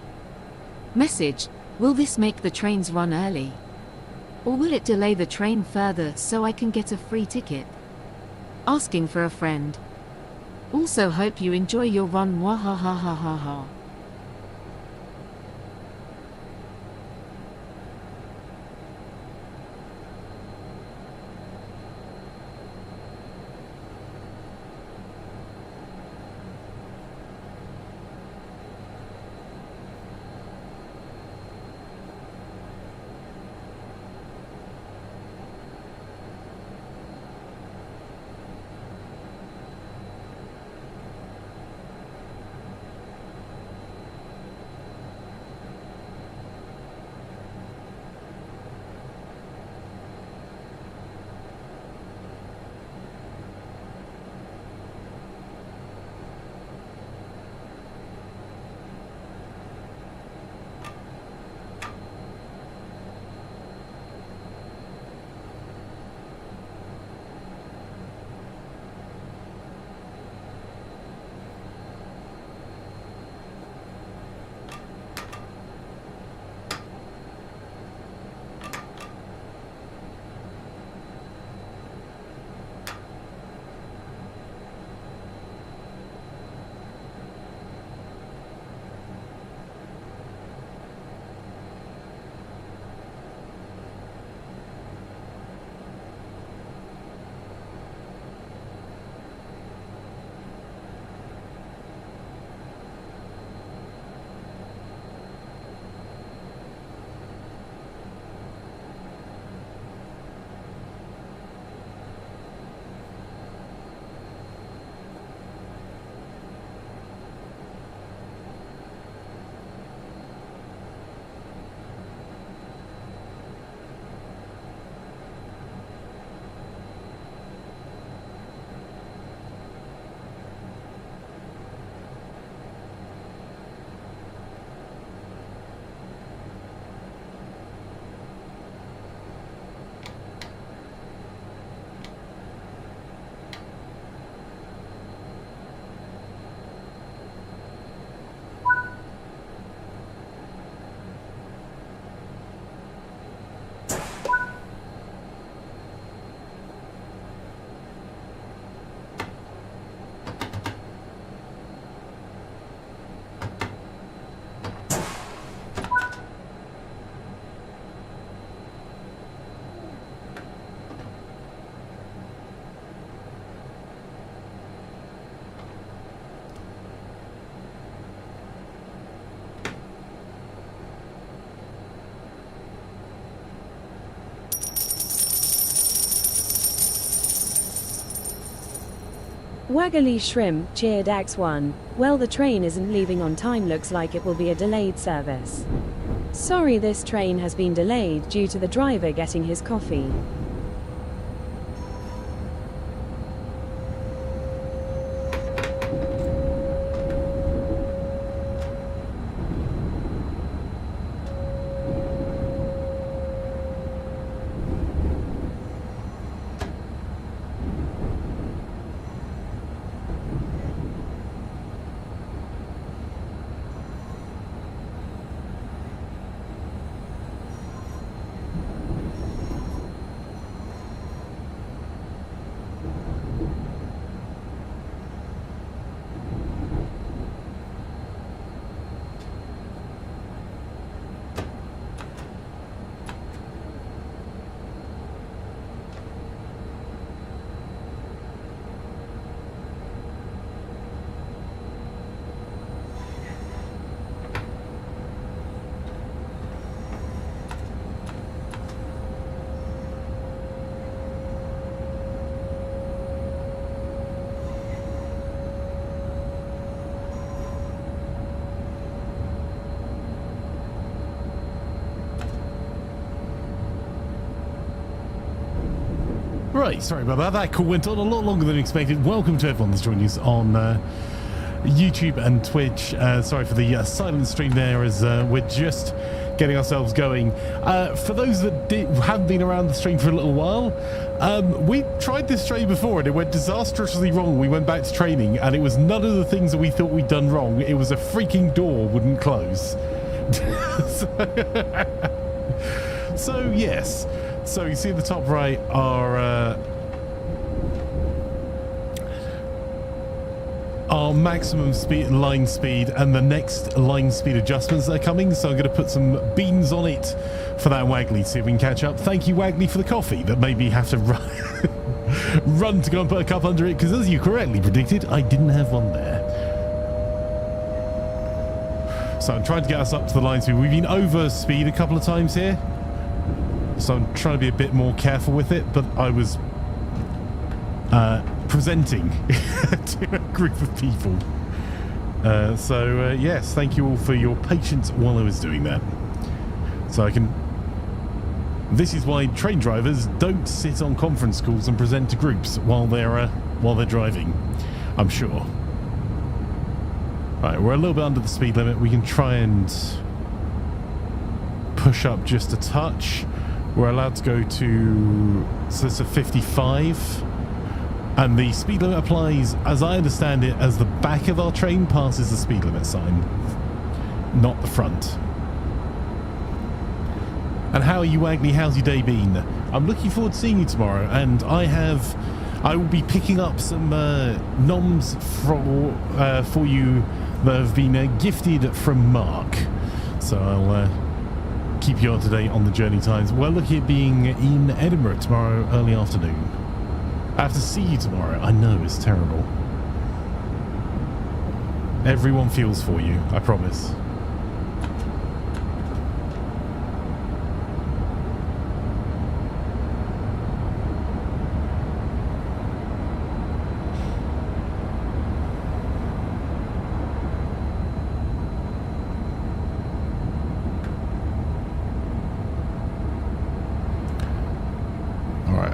Message: will this make the trains run early? Or will it delay the train further so I can get a free ticket? Asking for a friend. Also hope you enjoy your run, wahahahaha. Waggly Shrimp cheered X1. Well, the train isn't leaving on time, looks like it will be a delayed service. Sorry, this train has been delayed due to the driver getting his coffee. Right, sorry about that. That call went on a lot longer than expected. Welcome to everyone that's joining us on YouTube and Twitch. Sorry for the silent stream there, as we're just getting ourselves going. For those that haven't been around the stream for a little while, we tried this train before and it went disastrously wrong. We went back to training and it was none of the things that we thought we'd done wrong. It was a freaking door wouldn't close. So yes. So you see at the top right our maximum speed, line speed, and the next line speed adjustments that are coming. So I'm going to put some beans on it for that Waggly, see if we can catch up. Thank you, Waggly, for the coffee that made me have to run to go and put a cup under it, because as you correctly predicted, I didn't have one there. So I'm trying to get us up to the line speed. We've been over speed a couple of times here, so I'm trying to be a bit more careful with it, but I was presenting to a group of people. Yes, thank you all for your patience while I was doing that. So I can... This is why train drivers don't sit on conference calls and present to groups while they're driving, I'm sure. Right, we're a little bit under the speed limit. We can try and push up just a touch. We're allowed to go to, so it's a 55, and the speed limit applies, as I understand it, as the back of our train passes the speed limit sign, not the front. And how are you, Wagney? How's your day been? I'm looking forward to seeing you tomorrow, and I will be picking up some noms for you that have been gifted from Mark. So I'll keep you up to date on the journey times. We're looking at being in Edinburgh tomorrow early afternoon. I have to see you tomorrow. I know, it's terrible. Everyone feels for you, I promise.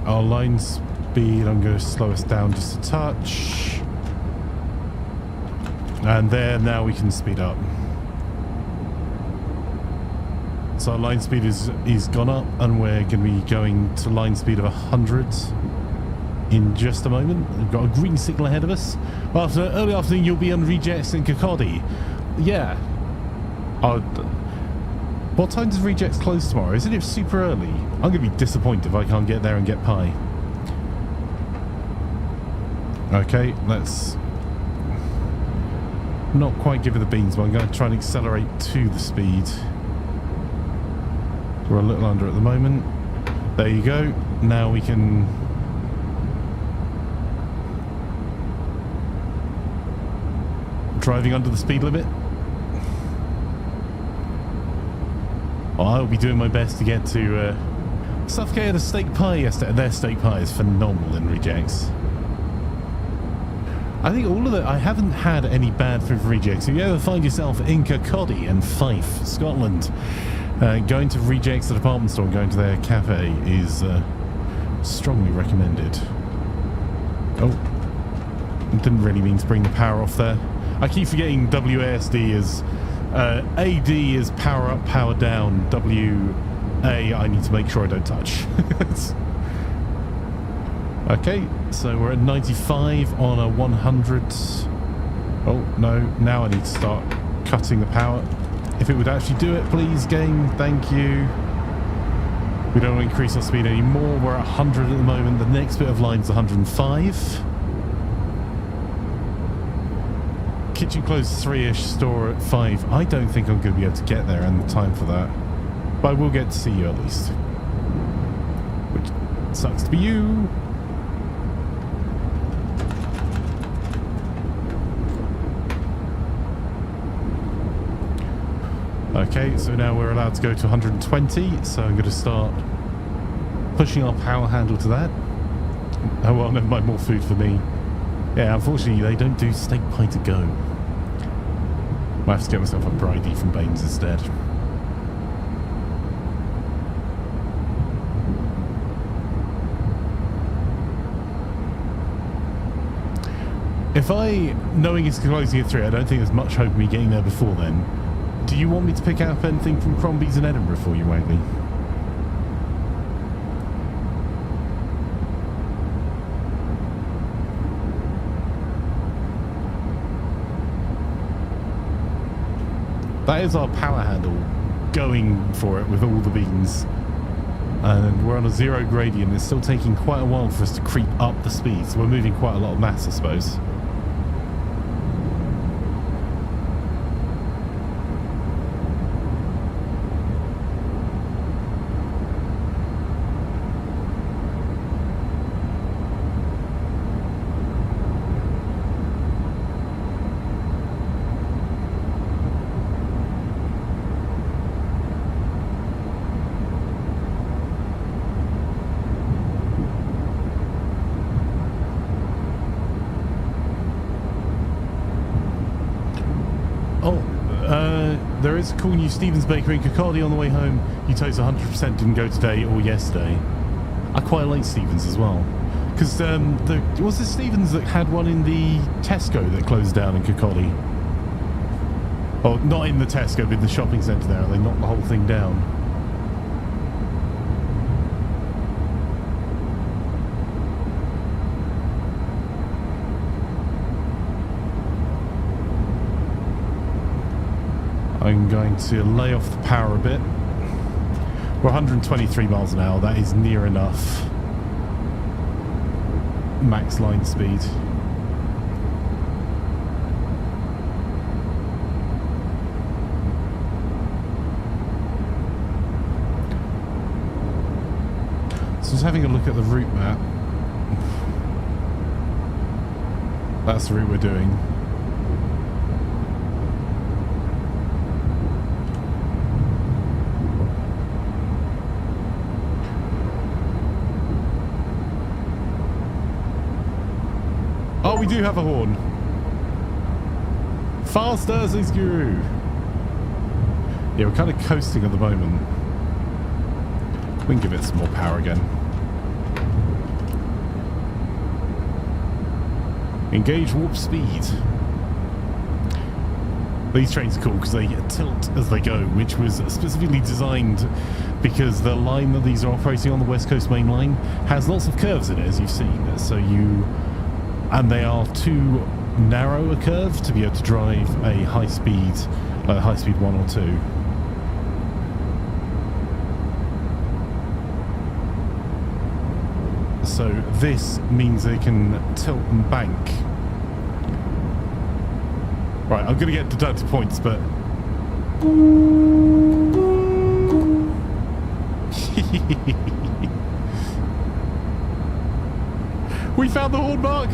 Our line speed, I'm going to slow us down just a touch. And there, now we can speed up. So our line speed is gone up, and we're going to be going to line speed of 100 in just a moment. We've got a green signal ahead of us. After early afternoon, you'll be on Rejects in Kirkcaldy. Yeah. What time does Rejects close tomorrow? Isn't it super early? I'm going to be disappointed if I can't get there and get pie. Okay, let's not quite give it the beans, but I'm going to try and accelerate to the speed. We're a little under at the moment. There you go. Now we can... Driving under the speed limit. Well, I'll be doing my best to get to Suffolk had a steak pie yesterday. Their steak pie is phenomenal in Rejects. I think all of it, I haven't had any bad food rejects. If you ever find yourself in Kirkcaldy and Fife, Scotland, going to Rejects, the department store, and going to their cafe is strongly recommended. Oh, didn't really mean to bring the power off there. I keep forgetting WASD is AD is power up, power down. WA I need to make sure I don't touch. Okay, so we're at 95 on a 100. Oh no, now I need to start cutting the power. If it would actually do it, please, game. Thank you. We don't want to increase our speed anymore. We're at 100 at the moment. The next bit of line is 105. Kitchen closes 3-ish, store at 5. I don't think I'm going to be able to get there in the time for that. But I will get to see you at least. Which sucks to be you. Okay, so now we're allowed to go to 120, so I'm going to start pushing our power handle to that. Oh well, never mind, more food for me. Yeah, unfortunately they don't do steak pie to go. Might have to get myself a bridie from Baines instead. If knowing it's closing at 3, I don't think there's much hope of me getting there before then. Do you want me to pick up anything from Crombie's in Edinburgh for you, Wagley? That is our power handle going for it with all the beans. And we're on a 0 gradient. It's still taking quite a while for us to creep up the speed, so we're moving quite a lot of mass, I suppose. There is a cool new Stevens Bakery in Kirkcaldy on the way home. You toast 100% didn't go today or yesterday. I quite like Stevens as well. Because was it Stevens that had one in the Tesco that closed down in Kirkcaldy? Oh, not in the Tesco, but in the shopping centre there. They knocked the whole thing down. I'm going to lay off the power a bit. We're 123 miles an hour. That is near enough max line speed. So just having a look at the route map. That's the route we're doing. Oh, we do have a horn. Faster, as is Guru. Yeah, we're kind of coasting at the moment. We can give it some more power again. Engage warp speed. These trains are cool because they tilt as they go, which was specifically designed because the line that these are operating on, the West Coast Main Line, has lots of curves in it, as you've seen. And they are too narrow a curve to be able to drive a high speed 1 or 2. So this means they can tilt and bank. Right, I'm going to get deducted points, but... We found the horn mark!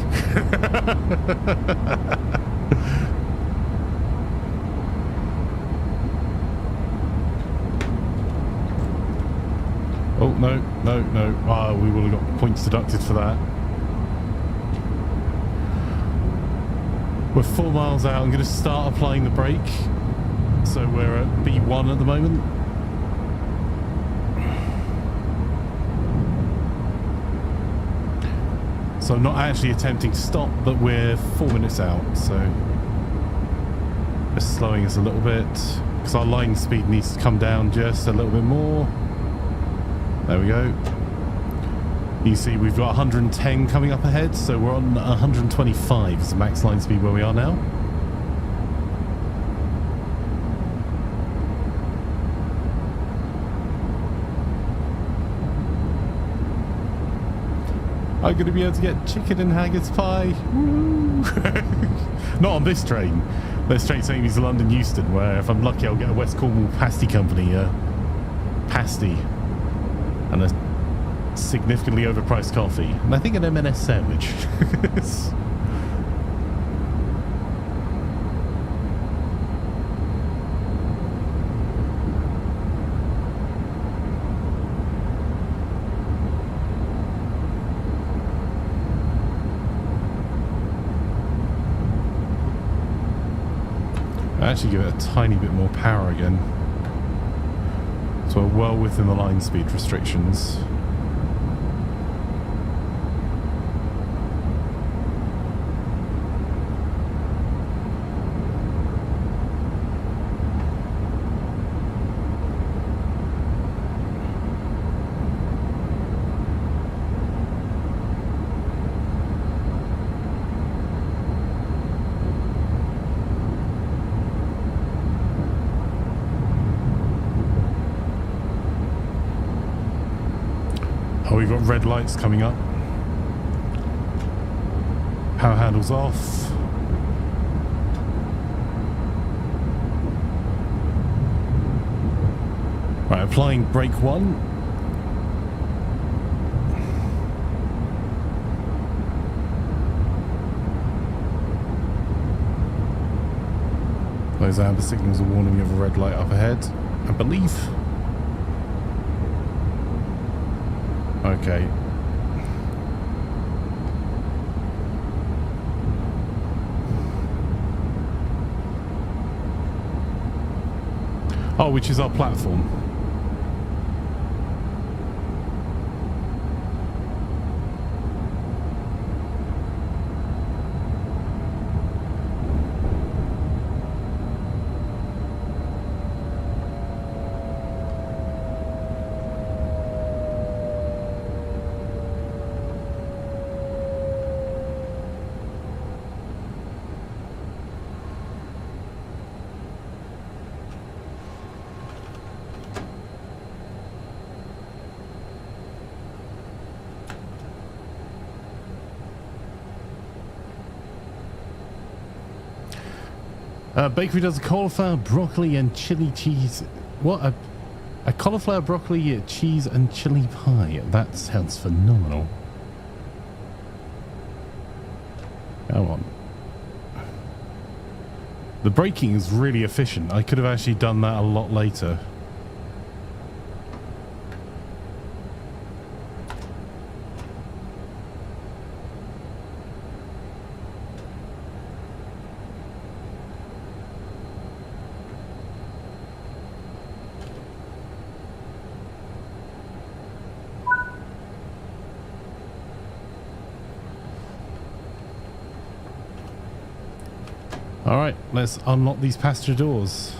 Oh, no. Oh, we will have got points deducted for that. We're 4 miles out. I'm going to start applying the brake. So we're at B1 at the moment. So I'm not actually attempting to stop, but we're 4 minutes out. So we're slowing us a little bit because our line speed needs to come down just a little bit more. There we go. You see we've got 110 coming up ahead, so we're on 125 is the max line speed where we are now. I'm going to be able to get chicken and haggis pie. Woo! Not on this train. This train saying is London Euston, where if I'm lucky I'll get a West Cornwall pasty company pasty and a significantly overpriced coffee, and I think an M&S sandwich. I actually give it a tiny bit more power again, so we're well within the line speed restrictions. Oh, we've got red lights coming up. Power handles off. Right, applying brake 1. Those amber signals are warning me of a red light up ahead, I believe. Okay. Oh, which is our platform. Bakery does a cauliflower, broccoli, and chili cheese. What? A cauliflower, broccoli, cheese, and chili pie. That sounds phenomenal. Come on. The braking is really efficient. I could have actually done that a lot later. Alright, let's unlock these passenger doors.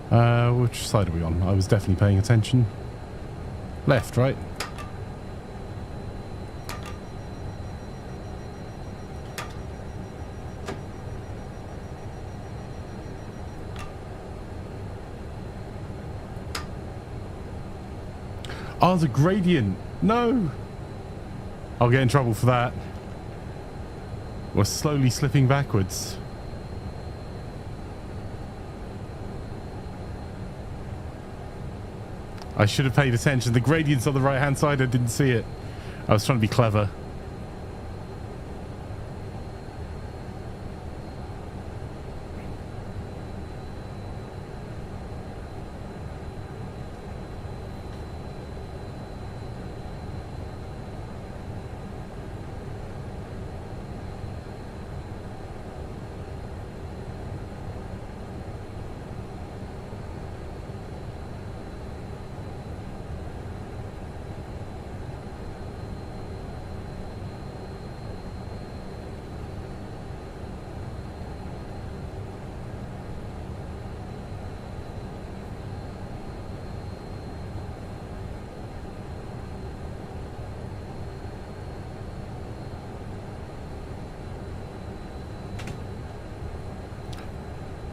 Which side are we on? I was definitely paying attention. Left, right? Oh, there's a gradient. No! I'll get in trouble for that. We're slowly slipping backwards. I should have paid attention. The gradient's on the right hand side. I didn't see it. I was trying to be clever.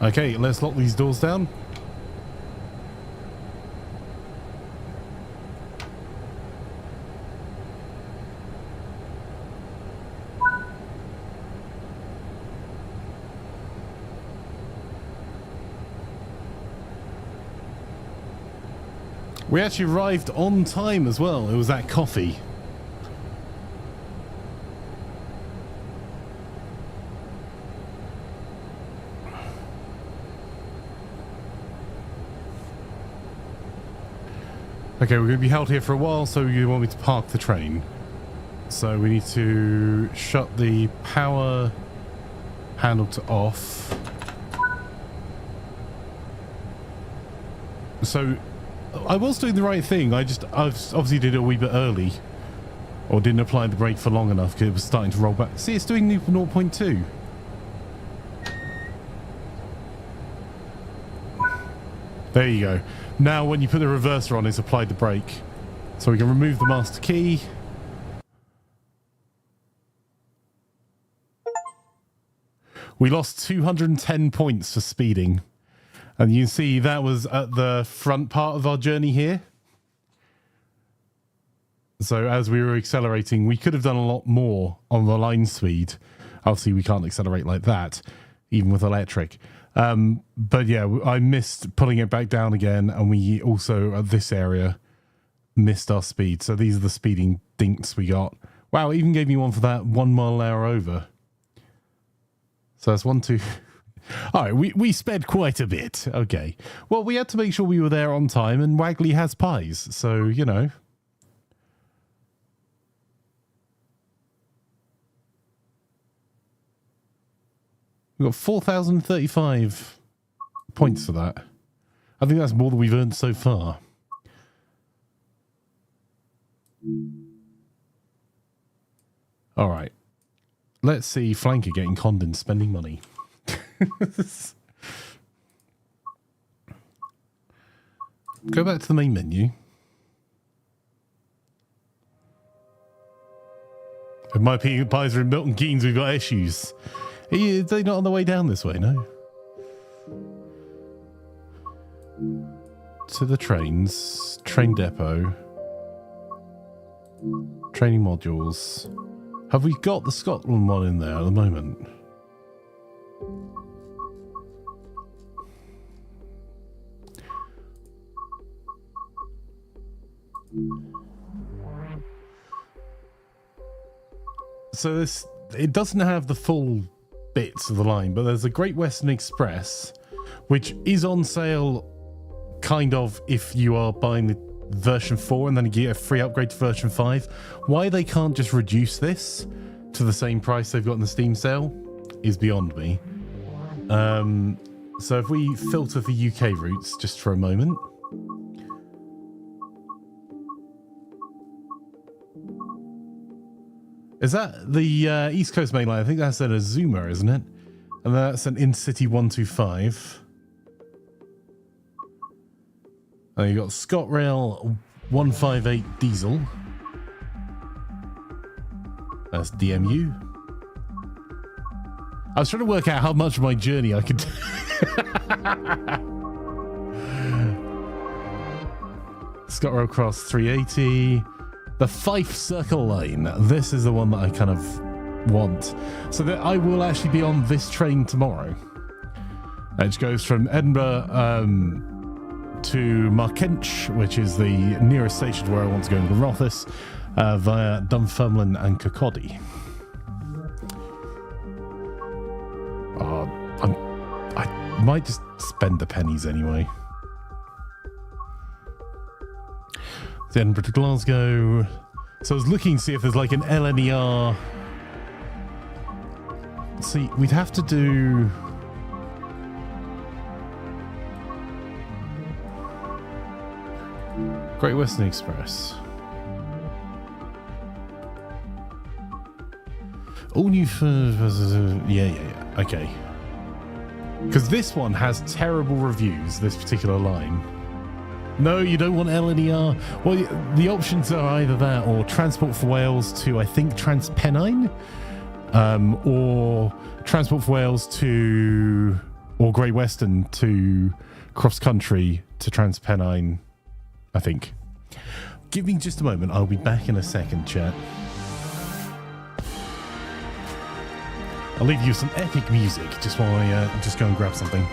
Okay, let's lock these doors down. We actually arrived on time as well. It was that coffee. Okay, we're going to be held here for a while, so you want me to park the train. So we need to shut the power handle to off. So I was doing the right thing. I obviously did it a wee bit early, or didn't apply the brake for long enough because it was starting to roll back. See, it's doing 0.2. There you go. Now when you put the reverser on, it's applied the brake. So we can remove the master key. We lost 210 points for speeding. And you can see that was at the front part of our journey here. So as we were accelerating, we could have done a lot more on the line speed. Obviously, we can't accelerate like that, even with electric. But yeah, I missed pulling it back down again. And we also, at this area, missed our speed. So these are the speeding dinks we got. Wow, it even gave me one for that 1 mile an hour over. So that's 1, 2... All right, we sped quite a bit. Okay. Well, we had to make sure we were there on time, and Wagley has pies. So, you know. We got 4,035 points for that. I think that's more than we've earned so far. All right. Let's see Flanker getting conned and spending money. Go back to the main menu. If my pies are in Milton Keynes, we've got issues. Are they not on the way down this way, no? To the trains. Train depot. Training modules. Have we got the Scotland one in there at the moment? So this, it doesn't have the full bits of the line, but there's a Great Western Express, which is on sale kind of if you are buying the version 4 and then you get a free upgrade to version 5. Why they can't just reduce this to the same price they've got in the Steam sale is beyond me. So if we filter for UK routes just for a moment. Is that the East Coast main line? I think that's an Azuma, isn't it? And that's an Intercity 125. And you got ScotRail 158 diesel. That's DMU. I was trying to work out how much of my journey I could do. ScotRail Cross 380. The Fife Circle line. This is the one that I kind of want. So that I will actually be on this train tomorrow. Which goes from Edinburgh to Markench, which is the nearest station where I want to go to the Rothes, via Dunfermline and Kirkcaldy. I might just spend the pennies anyway. Edinburgh to Glasgow. So I was looking to see if there's like an LNER. See, we'd have to do... Great Western Express. All new for... Yeah. Okay. Because this one has terrible reviews, this particular line. No, you don't want LNER. Well, the options are either that or Transport for Wales to, I think, Transpennine, or Transport for Wales to or Great Western to cross country to Transpennine, I think. Give me just a moment. I'll be back in a second, chat. I'll leave you with some epic music just while I just go and grab something.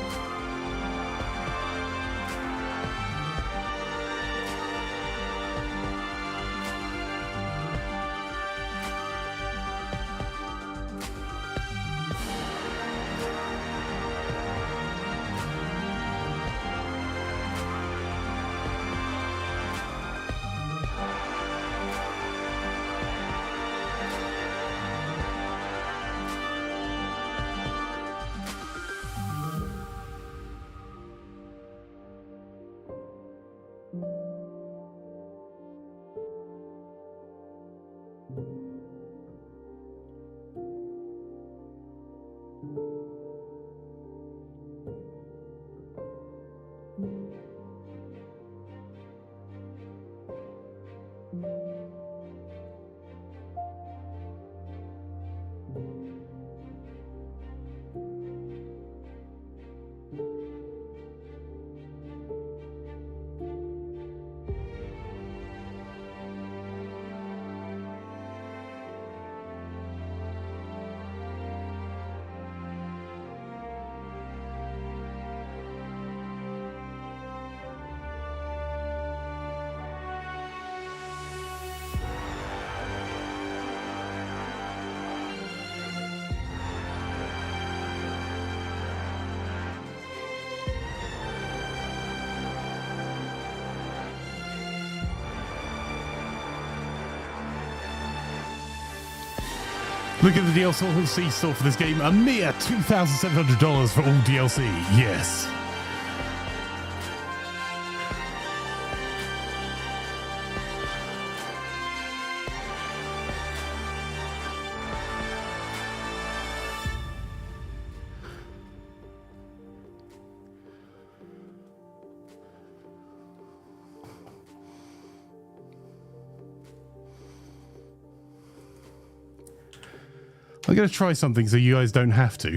Look at the DLC store for this game. A mere $2,700 for all DLC. Yes. I'm going to try something so you guys don't have to.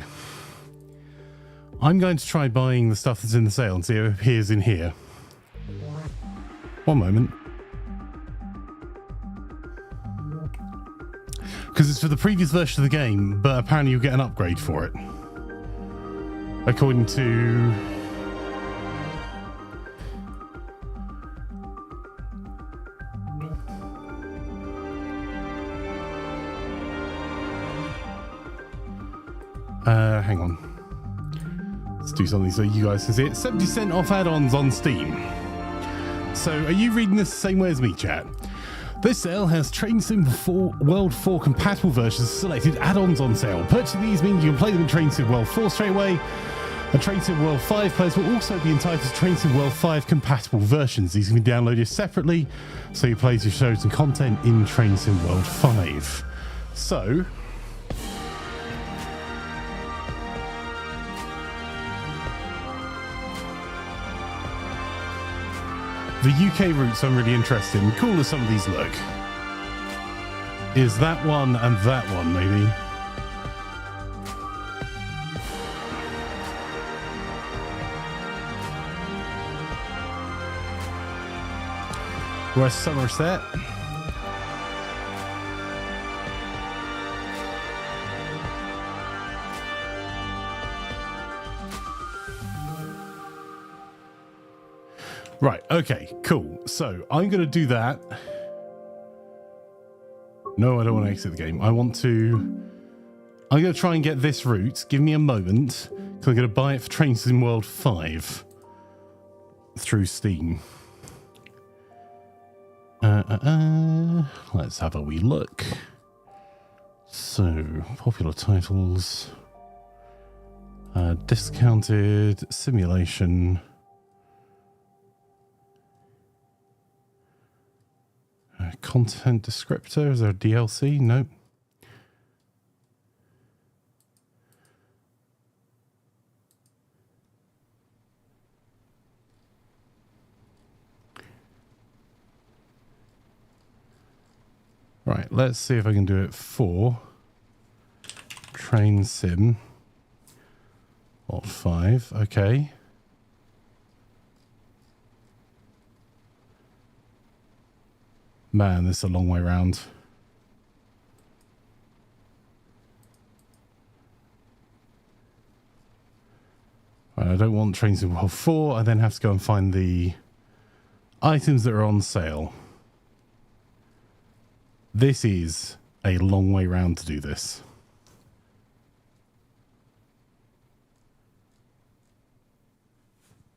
I'm going to try buying the stuff that's in the sale and see if it appears in here. One moment. Because it's for the previous version of the game, but apparently you'll get an upgrade for it. According to... hang on. Let's do something so you guys can see it. 70% off add-ons on Steam. So, are you reading this the same way as me, chat? This sale has Train Sim 4 World 4 compatible versions of selected add-ons on sale. Purchasing these means you can play them in Train Sim World 4 straight away. And Train Sim World 5 players will also be entitled to Train Sim World 5 compatible versions. These can be downloaded separately, so you play your shows and content in Train Sim World 5. So... the UK routes I'm really interested in. Cool as some of these look. Is that one and that one, maybe? West Somerset. Right, okay, cool. So, I'm going to do that. No, I don't want to exit the game. I'm going to try and get this route. Give me a moment, because I'm going to buy it for Train Sim World 5 through Steam. Let's have a wee look. So, popular titles. Discounted, simulation... content descriptor, is there a DLC? Nope. Right, let's see if I can do it for Train Sim What, 5? Okay. Man, this is a long way round. Right, I don't want trains in World 4. I then have to go and find the items that are on sale. This is a long way round to do this.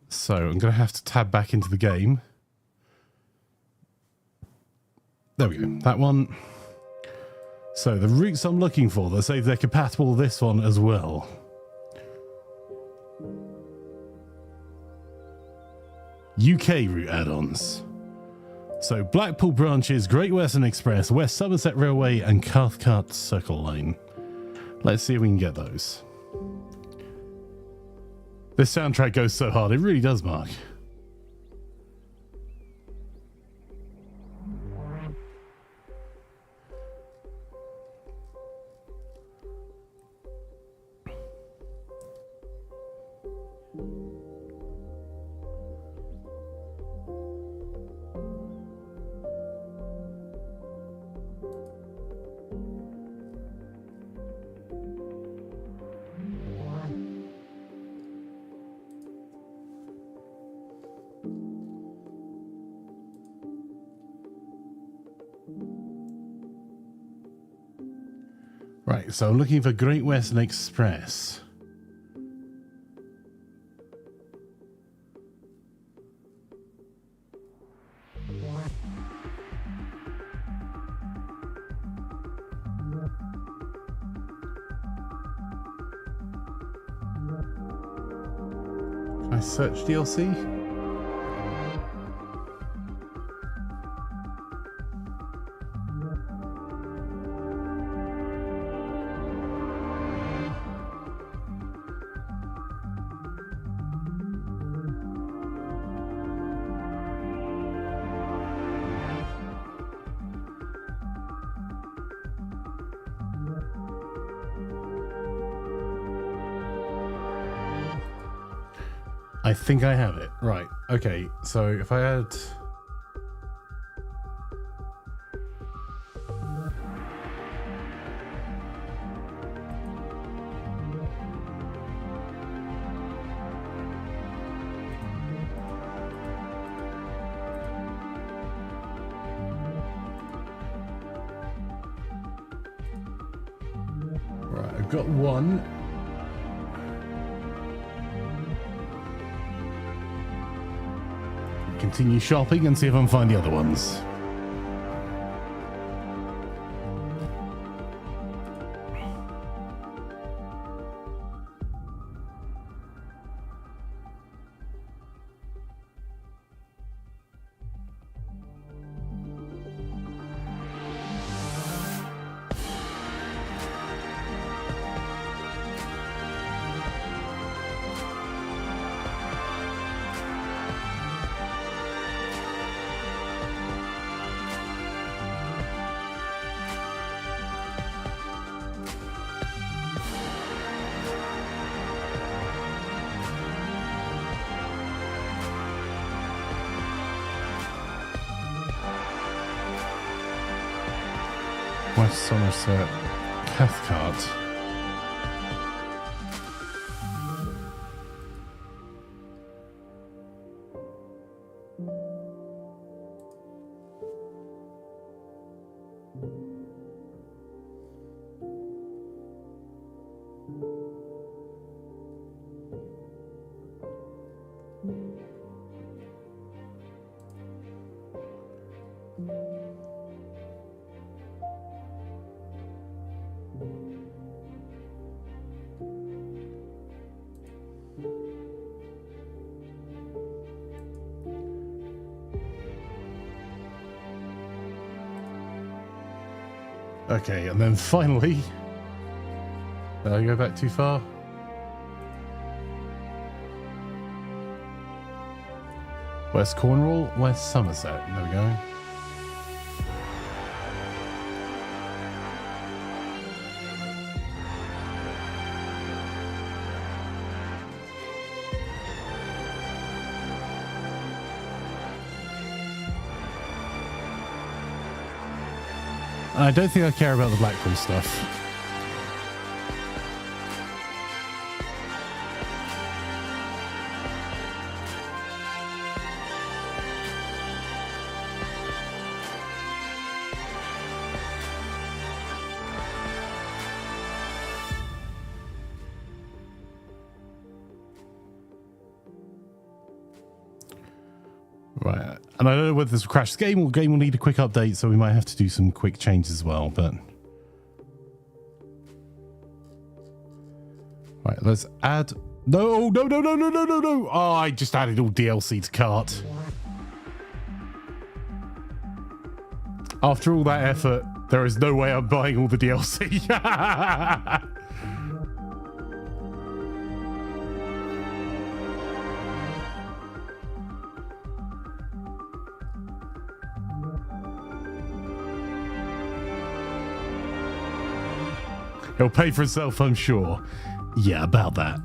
So I'm going to have to tab back into the game. There we go. That one. So the routes I'm looking for, they say they're compatible with this one as well. UK route add-ons. So Blackpool branches, Great Western Express, West Somerset Railway and Cathcart Circle Line. Let's see if we can get those. This soundtrack goes so hard, it really does, Mark. Right, so I'm looking for Great Western Express. Can I search DLC? I think I have it. Right. Okay. So if I add... Right, I've got one. Continue shopping and see if I can find the other ones. West Somerset, Cathcart. Okay, and then finally, did I go back too far? West Cornwall, West Somerset. There we go. I don't think I care about the Blackpool stuff. Right, and I don't know whether this will crash the game or the game will need a quick update, so we might have to do some quick changes as well, but... Right, let's add... No! Oh, I just added all DLC to cart. After all that effort, there is no way I'm buying all the DLC. He'll pay for himself, I'm sure. Yeah, about that.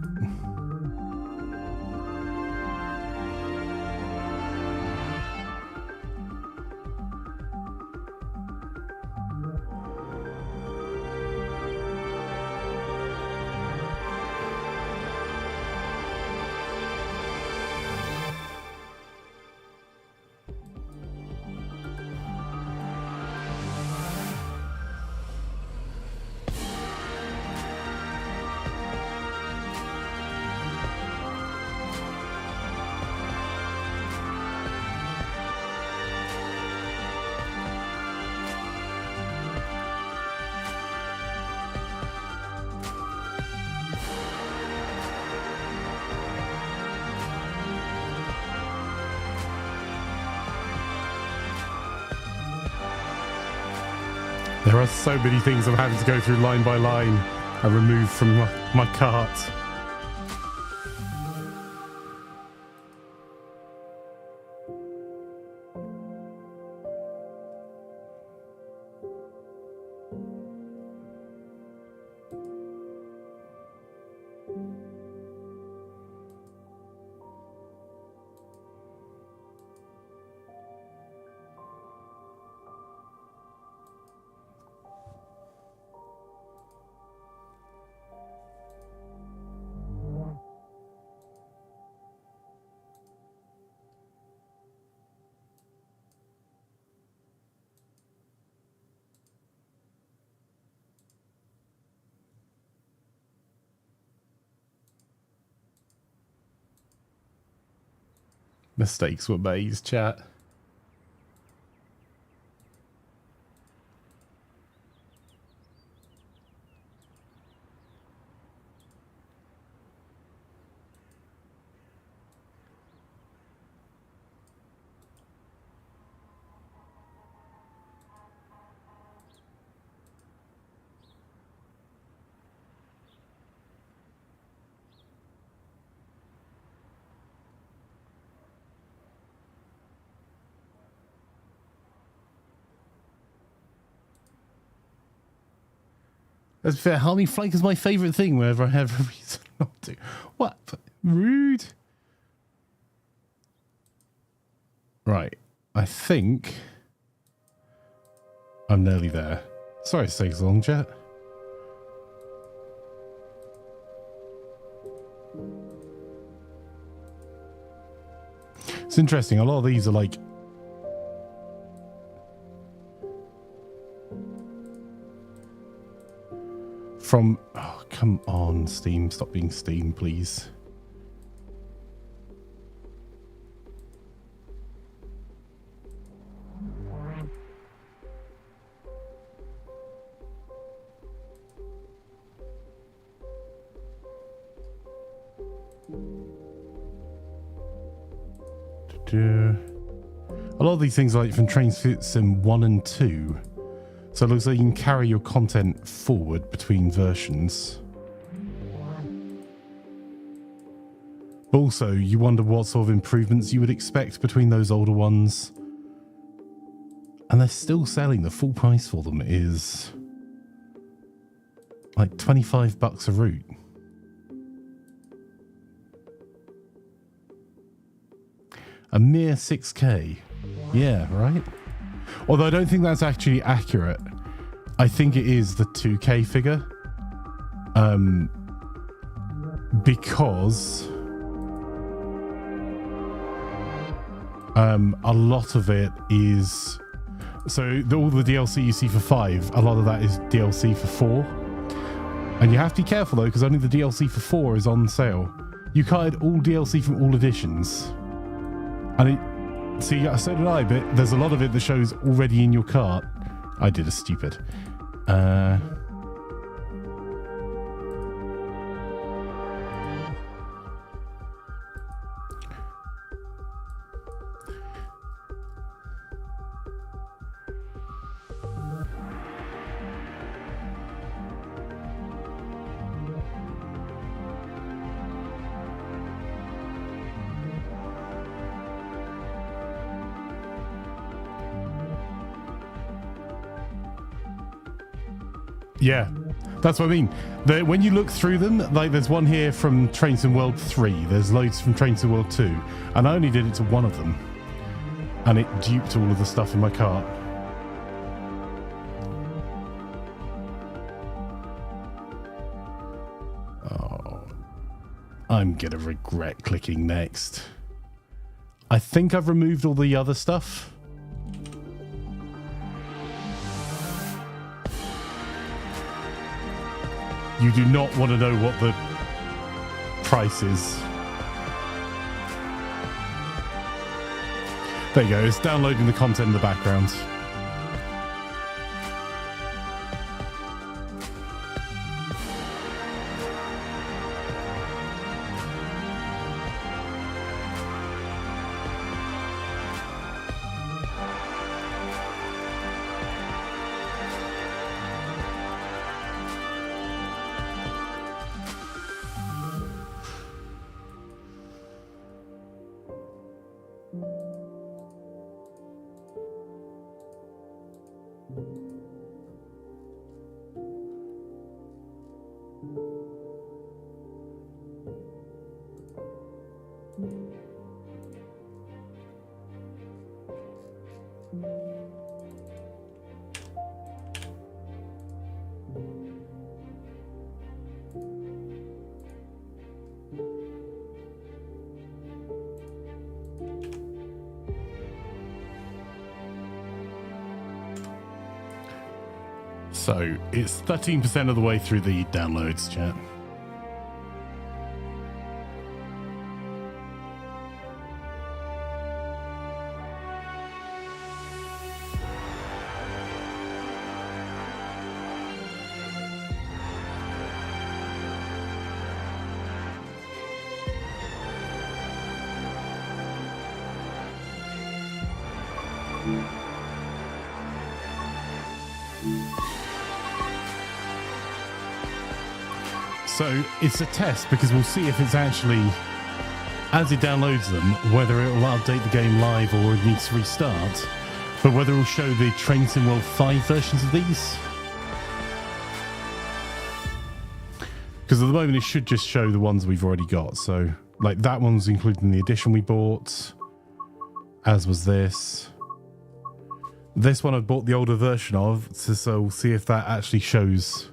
There are so many things I'm having to go through line by line and remove from my cart. Mistakes were made, chat. Let's be fair, Harmony Flank is my favourite thing whenever I have a reason not to. What? Rude. Right. I think I'm nearly there. Sorry it takes so long, chat. It's interesting. A lot of these are like from, oh, come on, Steam. Stop being Steam, please. A lot of these things are like from Train Sim 1 and 2. So it looks like you can carry your content forward between versions. But also, you wonder what sort of improvements you would expect between those older ones. And they're still selling. The full price for them is like $25 a route. A mere 6K. Yeah, right? Although I don't think that's actually accurate, I think it is the 2K figure. Because a lot of it is... So all the DLC you see for 5, a lot of that is DLC for 4. And you have to be careful though, because only the DLC for 4 is on sale. You can't add all DLC from all editions. And it... See, so did I, but there's a lot of it that shows already in your cart. I did a stupid. Yeah, that's what I mean. When you look through them, like there's one here from Train Sim World 3, there's loads from Train Sim World 2, and I only did it to one of them, and it duped all of the stuff in my cart. Oh, I'm gonna regret clicking next. I think I've removed all the other stuff. You do not want to know what the price is. There you go, it's downloading the content in the background. So it's 13% of the way through the downloads, chat. So it's a test because we'll see if it's actually, as it downloads them, whether it will update the game live or it needs to restart, but whether it will show the Train Sim World 5 versions of these. Because at the moment it should just show the ones we've already got. So like that one's included in the edition we bought, as was this. This one I bought the older version of, so we'll see if that actually shows.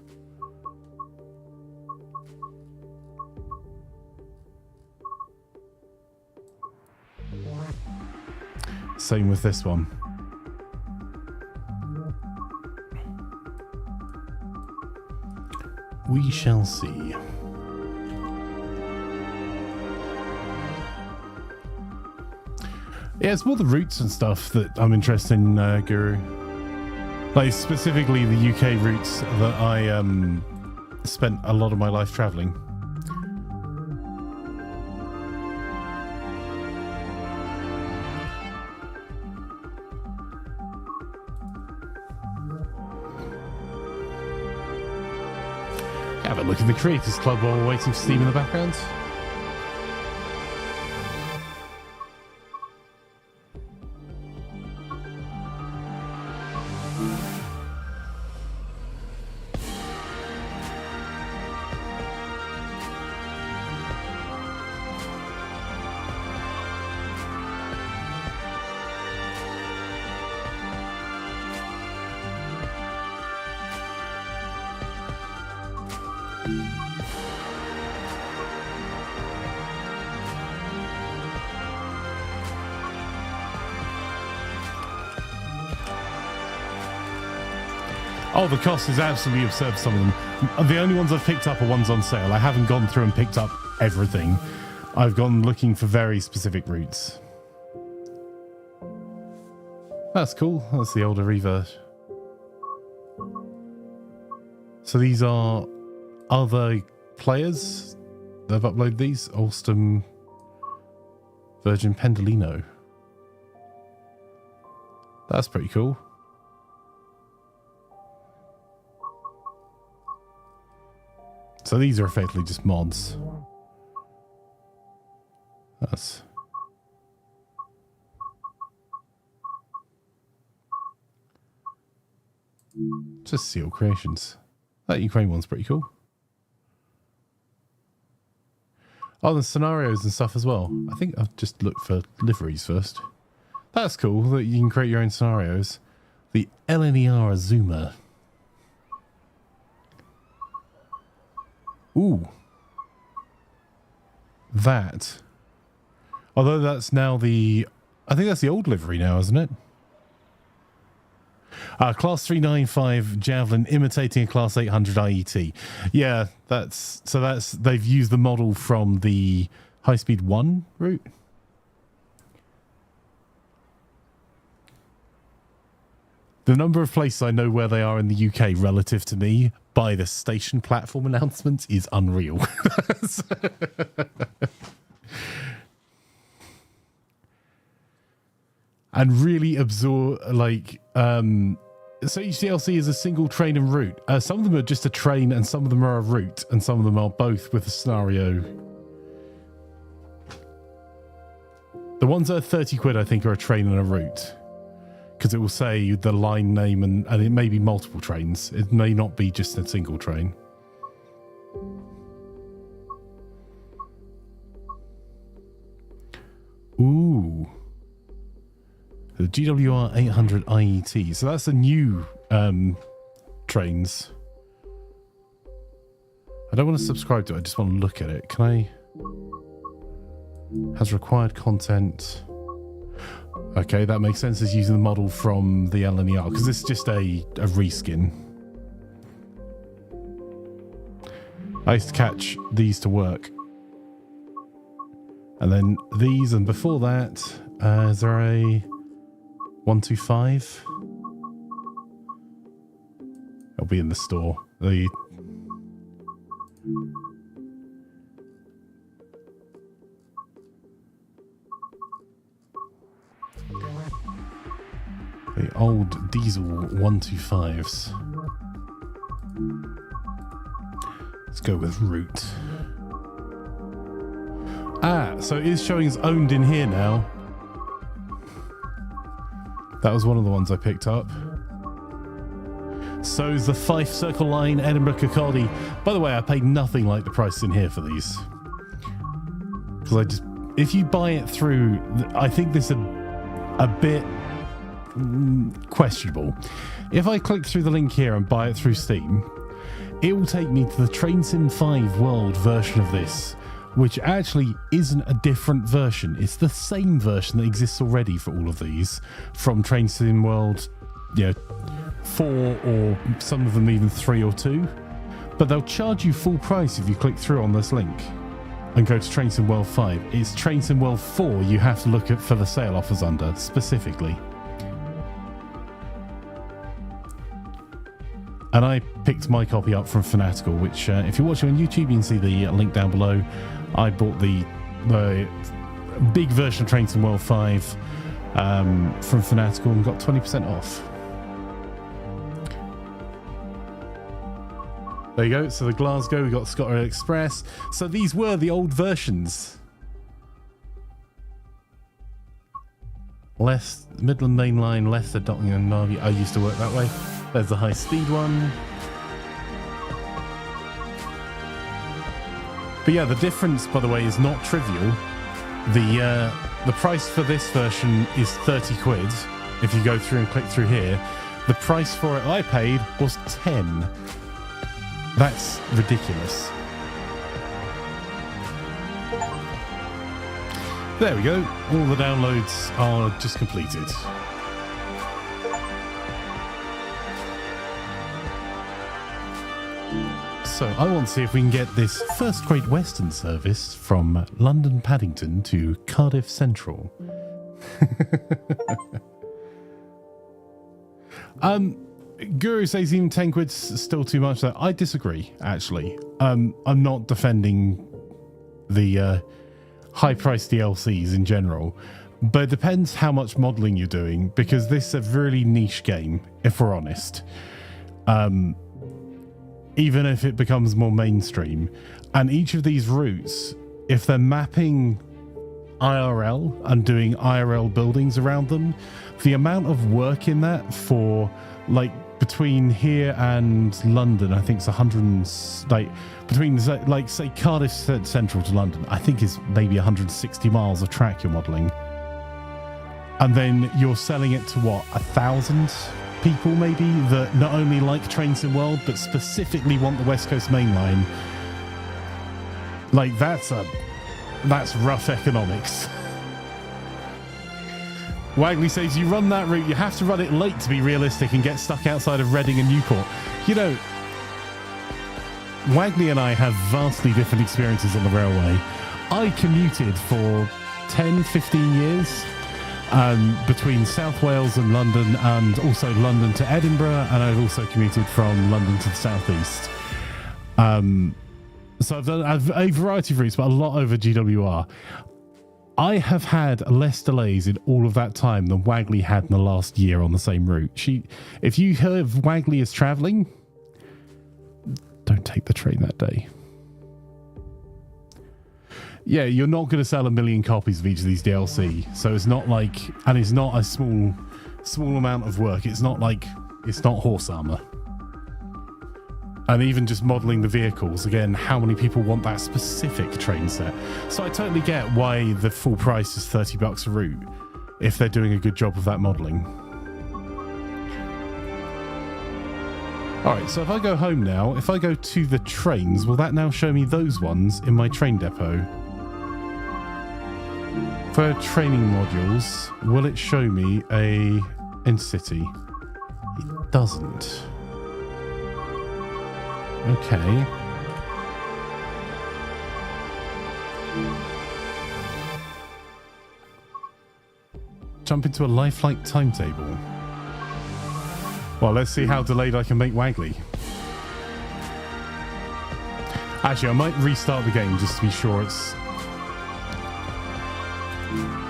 Same with this one. We shall see. Yeah, it's more the routes and stuff that I'm interested in, Guru. Like specifically the UK routes that I spent a lot of my life traveling. Have a look at the Creators Club while we're waiting for Steam in the background. Oh, the cost is absolutely absurd for some of them. The only ones I've picked up are ones on sale. I haven't gone through and picked up everything. I've gone looking for very specific routes. That's cool. That's the older revert. So these are other players that have uploaded these. Alstom, Virgin Pendolino. That's pretty cool. So these are effectively just mods. That's... just Seal Creations. That Ukraine one's pretty cool. Oh, the scenarios and stuff as well. I think I'll just look for liveries first. That's cool that you can create your own scenarios. The LNER Azuma. Ooh. That. Although that's now the... I think that's the old livery now, isn't it? Class 395 Javelin imitating a Class 800 IET. Yeah, that's... So that's... They've used the model from the High Speed 1 route. The number of places I know where they are in the UK relative to me by the station platform announcements is unreal. And really absorb, like, so each DLC is a single train and route. Some of them are just a train and some of them are a route and some of them are both with a scenario. The ones that are 30 quid, I think, are a train and a route. Because it will say the line name and it may be multiple trains. It may not be just a single train. Ooh. The GWR 800 IET. So that's the new trains. I don't want to subscribe to it. I just want to look at it. Can I... Has required content... Okay, that makes sense as using the model from the LNER, because this is just a reskin. I used to catch these to work. And then these, and before that, is there a 125? It'll be in the store. The old diesel 125s. Let's go with route. So it is showing as owned in here now. That was one of the ones I picked up. So is the Fife Circle Line Edinburgh Kirkcaldy. By the way, I paid nothing like the price in here for these. Because I just... If you buy it through... I think this is a bit... questionable. If I click through the link here and buy it through Steam, it will take me to the Train Sim 5 World version of this, which actually isn't a different version. It's the same version that exists already for all of these from Train Sim World, 4 or some of them even 3 or 2. But they'll charge you full price if you click through on this link and go to Train Sim World 5. It's Train Sim World 4 you have to look at for the sale offers under specifically. And I picked my copy up from Fanatical, which if you're watching on YouTube, you can see the link down below. I bought the big version of Train Sim World 5 from Fanatical and got 20% off. There you go. So the Glasgow, we got ScotRail Express. So these were the old versions. Midland Main Line, Leicester, Docking and Narby. I used to work that way. There's the high speed one. But yeah, the difference, by the way, is not trivial. The price for this version is 30 quid. If you go through and click through here, the price for it I paid was 10. That's ridiculous. There we go. All the downloads are just completed. So I want to see if we can get this first Great Western service from London Paddington to Cardiff Central. Guru says even 10 quid's still too much. I disagree, actually. I'm not defending the high-priced DLCs in general, but it depends how much modelling you're doing, because this is a really niche game, if we're honest. Even if it becomes more mainstream. And each of these routes, if they're mapping IRL and doing IRL buildings around them, the amount of work in that for, like, between here and London, I think it's 100, like, between, like, say, Cardiff Central to London, I think is maybe 160 miles of track you're modelling. And then you're selling it to, what, 1,000 people, maybe, that not only like Train Sim World, but specifically want the West Coast Main Line. Like, that's rough economics. Wagley says, you run that route, you have to run it late to be realistic and get stuck outside of Reading and Newport. You know, Wagley and I have vastly different experiences on the railway. I commuted for 10, 15 years between South Wales and London, and also London to Edinburgh, and I've also commuted from London to the southeast. So I've done a variety of routes, but a lot over GWR. I have had less delays in all of that time than Wagley had in the last year on the same route. If you heard of Wagley is travelling, don't take the train that day. Yeah, you're not going to sell 1 million copies of each of these DLC, so it's not like, and it's not a small amount of work. It's not like, it's not horse armor. And even just modelling the vehicles, again, how many people want that specific train set? So I totally get why the full price is $30 a route, if they're doing a good job of that modelling. Alright, so if I go home now, if I go to the trains, will that now show me those ones in my train depot? For training modules, will it show me a Intercity? It doesn't. Okay. Jump into a lifelike timetable. Well, let's see how delayed I can make Wagley. Actually, I might restart the game just to be sure it's...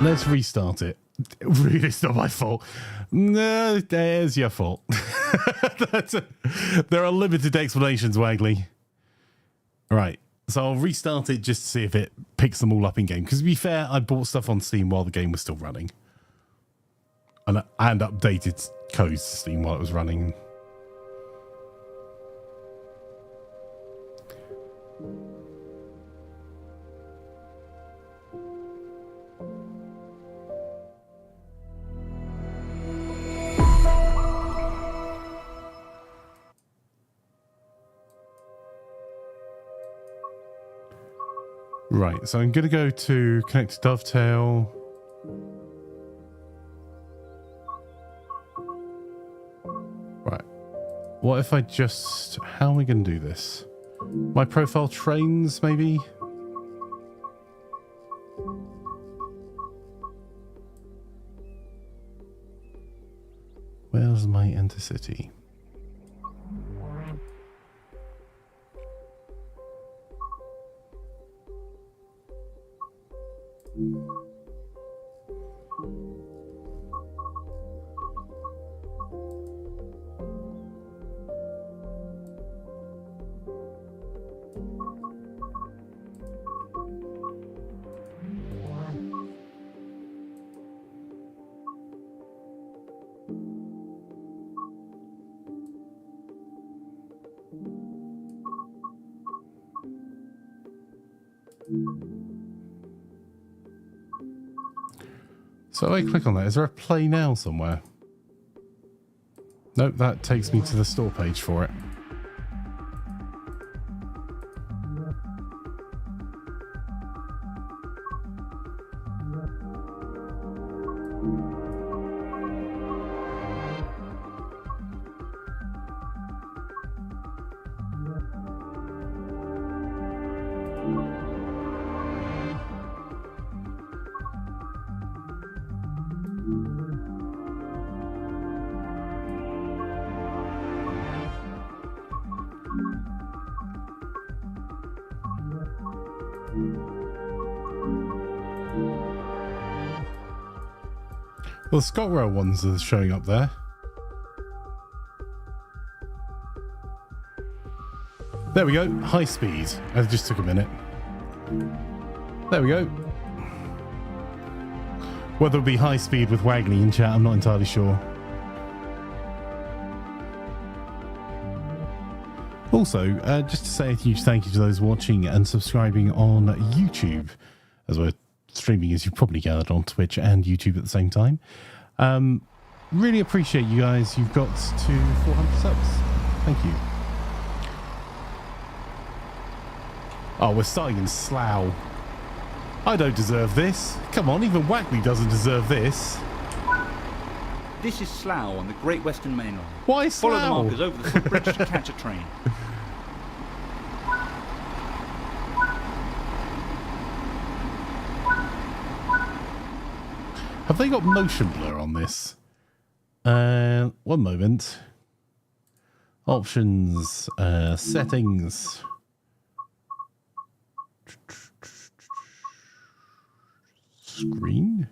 Let's restart it. Really, it's not my fault. No, there's your fault. There are limited explanations, Wagley. Right, so I'll restart it just to see if it picks them all up in game. Because to be fair, I bought stuff on Steam while the game was still running, and updated codes to Steam while it was running. Right, so I'm going to go to connect to Dovetail. Right. What if I just... How am I going to do this? My profile trains, maybe? Where's my Intercity? So I click on that. Is there a play now somewhere? Nope, that takes me to the store page for it. Well, the ScotRail ones are showing up there. There we go. High speed. It just took a minute. There we go. Whether it'll be high speed with Wagley in chat, I'm not entirely sure. Also, just to say a huge thank you to those watching and subscribing on YouTube, as we're streaming, as you've probably gathered, on Twitch and YouTube at the same time. Really appreciate you guys. You've got to 400 subs. Thank you. Oh, we're starting in Slough. I don't deserve this. Come on, even Wagley doesn't deserve this. This is Slough on the Great Western Main Line. Why Slough? Follow the markers over the footbridge to catch a train. Have they got motion blur on this? One moment. Options, settings. Screen?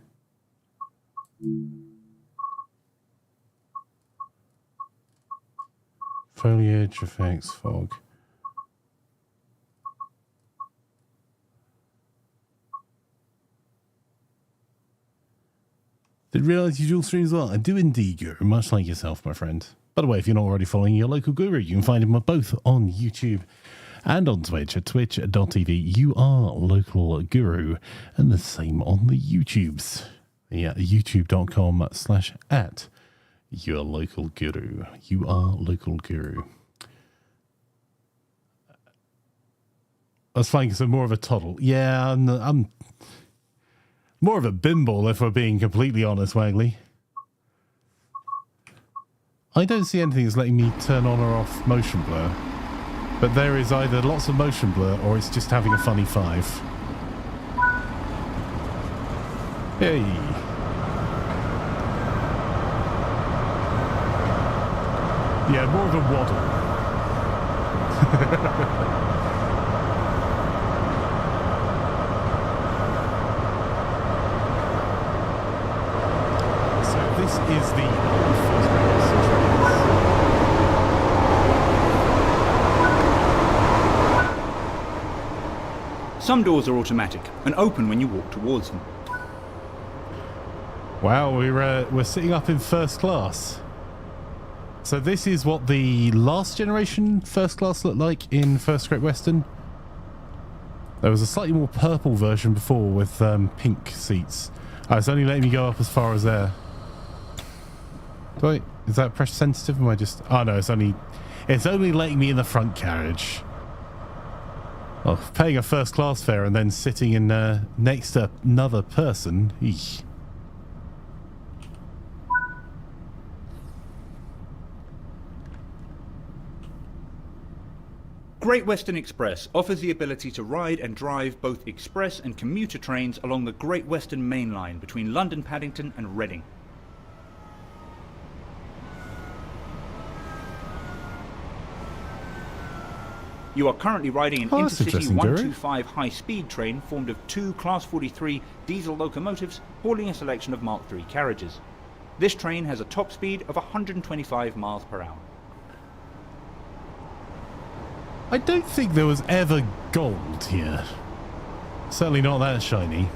Foliage, effects, fog. Did realise you dual stream as well? I do indeed, Guru, much like yourself, my friend. By the way, if you're not already following your local Guru, you can find him both on YouTube and on Twitch at twitch.tv. You are local Guru, and the same on the YouTubes. Yeah, youtube.com/@ your local Guru. You are local Guru. I was finding some more of a toddle. Yeah, I'm more of a bimble, if we're being completely honest, Wagley. I don't see anything that's letting me turn on or off motion blur. But there is either lots of motion blur or it's just having a funny 5. Hey. Yeah, more of a waddle. This is the old first class trains. Some doors are automatic and open when you walk towards them. Wow, we're sitting up in first class. So this is what the last generation first class looked like in First Great Western. There was a slightly more purple version before with pink seats. Oh, it's only letting me go up as far as there. Is that pressure sensitive? Am I just... Oh no, it's only letting me in the front carriage. Oh, paying a first class fare and then sitting in next to another person. Eesh. Great Western Express offers the ability to ride and drive both express and commuter trains along the Great Western Main Line between London Paddington and Reading. You are currently riding an Intercity 125 high-speed train formed of 2 Class 43 diesel locomotives hauling a selection of Mark III carriages. This train has a top speed of 125 miles per hour. I don't think there was ever gold here. Certainly not that shiny.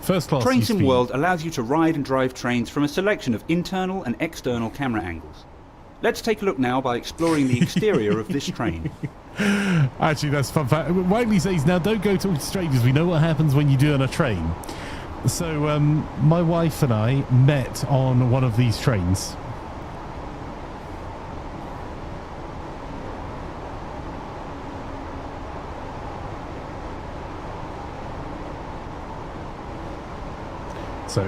First class Train Sim World allows you to ride and drive trains from a selection of internal and external camera angles. Let's take a look now by exploring the exterior of this train. Actually, that's fun fact. Wagley says, now don't go talking to strangers. We know what happens when you do on a train. So my wife and I met on one of these trains. So,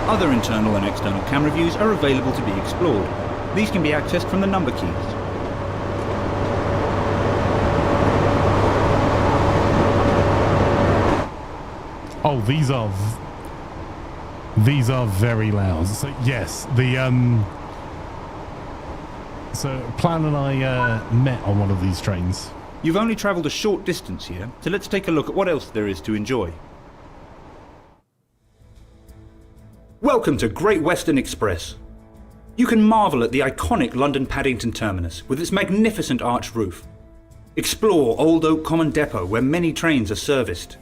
Other internal and external camera views are available to be explored. These can be accessed from the number keys. Oh, these are very loud. So yes, so Plan and I met on one of these trains. You've only travelled a short distance here, so let's take a look at what else there is to enjoy. Welcome to Great Western Express. You can marvel at the iconic London Paddington terminus with its magnificent arched roof. Explore Old Oak Common Depot where many trains are serviced.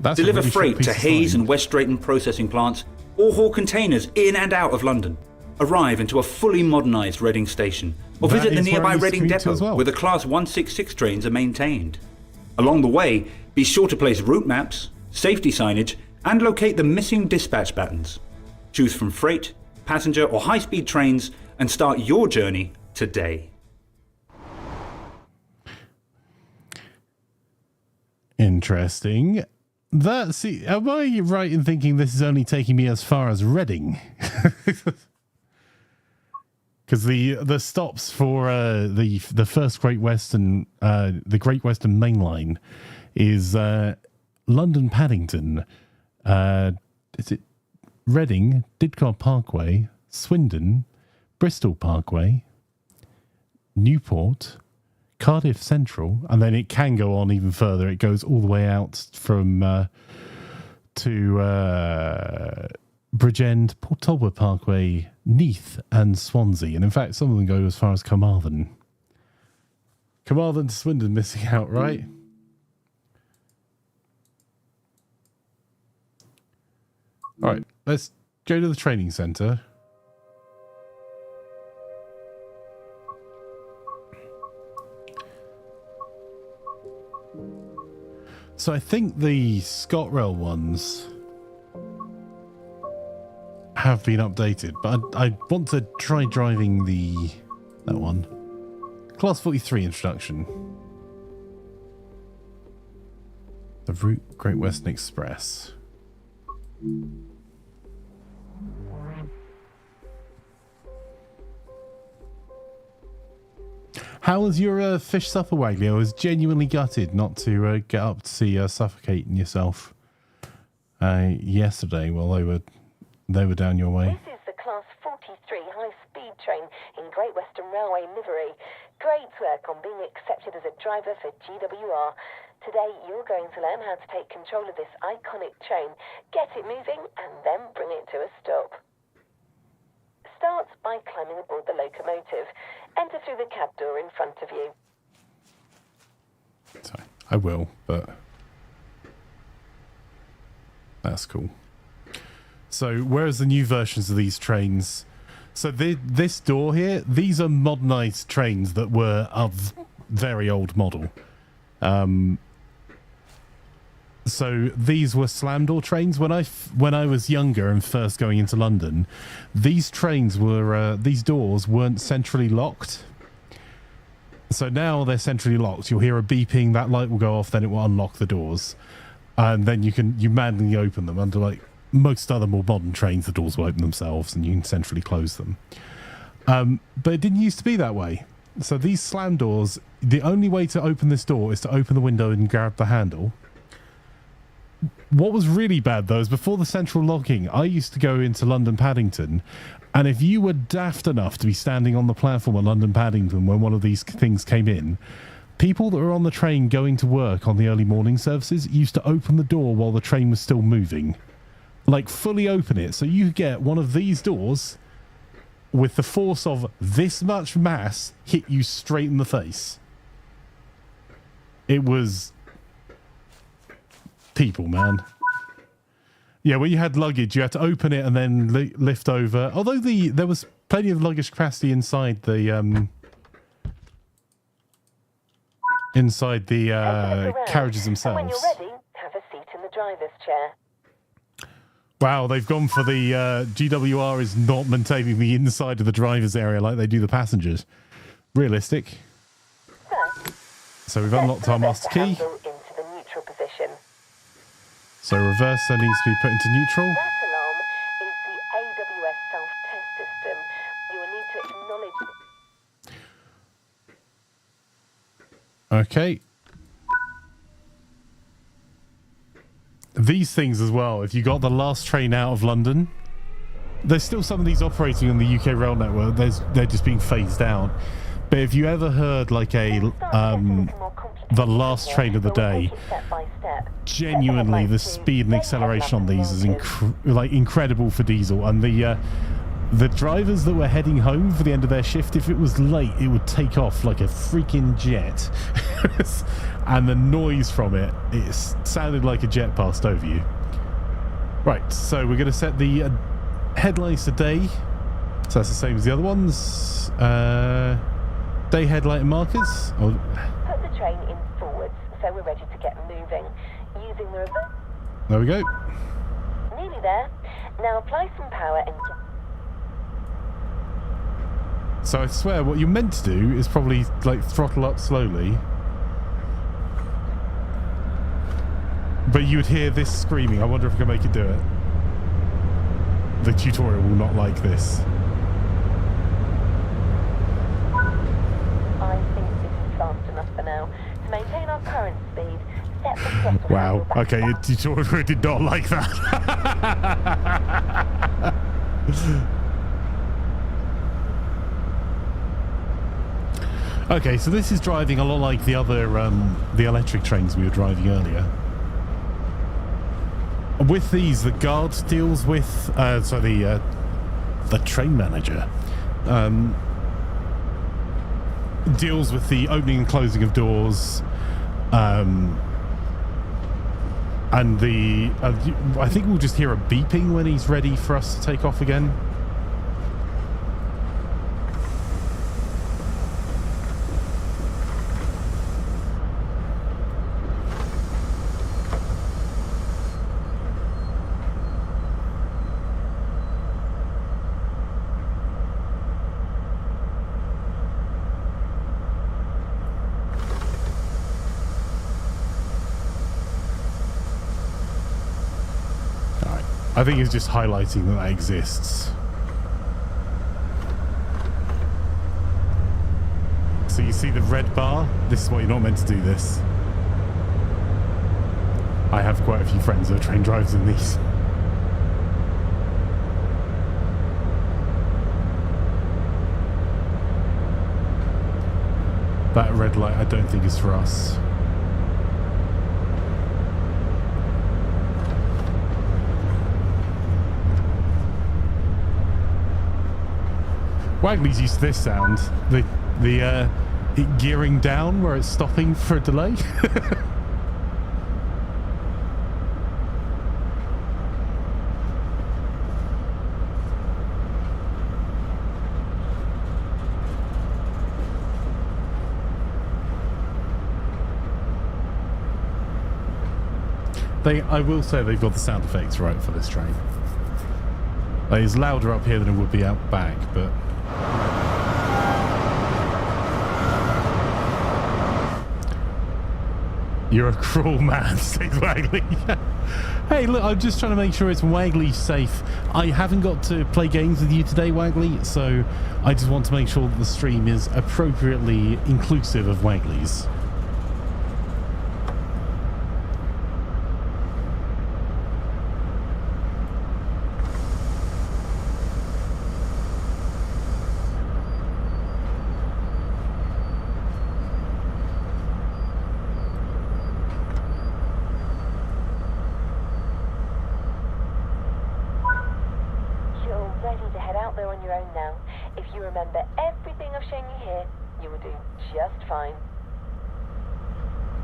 That's Deliver really freight to Hayes sign. and West Drayton processing plants, or haul containers in and out of London. Arrive into a fully modernised Reading station, or That visit the is where I nearby used to Reading commute to depot as well. where the Class 166 trains are maintained. Along the way, be sure to place route maps, safety signage, and locate the missing dispatch battens. Choose from freight, passenger, or high-speed trains and start your journey today. Interesting. Am I right in thinking this is only taking me as far as Reading? Because the stops for the first Great Western, the Great Western Main Line, is London Paddington. Is it Reading, Didcot Parkway, Swindon, Bristol Parkway, Newport, Cardiff Central, and then it can go on even further. It goes all the way out from to Bridgend, Port Talbot Parkway, Neath, and Swansea. And in fact, some of them go as far as Carmarthen. Carmarthen to Swindon missing out, right? All right, let's go to the training centre. So I think the ScotRail ones have been updated, but I want to try driving that one. Class 43 introduction. The route Great Western Express. How was your fish supper, Wagley? I was genuinely gutted not to get up to see suffocating yourself yesterday while they were down your way. This is the Class 43 high-speed train in Great Western Railway livery. Great work on being accepted as a driver for GWR. Today you're going to learn how to take control of this iconic train, get it moving, and then bring it to a stop. Start by climbing aboard the locomotive. Enter through the cab door in front of you. Sorry, I will, but that's cool. So, whereas the new versions of these trains, so this door here, these are modernised trains that were of very old model. So these were slam door trains. When I was younger and first going into London, these trains were these doors weren't centrally locked. So now they're centrally locked. You'll hear a beeping, that light will go off, then it will unlock the doors, and then you manually open them. Under like most other more modern trains, the doors will open themselves and you can centrally close them. But it didn't used to be that way. So these slam doors, the only way to open this door is to open the window and grab the handle. What was really bad, though, is before the central locking, I used to go into London Paddington, and if you were daft enough to be standing on the platform at London Paddington when one of these things came in, people that were on the train going to work on the early morning services used to open the door while the train was still moving. Like, fully open it, so you get one of these doors with the force of this much mass hit you straight in the face. It was... people, man. Yeah, when you had luggage, you had to open it and then lift over. Although there was plenty of luggage capacity inside the carriages themselves. And when you're ready, have a seat in the driver's chair. Wow, they've gone for the GWR is not maintaining the inside of the driver's area like they do the passengers. Realistic. So we've unlocked our master key. Into the neutral position. So reverser needs to be put into neutral. That alarm is the AWS self-test system. You will need to acknowledge Okay. These things as well, if you got the last train out of London, there's still some of these operating on the UK rail network. They're just being phased out. But if you ever heard like the last train of the day, genuinely the speed and acceleration on these is incredible for diesel. And the drivers that were heading home for the end of their shift, if it was late, it would take off like a freaking jet. And the noise from it sounded like a jet passed over you. Right, so we're going to set the headlights to day. So that's the same as the other ones. Day headlight and markers. Put the train in forwards, so we're ready to get moving. Using the reverse. There we go. Nearly there. Now apply some power and... So I swear what you're meant to do is probably like throttle up slowly. But you would hear this screaming. I wonder if I can make it do it. The tutorial will not like this. I think this is fast enough for now. To maintain our current speed, set the throttle. Wow. Okay, your tutorial did not like that. Okay, so this is driving a lot like the other the electric trains we were driving earlier. With these, the guard deals with the train manager deals with the opening and closing of doors, and the I think we'll just hear a beeping when he's ready for us to take off again. I think it's just highlighting that exists. So you see the red bar? This is why you're not meant to do this. I have quite a few friends who are train drivers in these. That red light I don't think is for us. Wagley's used to this sound, it gearing down where it's stopping for a delay. I will say they've got the sound effects right for this train. It's louder up here than it would be out back, but... You're a cruel man, says Wagley. Hey, look, I'm just trying to make sure it's Wagley safe. I haven't got to play games with you today, Wagley, so I just want to make sure that the stream is appropriately inclusive of Wagley's.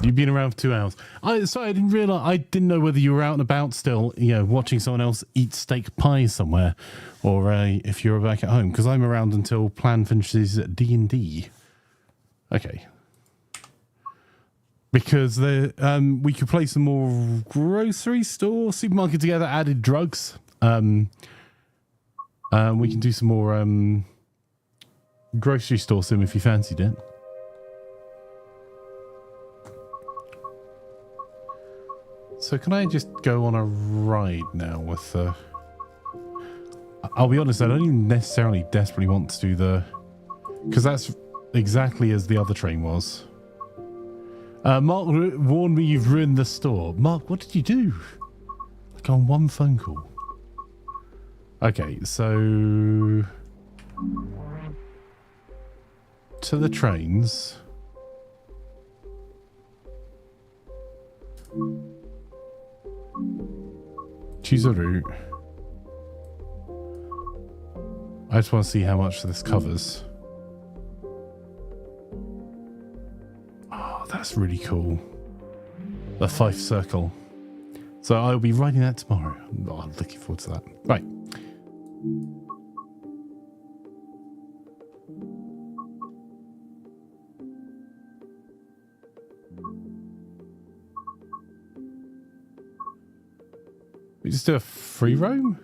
You've been around for 2 hours. Sorry, I didn't realise. I didn't know whether you were out and about still, watching someone else eat steak pie somewhere, or if you were back at home. Because I'm around until plan finishes at D&D. Okay. Because we could play some more grocery store, supermarket together. Added drugs. We can do some more grocery store sim if you fancied it. So can I just go on a ride now with I'll be honest, I don't even necessarily desperately want to do because that's exactly as the other train was. Mark warned me you've ruined the store. Mark, what did you do? Like on one phone call. Okay, so... to the trains. Choose a route. I just want to see how much this covers. Oh, that's really cool. The Fife Circle. So I'll be writing that tomorrow. Oh, I'm looking forward to that. Right. We just do a free roam?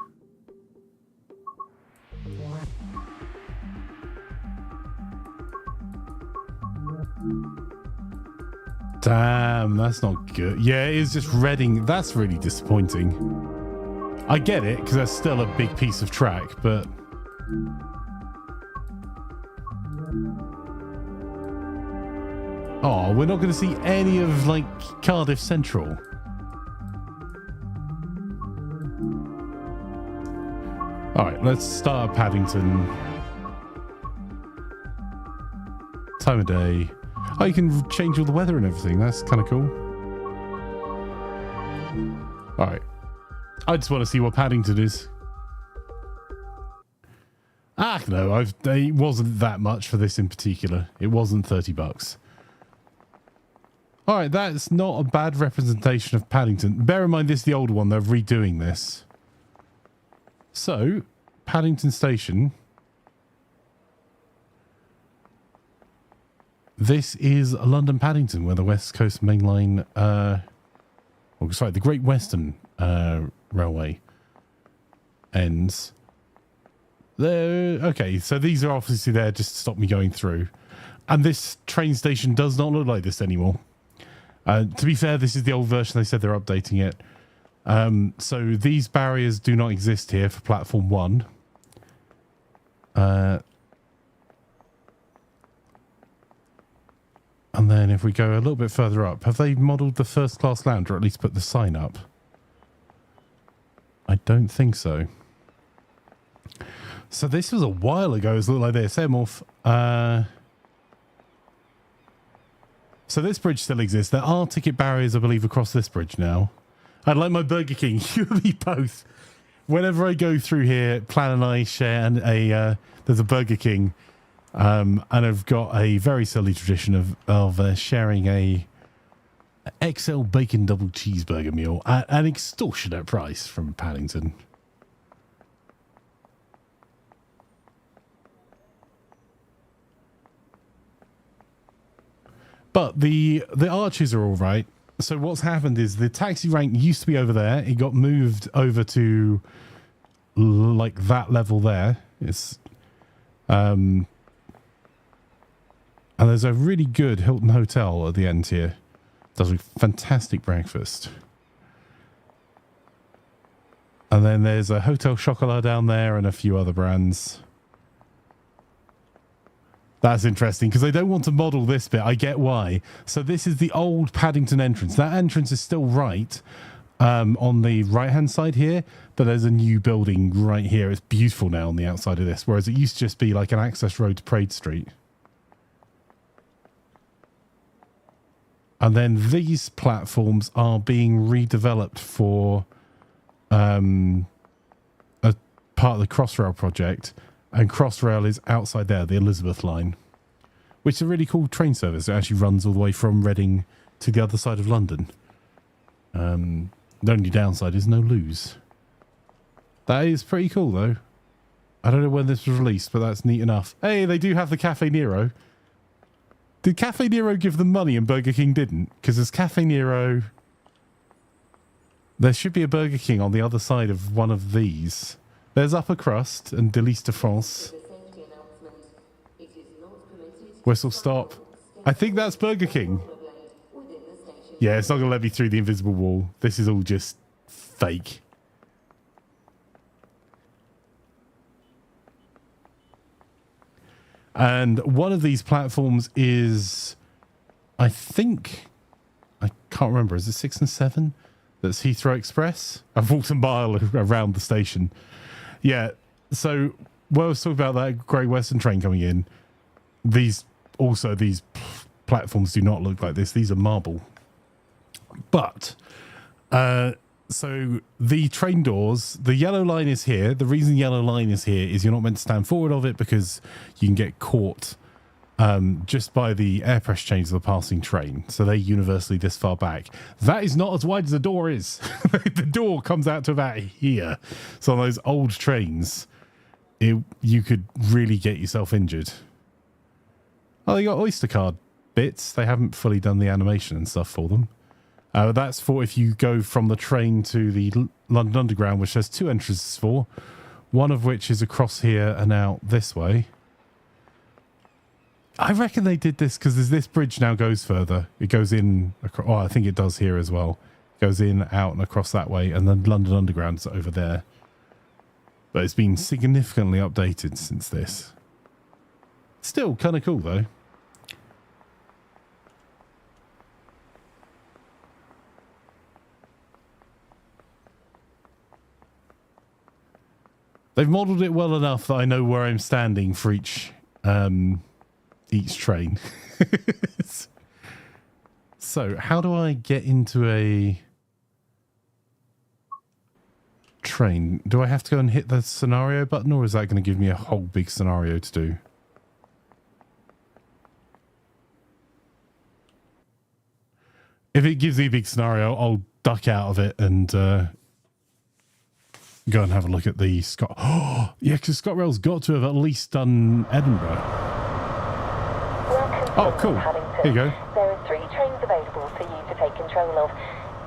Damn, that's not good. Yeah, it is just Reading. That's really disappointing. I get it, because that's still a big piece of track, but... oh, we're not going to see any of, like, Cardiff Central. Alright, let's start at Paddington. Time of day. Oh, you can change all the weather and everything. That's kind of cool. Alright. I just want to see what Paddington is. Ah, no, it wasn't that much for this in particular. It wasn't $30. Alright, that's not a bad representation of Paddington. Bear in mind, this is the older one. They're redoing this. So, Paddington Station. This is London Paddington, where the West Coast Main Line, the Great Western Railway ends. There. Okay, so these are obviously there just to stop me going through. And this train station does not look like this anymore. To be fair, this is the old version. They said they're updating it. So these barriers do not exist here for platform 1. And then if we go a little bit further up, have they modelled the first class lounge, or at least put the sign up? I don't think so. So this was a while ago. It looked like this. Airmorph. So this bridge still exists. There are ticket barriers, I believe, across this bridge now. I'd like my Burger King. You and me both. Whenever I go through here, Plan and I share there's a Burger King. And I've got a very silly tradition of sharing a XL bacon double cheeseburger meal at an extortionate price from Paddington. But the arches are all right. So what's happened is the taxi rank used to be over there. It got moved over to like that level there. It's and there's a really good Hilton Hotel at the end here. Does a fantastic breakfast. And then there's a Hotel Chocolat down there and a few other brands. That's interesting because they don't want to model this bit. I get why. So this is the old Paddington entrance. That entrance is still right on the right-hand side here, but there's a new building right here. It's beautiful now on the outside of this, whereas it used to just be like an access road to Parade Street. And then these platforms are being redeveloped for a part of the Crossrail project. And Crossrail is outside there, the Elizabeth line, which is a really cool train service. It actually runs all the way from Reading to the other side of London. The only downside is no loos. That is pretty cool, though. I don't know when this was released, but that's neat enough. Hey, they do have the Cafe Nero. Did Cafe Nero give them money and Burger King didn't? Because there's Cafe Nero. There should be a Burger King on the other side of one of these. There's Upper Crust and Delice de France. Whistle stop. I think that's Burger King. Yeah, it's not going to let me through the invisible wall. This is all just fake. And one of these platforms is, I think, can't remember. Is it 6 and 7? That's Heathrow Express. I've walked a mile around the station. Yeah. So when I was talking about that Great Western train coming in, these platforms do not look like this. These are marble. But so the train doors, the yellow line is here. The reason the yellow line is here is you're not meant to stand forward of it because you can get caught just by the air pressure change of the passing train. So they're universally this far back. That is not as wide as the door is. The door comes out to about here. So on those old trains, you could really get yourself injured. Oh, they got Oyster card bits. They haven't fully done the animation and stuff for them. That's for if you go from the train to the London Underground, which there's 2 entrances for. One of which is across here and out this way. I reckon they did this because this bridge now goes further. It goes in. Oh, I think it does here as well. It goes in, out, and across that way. And then London Underground's over there. But it's been significantly updated since this. Still kind of cool, though. They've modelled it well enough that I know where I'm standing for each train. So, how do I get into a train? Do I have to go and hit the scenario button, or is that going to give me a whole big scenario to do? If it gives me a big scenario, I'll duck out of it and go and have a look at the Scott. Oh, yeah, because ScotRail's got to have at least done Edinburgh. Oh, cool. Here you go. There are 3 trains available for you to take control of.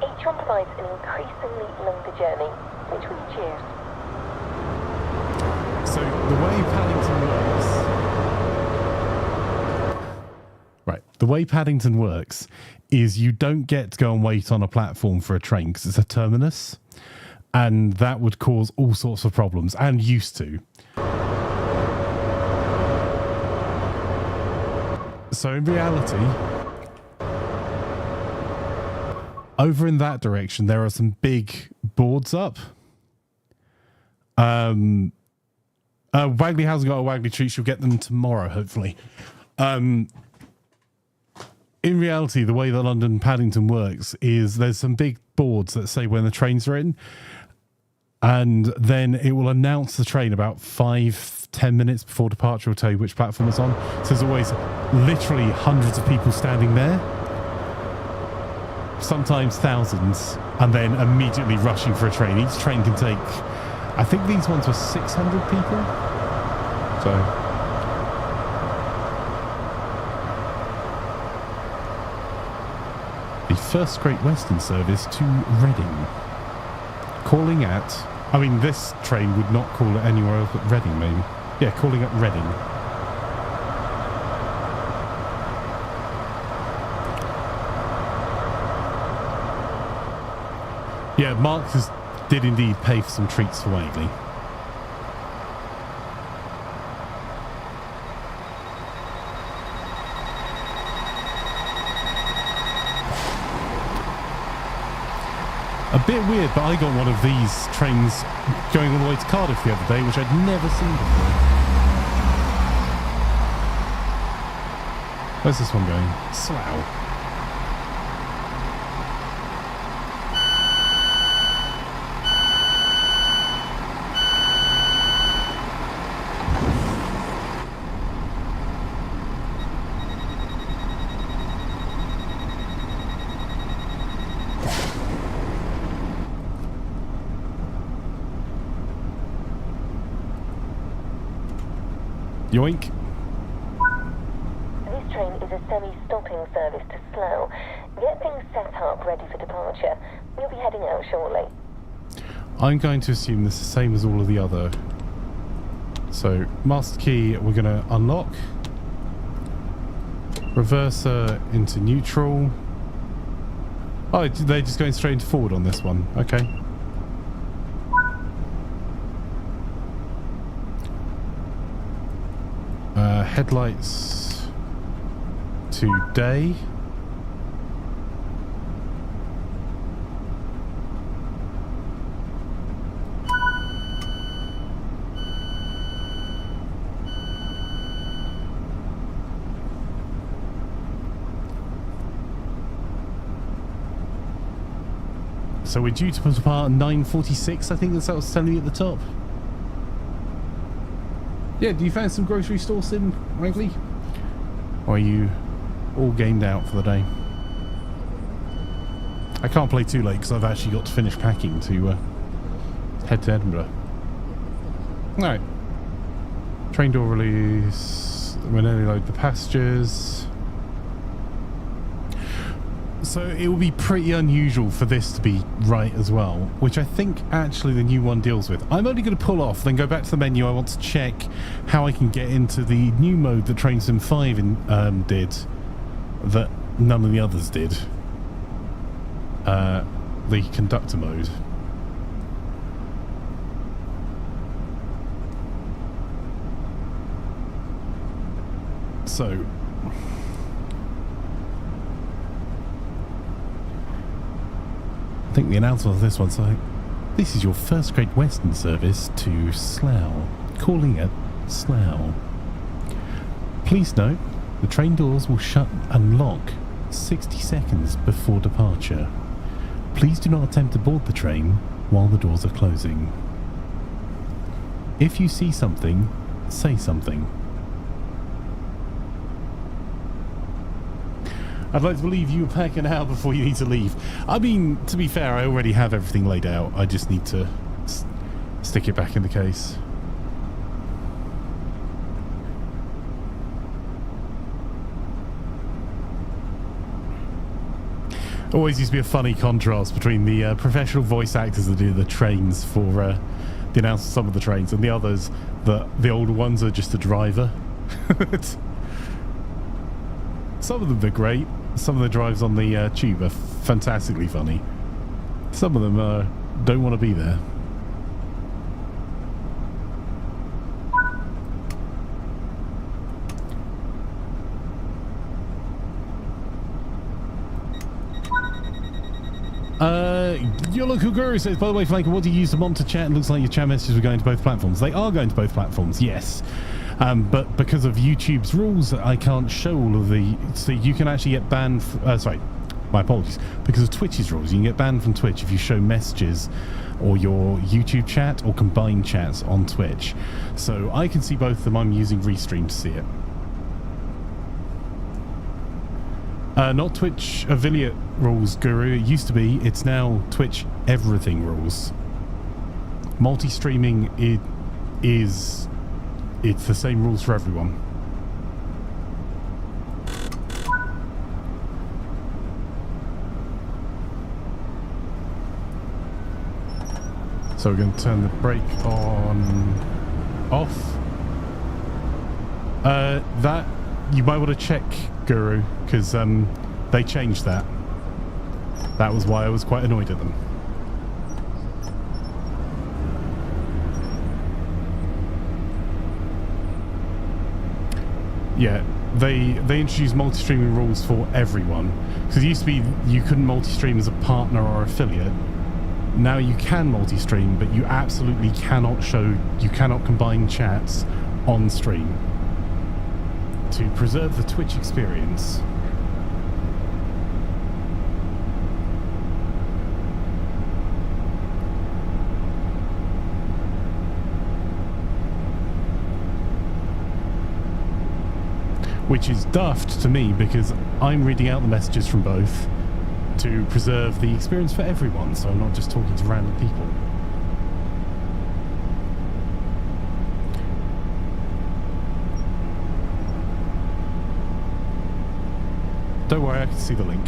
Each one provides an increasingly longer journey. Which will you choose? So the way Paddington works... Right. The way Paddington works is you don't get to go and wait on a platform for a train because it's a terminus. And that would cause all sorts of problems, and used to. So in reality, over in that direction, there are some big boards up. Wagley hasn't got a Wagley treat. She'll get them tomorrow, hopefully. In reality, the way that London Paddington works is there's some big boards that say when the trains are in. And then it will announce the train about 5-10 minutes before departure. Will tell you which platform it's on. So there's always literally hundreds of people standing there, sometimes thousands, and then immediately rushing for a train. Each train can take, I think these ones were 600 people. So the first Great Western service to Reading. Calling at... I mean, this train would not call it anywhere else but Reading, maybe. Yeah, calling at Reading. Yeah, Mark did indeed pay for some treats for Wagley. A bit weird, but I got one of these trains going all the way to Cardiff the other day, which I'd never seen before. Where's this one going? Slough. Yoink. This train is a semi-stopping service to Slough. Get things set up ready for departure. You'll be heading out shortly. I'm going to assume this is the same as all of the other. So, master key we're going to unlock. Reverser into neutral. Oh, they're just going straight into forward on this one. Okay. Headlights to day. So we're due to put apart at 9:46. I think that's what I was telling you at the top. Yeah, do you find some grocery store sim, Wrigley? Or are you all gamed out for the day? I can't play too late because I've actually got to finish packing to head to Edinburgh. Alright. Train door release. We'll only load the passengers. So it will be pretty unusual for this to be right as well, which I think actually the new one deals with. I'm only going to pull off, then go back to the menu. I want to check how I can get into the new mode that Train Sim 5 did, that none of the others did. The conductor mode. So I think the announcement of this one's like, this is your first Great Western service to Slough, calling at Slough. Please note, the train doors will shut and lock 60 seconds before departure. Please do not attempt to board the train while the doors are closing. If you see something, say something. I'd like to believe you were packing out before you need to leave. I mean, to be fair, I already have everything laid out. I just need to stick it back in the case. Always used to be a funny contrast between the professional voice actors that do the trains for the announcement of some of the trains, and the others, the older ones are just a driver. Some of them are great. Some of the drives on the tube are fantastically funny. Some of them don't want to be there. Your local guru says, by the way, Flanker, what do you use to monitor chat? It looks like your chat messages are going to both platforms. They are going to both platforms, yes. But because of YouTube's rules, I can't show all of the... So you can actually get banned... sorry, my apologies. Because of Twitch's rules, you can get banned from Twitch if you show messages or your YouTube chat or combined chats on Twitch. So I can see both of them. I'm using Restream to see it. Not Twitch affiliate rules, Guru. It used to be. It's now Twitch everything rules. Multi-streaming, it's the same rules for everyone. So we're going to turn the brake off. That you might want to check, Guru, because they changed that. That was why I was quite annoyed at them. Yeah, they introduced multi-streaming rules for everyone. Because it used to be you couldn't multi-stream as a partner or affiliate. Now you can multi-stream, but you absolutely cannot combine chats on stream to preserve the Twitch experience. Which is daft to me because I'm reading out the messages from both to preserve the experience for everyone, so I'm not just talking to random people. Don't worry, I can see the link.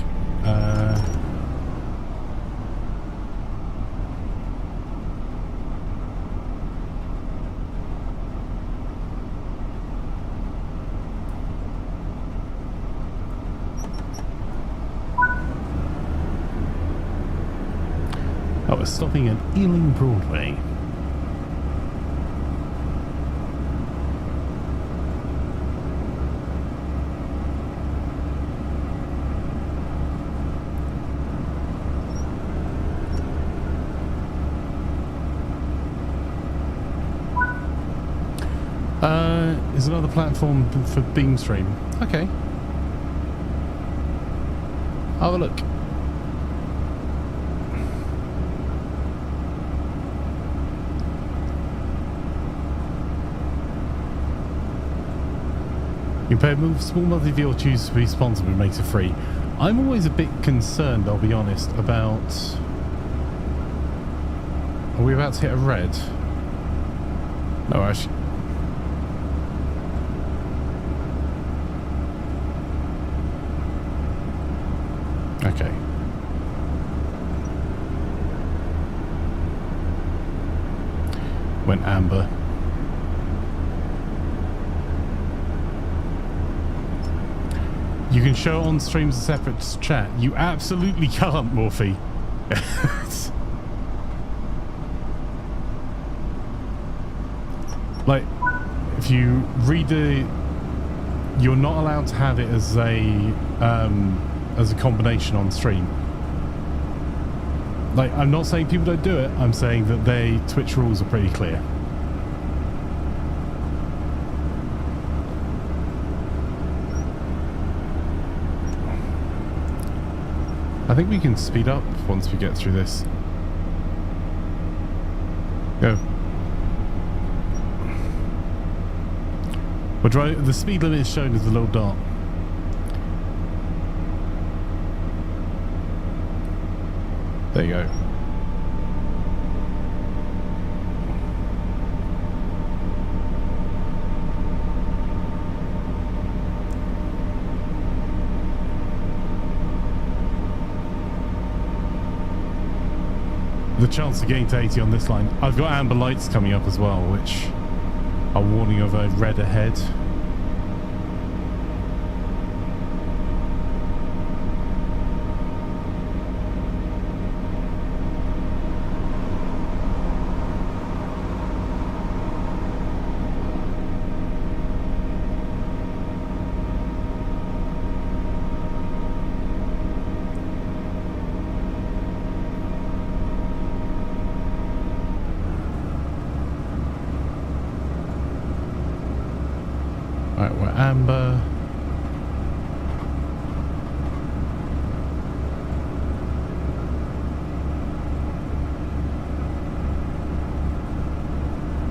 Oh, we're stopping at Ealing Broadway. Is another platform for Beamstream. Okay. Have a look. You pay a small monthly fee or choose to be sponsored, but it makes it free. I'm always a bit concerned, I'll be honest, about... Are we about to hit a red? No, actually... Okay. Went amber. You can show it on stream as a separate chat. You absolutely can't, Morphe. Like, if you read the... You're not allowed to have it as a combination on stream. Like, I'm not saying people don't do it. I'm saying that Twitch rules are pretty clear. I think we can speed up once we get through this. Go. The speed limit is shown as a little dot. There you go. The chance of getting to 80 on this line. I've got amber lights coming up as well, which are warning of a red ahead. Right, we're amber.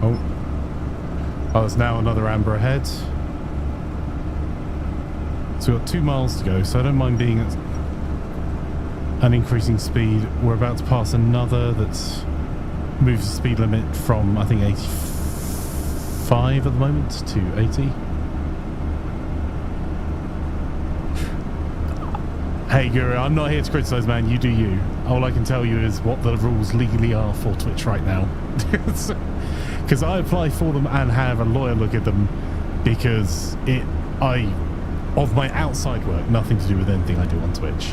Oh, there's now another amber ahead. So we've got 2 miles to go, so I don't mind being at an increasing speed. We're about to pass another that's moves the speed limit from, I think, 85 at the moment to 80. Hey Guru, I'm not here to criticise, man. You do you. All I can tell you is what the rules legally are for Twitch right now. Because I apply for them and have a lawyer look at them because of my outside work, nothing to do with anything I do on Twitch.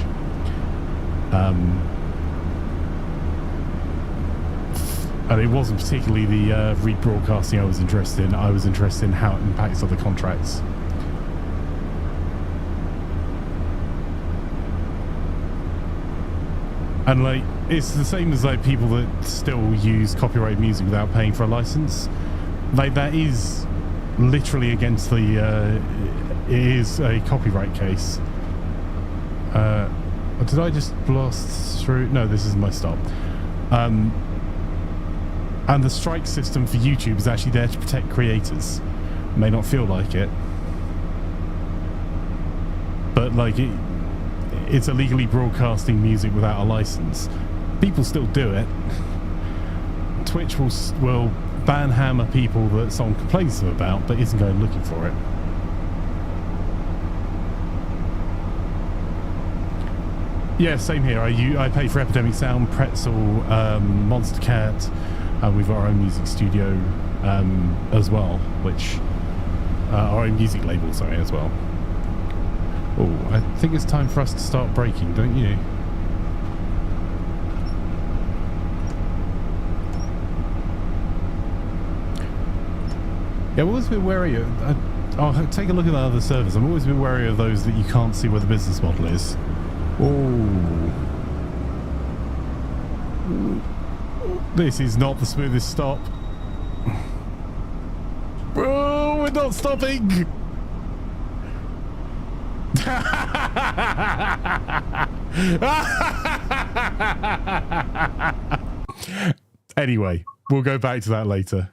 And it wasn't particularly the rebroadcasting I was interested in. I was interested in how it impacts other contracts. And like, it's the same as like people that still use copyrighted music without paying for a license. Like, that is literally against the, it is a copyright case. Did I just blast through? No, this is my stop. And the strike system for YouTube is actually there to protect creators. May not feel like it, but like it's illegally broadcasting music without a license. People still do it. Twitch will ban hammer people that someone complains to them about, but isn't going looking for it. Yeah, same here. I pay for Epidemic Sound, Pretzel, Monster Cat. We've got our own music studio as well, which our own music label, sorry, as well. Oh, I think it's time for us to start braking, don't you? Yeah, I've always been wary of... I'll take a look at that other servers. I'm always been wary of those that you can't see where the business model is. Oh. This is not the smoothest stop. Oh, we're not stopping! Anyway, we'll go back to that later.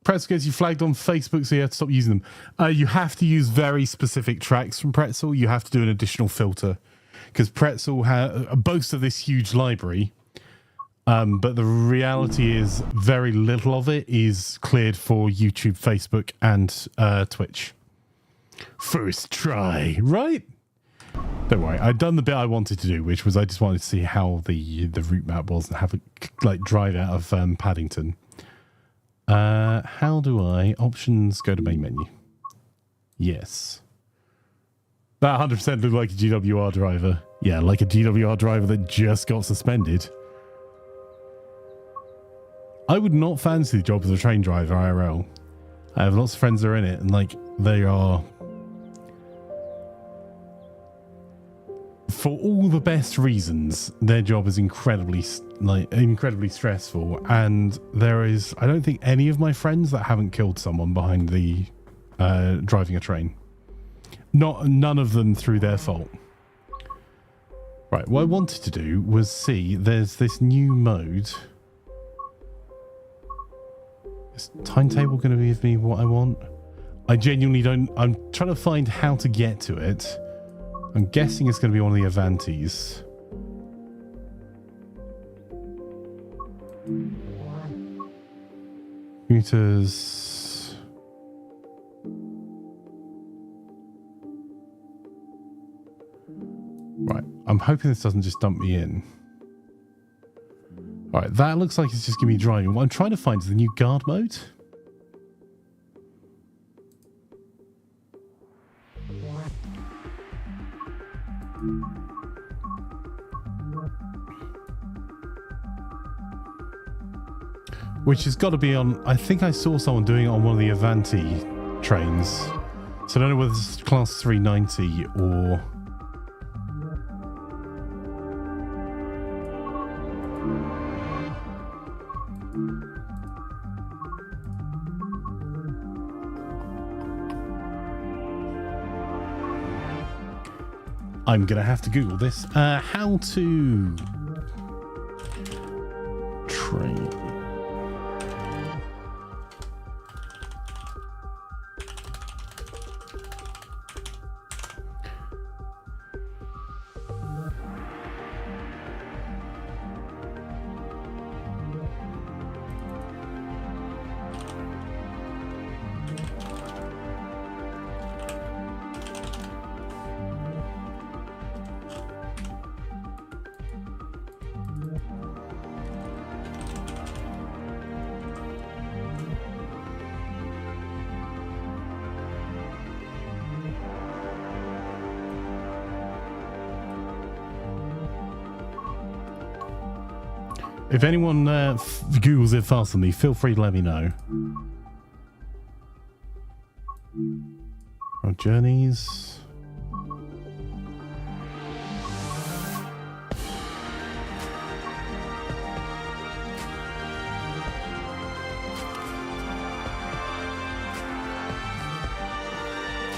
Pretzel gets you flagged on Facebook, so you have to stop using them. You have to use very specific tracks from Pretzel. You have to do an additional filter because Pretzel boasts of this huge library, but the reality is very little of it is cleared for YouTube, Facebook, and Twitch. First try, right? Don't worry, I'd done the bit I wanted to do, which was I just wanted to see how the route map was and have a drive out of Paddington. How do I options go to main menu? Yes. That 100% looked like a GWR driver. Yeah, like a GWR driver that just got suspended. I would not fancy the job as a train driver IRL. I have lots of friends that are in it, and they are, for all the best reasons, their job is incredibly stressful, and I don't think any of my friends that haven't killed someone behind the driving a train. None of them through their fault. Right, what I wanted to do was see, there's this new mode. Is timetable going to give me what I want? I genuinely don't. I'm trying to find how to get to it. I'm guessing it's going to be one of the Avantis. Commuters. Right, I'm hoping this doesn't just dump me in. Alright, that looks like it's just going to be driving. What I'm trying to find is the new guard mode. Which has got to be on... I think I saw someone doing it on one of the Avanti trains. So I don't know whether it's class 390 or... I'm going to have to Google this. How to train. If anyone Googles it faster than me, feel free to let me know. Our journeys.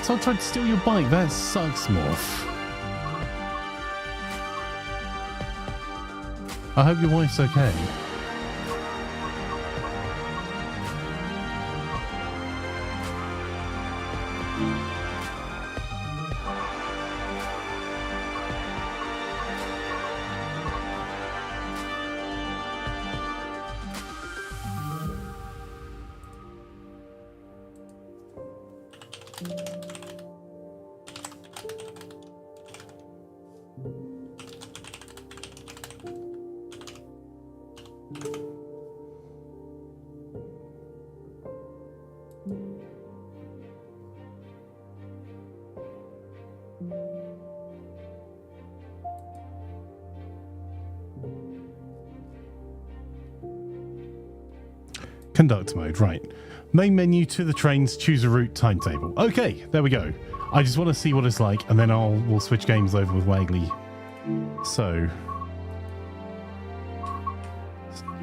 So I tried to steal your bike. That sucks, Morph. I hope your wife's okay. Conduct mode, right. Main menu to the trains, choose a route, timetable. Okay, there we go. I just want to see what it's like, and then we'll switch games over with Wagley. So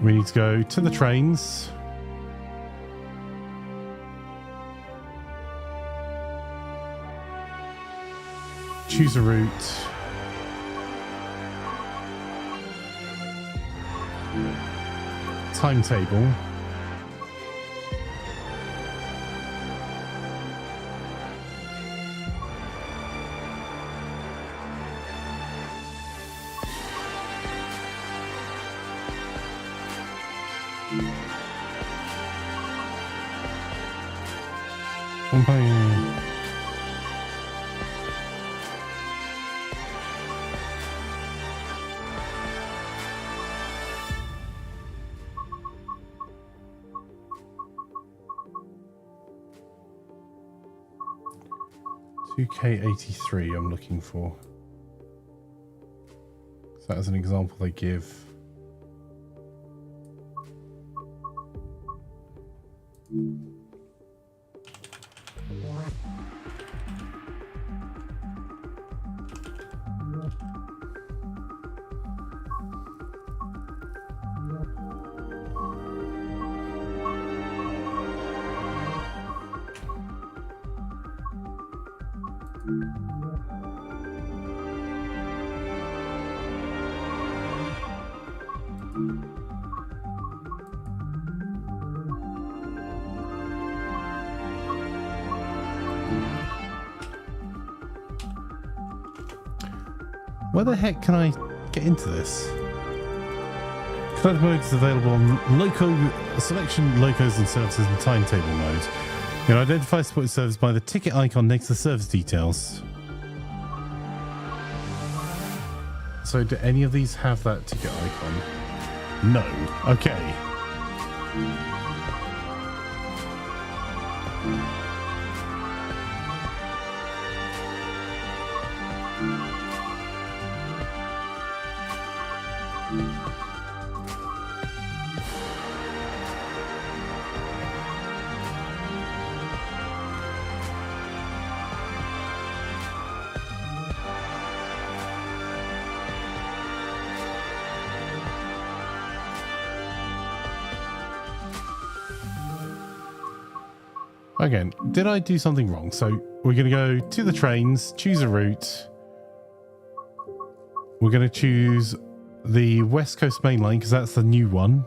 we need to go to the trains. Choose a route. 2K83 I'm looking for. So that as an example they give. Where the heck can I get into this? Cloud mode is available on loco selection, locos and services and timetable mode. You can identify supported service by the ticket icon next to the service details. So do any of these have that ticket icon? No. Okay. Again, did I do something wrong? So we're going to go to the trains, choose a route. We're going to choose the West Coast Main Line because that's the new one.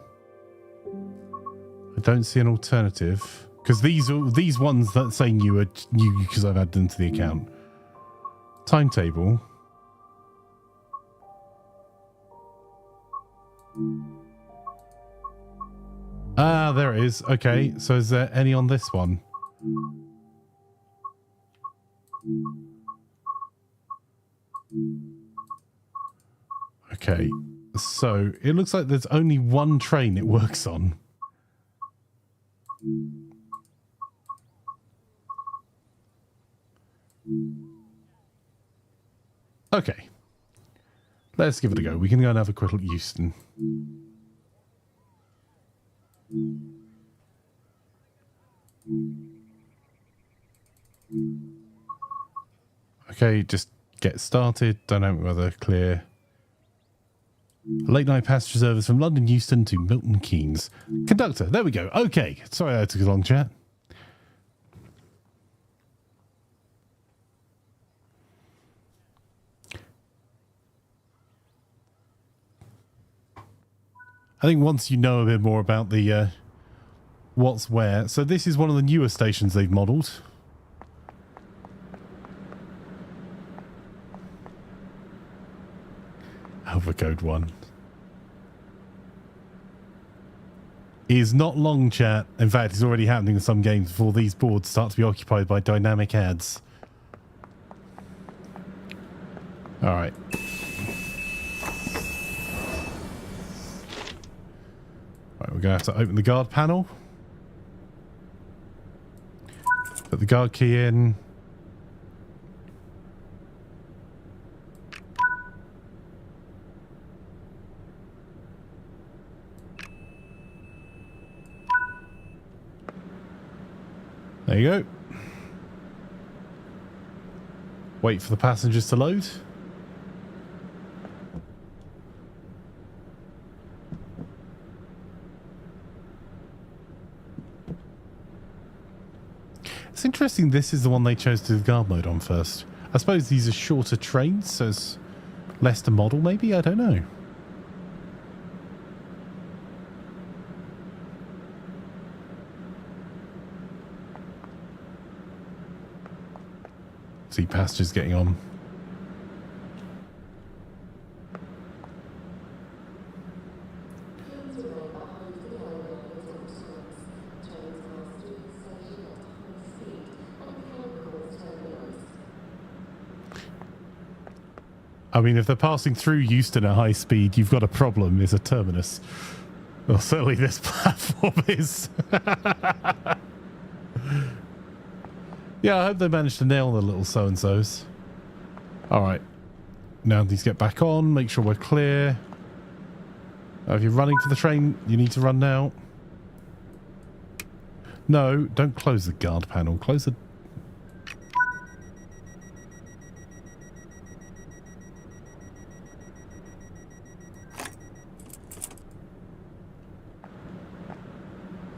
I don't see an alternative because these ones that say new are new because I've added them to the account. Timetable. Ah, there it is. Okay, so is there any on this one? Okay, so it looks like there's only one train it works on. Okay, let's give it a go. We can go and have a quick look at Euston. Okay, just get started. Dynamic weather, clear. Late night passenger service from London Euston to Milton Keynes. Conductor, there we go. Okay, sorry that took a long chat. I think once you know a bit more about the what's where. So this is one of the newer stations they've modelled. Alpha Code 1. Is not long, chat. In fact, it's already happening in some games before these boards start to be occupied by dynamic ads. Alright. Right, we're going to have to open the guard panel. Put the guard key in. There you go. Wait for the passengers to load. It's interesting this is the one they chose to do the guard mode on first. I suppose these are shorter trains, so it's less to model maybe? I don't know. See passengers getting on. I mean, if they're passing through Euston at high speed, you've got a problem. It's a terminus. Well, certainly this platform is. Yeah, I hope they managed to nail the little so-and-sos. All right. Now these get back on. Make sure we're clear. If you're running for the train, you need to run now. No, don't close the guard panel. Close the...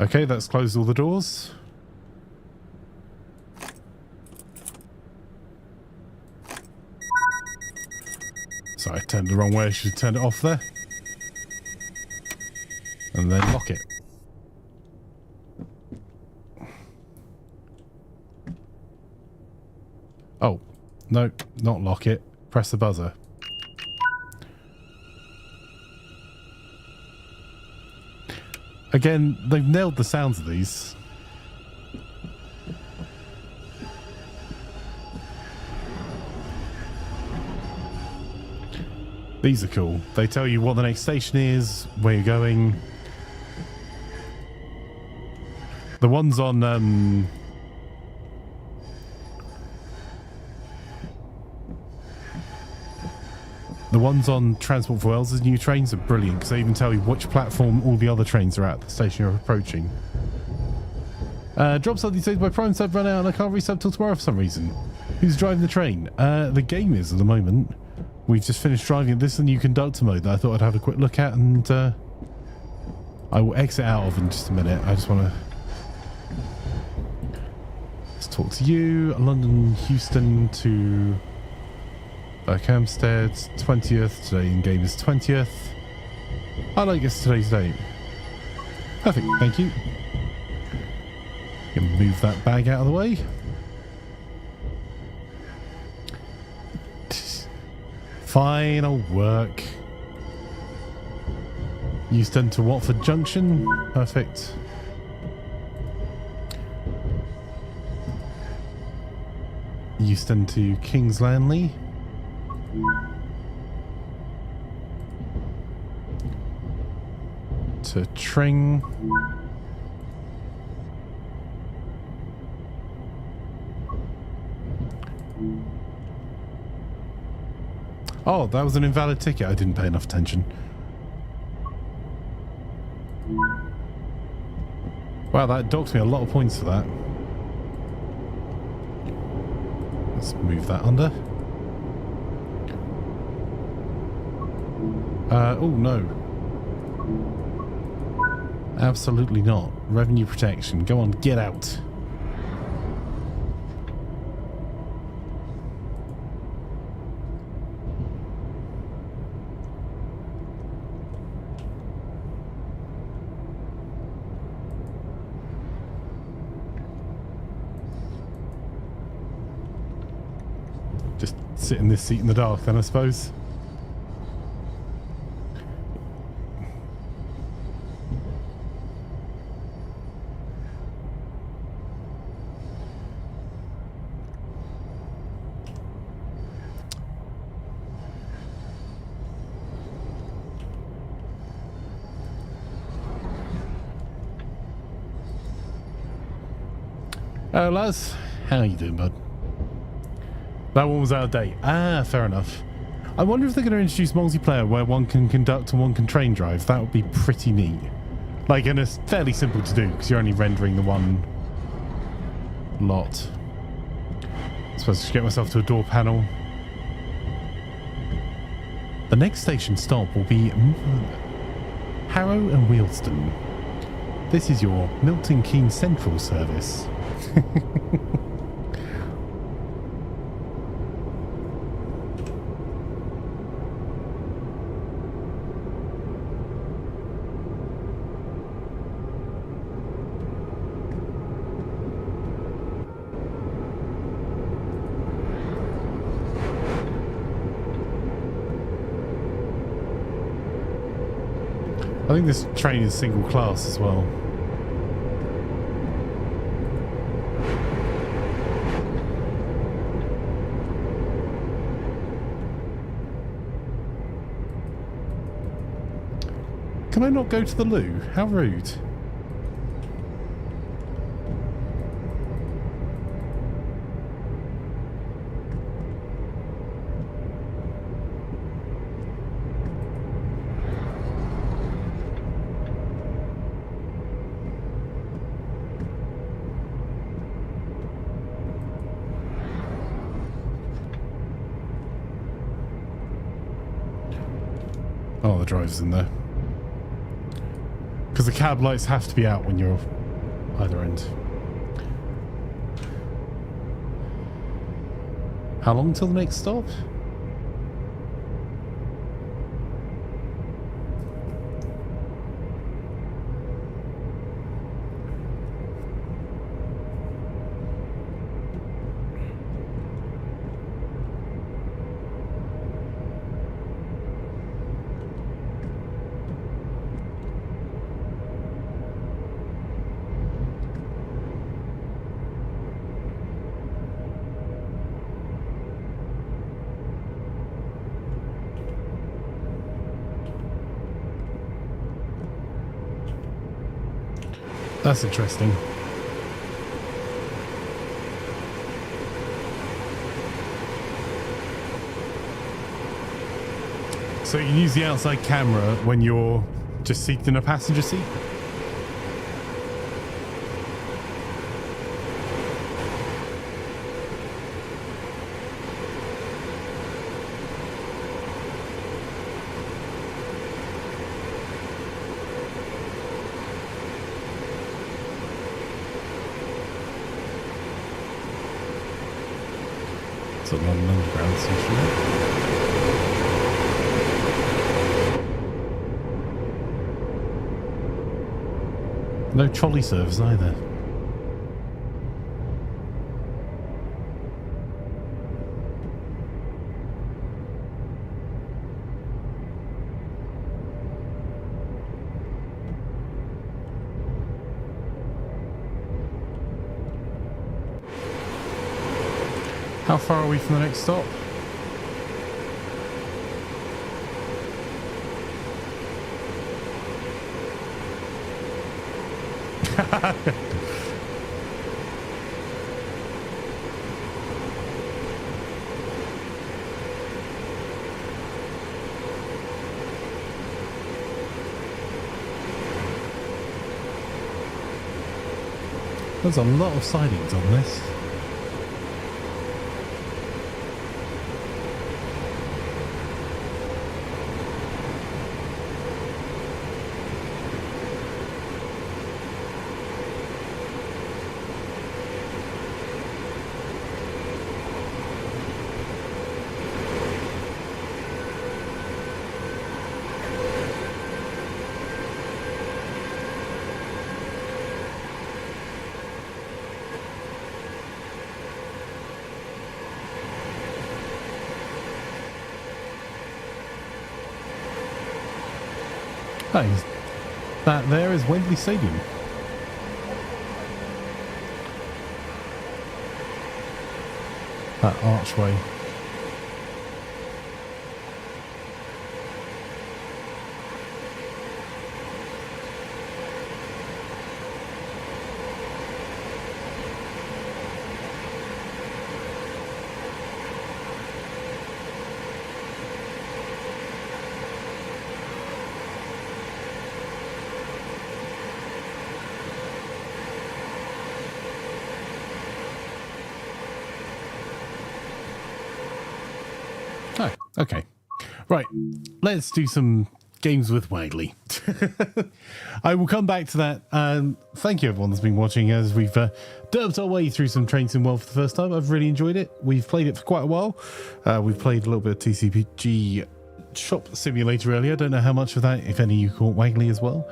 Okay, that's closed all the doors. Sorry, I turned the wrong way. I should have turned it off there. And then lock it. Oh, no, not lock it. Press the buzzer. Again, they've nailed the sounds of these. These are cool. They tell you what the next station is, where you're going. The ones on Transport for Wales' new trains are brilliant because they even tell you which platform all the other trains are at the station you're approaching. Drop sub these days by Prime sub run out and I can't resub till tomorrow for some reason. Who's driving the train? The game is at the moment. We've just finished driving. This is the new conductor mode that I thought I'd have a quick look at, and I will exit out of in just a minute. I just want to... Let's talk to you. London, Houston to Berkhamsted, 20th. Today in game is 20th. I like it's today's date. Perfect, thank you. You can move that bag out of the way. Fine, I'll work. Euston to Watford Junction. Perfect. Euston to Kings Langley. To Tring. Oh, that was an invalid ticket. I didn't pay enough attention. Wow, that docks me a lot of points for that. Let's move that under. Oh, no. Absolutely not. Revenue protection. Go on, get out. Just sit in this seat in the dark then, I suppose. Hello, Laz. How you doing, bud? That one was out of date. Ah, fair enough. I wonder if they're going to introduce multiplayer where one can conduct and one can train drive. That would be pretty neat. Like, and it's fairly simple to do because you're only rendering the one lot. I suppose I should get myself to a door panel. The next station stop will be Harrow and Wealdstone. This is your Milton Keynes Central service. I think this train is single class as well. Can I not go to the loo? How rude. Oh, the driver's in there. Because the cab lights have to be out when you're either end. How long till the next stop? That's interesting. So you can use the outside camera when you're just seated in a passenger seat? Not an underground station. No trolley service either. How far are we from the next stop? There's a lot of sidings on this. Hey, that there is Wembley Stadium. That archway. Oh, okay. Right, let's do some games with Waggly. I will come back to that. Thank you everyone that's been watching as we've derped our way through some Train Sim World for the first time. I've really enjoyed it. We've played it for quite a while. We've played a little bit of TCPG Shop Simulator earlier. I don't know how much of that, if any, you caught Waggly as well.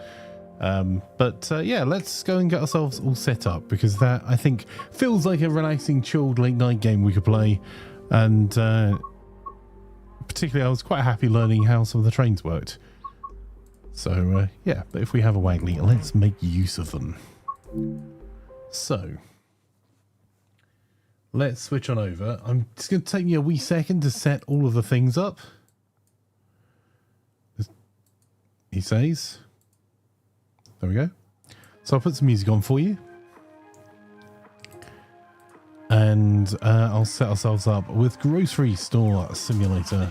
Yeah, let's go and get ourselves all set up because that, I think, feels like a relaxing, chilled late night game we could play. And particularly, I was quite happy learning how some of the trains worked. So, yeah, but if we have a Waggly, let's make use of them. So, let's switch on over. I'm just going to take me a wee second to set all of the things up. He says. There we go. So I'll put some music on for you. And I'll set ourselves up with Grocery Store Simulator.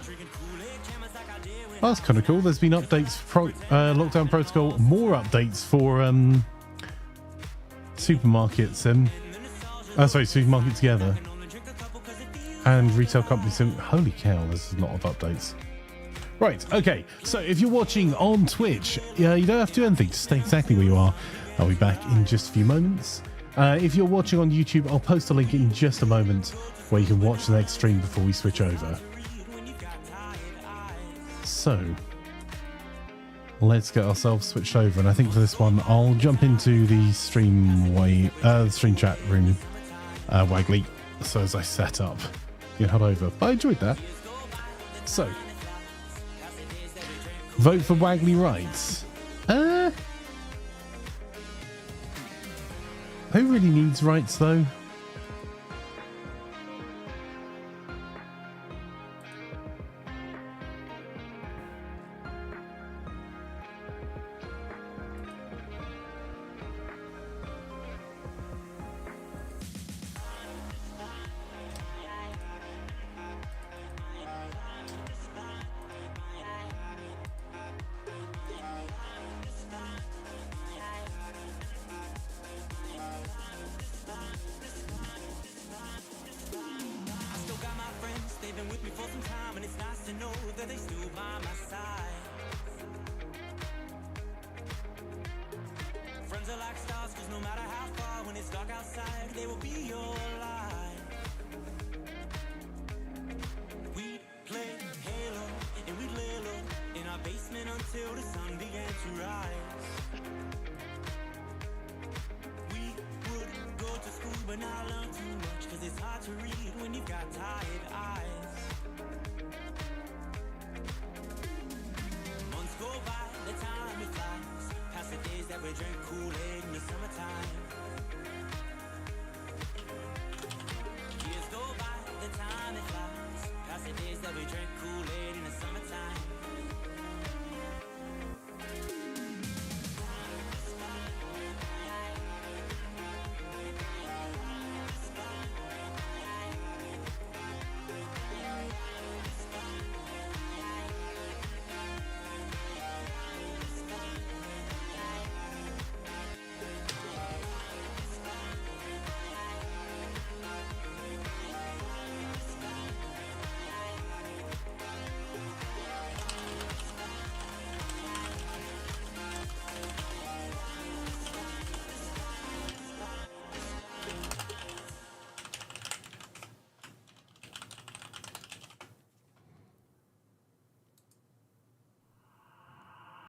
Oh, that's kind of cool. There's been updates for Lockdown Protocol. More updates for supermarkets. Sorry, Supermarket Together. And Retail Company Sim. Holy cow, there's a lot of updates. Right, okay. So if you're watching on Twitch, you don't have to do anything. Just stay exactly where you are. I'll be back in just a few moments. If you're watching on YouTube, I'll post a link in just a moment where you can watch the next stream before we switch over. So, let's get ourselves switched over. And I think for this one, I'll jump into the stream chat room, Waggly. So as I set up, you head over. But I enjoyed that. So, vote for Waggly rights. Who really needs rights though? Months go by, the time it flies. Past the days that we drank Kool-Aid in the summertime.